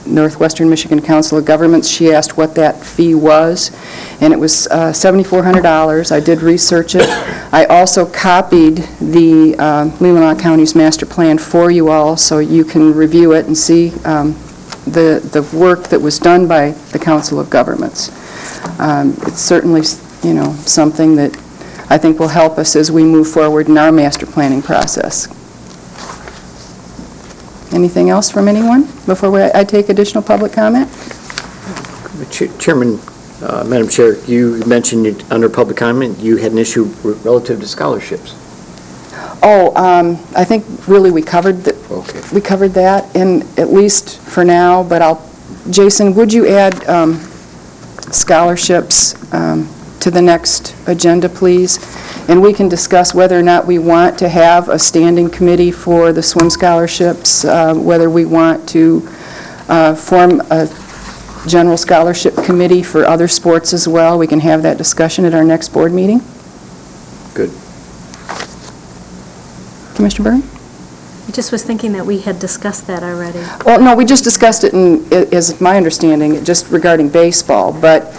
Northwestern Michigan Council of Governments. She asked what that fee was, and it was $7,400. I did research it. I also copied the Leelanau County's master plan for you all, so you can review it and see the work that was done by the Council of Governments. It's certainly, something that I think will help us as we move forward in our master planning process. Anything else from anyone before I take additional public comment? Chairman, Madam Chair, you mentioned under public comment, you had an issue relative to scholarships. Oh, I think really we covered Okay. we covered that, and at least for now, but Jason, would you add scholarships to the next agenda, please? And we can discuss whether or not we want to have a standing committee for the swim scholarships, whether we want to form a general scholarship committee for other sports as well. We can have that discussion at our next board meeting. Good. Commissioner Byrne? I just was thinking that we had discussed that already. Well, no, we just discussed it, as my understanding, just regarding baseball, but,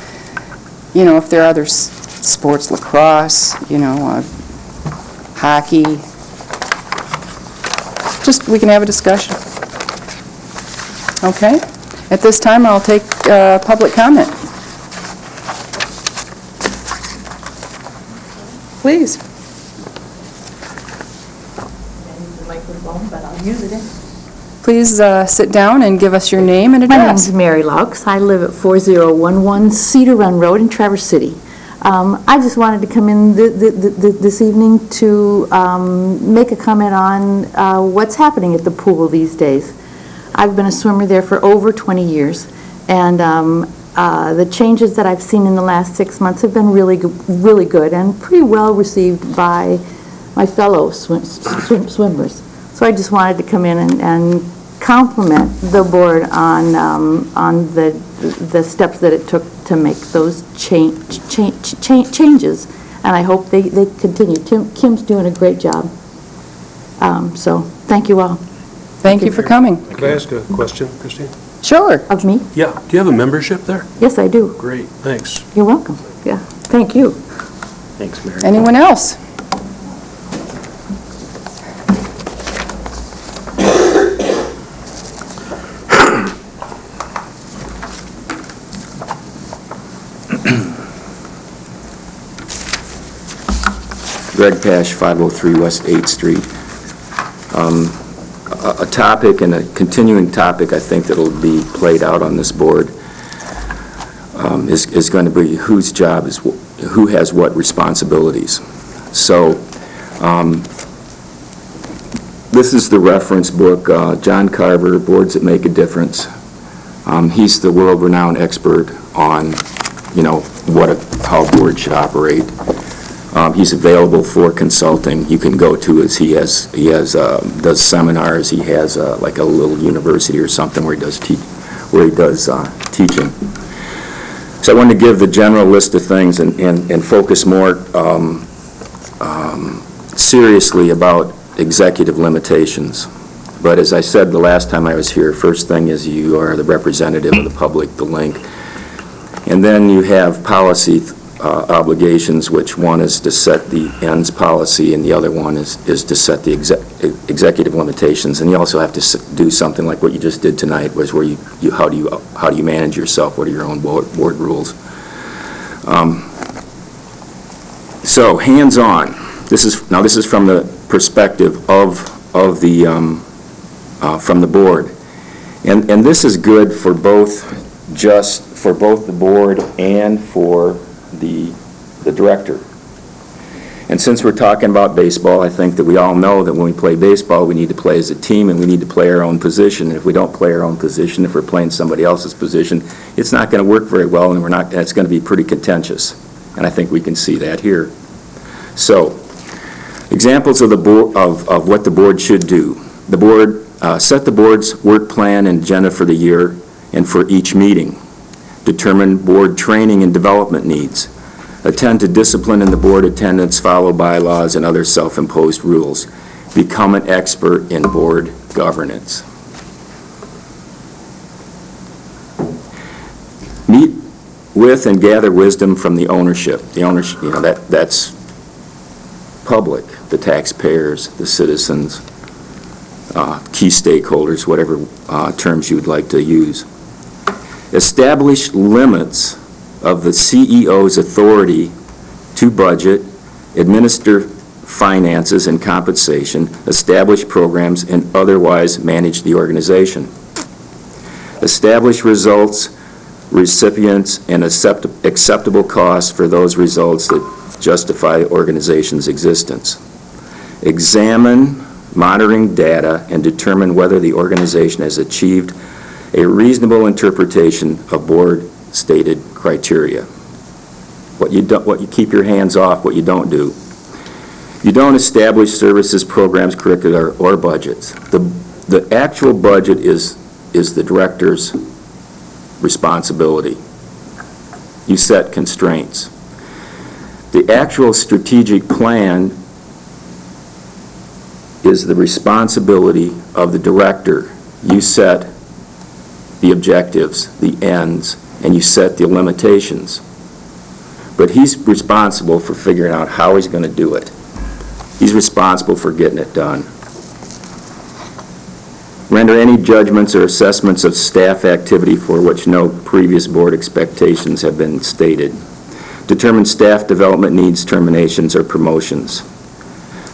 if there are other sports, lacrosse, hockey, we can have a discussion. Okay? At this time, I'll take public comment. Please. But I'll use it. Please sit down and give us your name and address. My name's Mary Laux. I live at 4011 Cedar Run Road in Traverse City. I just wanted to come in this evening to make a comment on what's happening at the pool these days. I've been a swimmer there for over 20 years, and the changes that I've seen in the last 6 months have been really good and pretty well received by my fellow swimmers. So I just wanted to come in and compliment the board on the steps that it took to make those changes, and I hope they continue. Kim's doing a great job. So thank you all. Thank you for coming. Can I ask a question, Christine? Sure. Of me? Yeah. Do you have a membership there? Yes, I do. Great, thanks. You're welcome. Yeah, thank you. Thanks, Mary. Anyone else? Greg Pash, 503 West 8th Street. A topic and a continuing topic, I think, that'll be played out on this board is going to be whose job is, who has what responsibilities. So, this is the reference book, John Carver, Boards That Make a Difference. He's the world-renowned expert on, how a board should operate. He's available for consulting. You can go to his, he does seminars. He has like a little university or something where he does teaching. So I wanted to give the general list of things and focus more seriously about executive limitations. But as I said the last time I was here, first thing is you are the representative of the public, the link. And then you have policy obligations, which one is to set the ends policy and the other one is to set the executive limitations. And you also have to do something like what you just did tonight, was where how do you manage yourself? What are your own board rules? So hands-on. This is from the perspective of the from the board, and this is good for both the board and for the director. And since we're talking about baseball, I think that we all know that when we play baseball, we need to play as a team and we need to play our own position. And if we don't play our own position, if we're playing somebody else's position, it's not going to work very well, and it's going to be pretty contentious. And I think we can see that here. So, examples of of what the board should do. The board set the board's work plan and agenda for the year and for each meeting. determine board training and development needs, attend to discipline in the board attendance, follow bylaws and other self-imposed rules, become an expert in board governance. Meet with and gather wisdom from the ownership. The ownership, that's public, the taxpayers, the citizens, key stakeholders, whatever terms you would like to use. Establish limits of the CEO's authority to budget, administer finances and compensation, establish programs, and otherwise manage the organization. Establish results, recipients, and acceptable costs for those results that justify the organization's existence. Examine monitoring data and determine whether the organization has achieved a reasonable interpretation of board-stated criteria. What you keep your hands off, what you don't do. You don't establish services, programs, curricular, or budgets. The actual budget is the director's responsibility. You set constraints. The actual strategic plan is the responsibility of the director. You set the objectives, the ends, and you set the limitations. But he's responsible for figuring out how he's going to do it. He's responsible for getting it done. Render any judgments or assessments of staff activity for which no previous board expectations have been stated. Determine staff development needs, terminations, or promotions.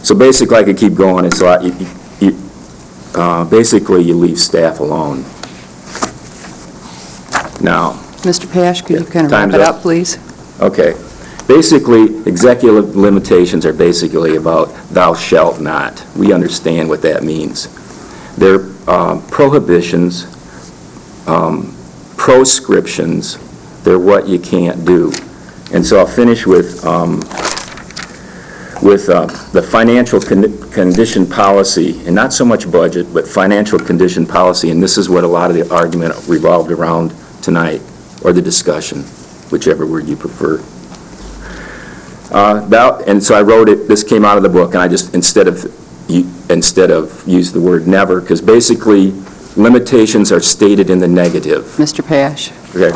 So basically, I could keep going. It's a lot. Basically, you leave staff alone. Now, Mr. Pash, could you kind of wrap time's it up. up, please? Okay. Basically, executive limitations are basically about thou shalt not. We understand what that means. They're prohibitions, proscriptions. They're what you can't do. And so I'll finish with the financial condition policy, and not so much budget, but financial condition policy, and this is what a lot of the argument revolved around tonight, or the discussion, whichever word you prefer. And so I wrote it, this came out of the book, and I just, instead of use the word never, because basically limitations are stated in the negative. Mr. Pash, Okay,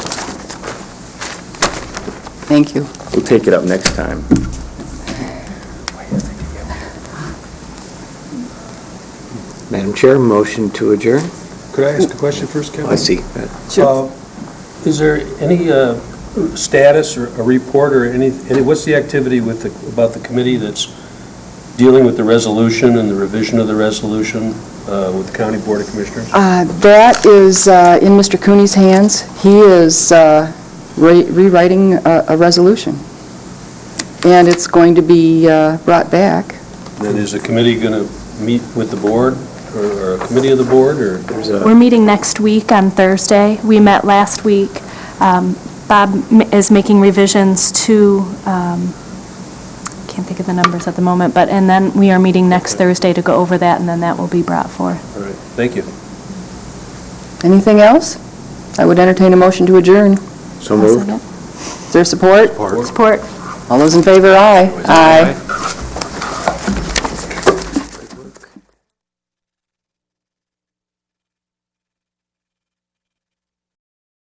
thank you. we'll take it up next time. Madam Chair, motion to adjourn? Could I ask a question first, Kevin? I see. Is there any status or a report or any, what's the activity about the committee that's dealing with the resolution and the revision of the resolution with the County Board of Commissioners? That is in Mr. Cooney's hands. He is rewriting a resolution, and it's going to be brought back. And is the committee going to meet with the board, or a committee of the board, or? We're meeting next week on Thursday. We met last week. Bob is making revisions to, can't think of the numbers at the moment, and then we are meeting next Thursday to go over that, and then that will be brought forth. All right, thank you. Anything else? I would entertain a motion to adjourn. So moved. Is there support? Support. All those in favor, aye. Aye.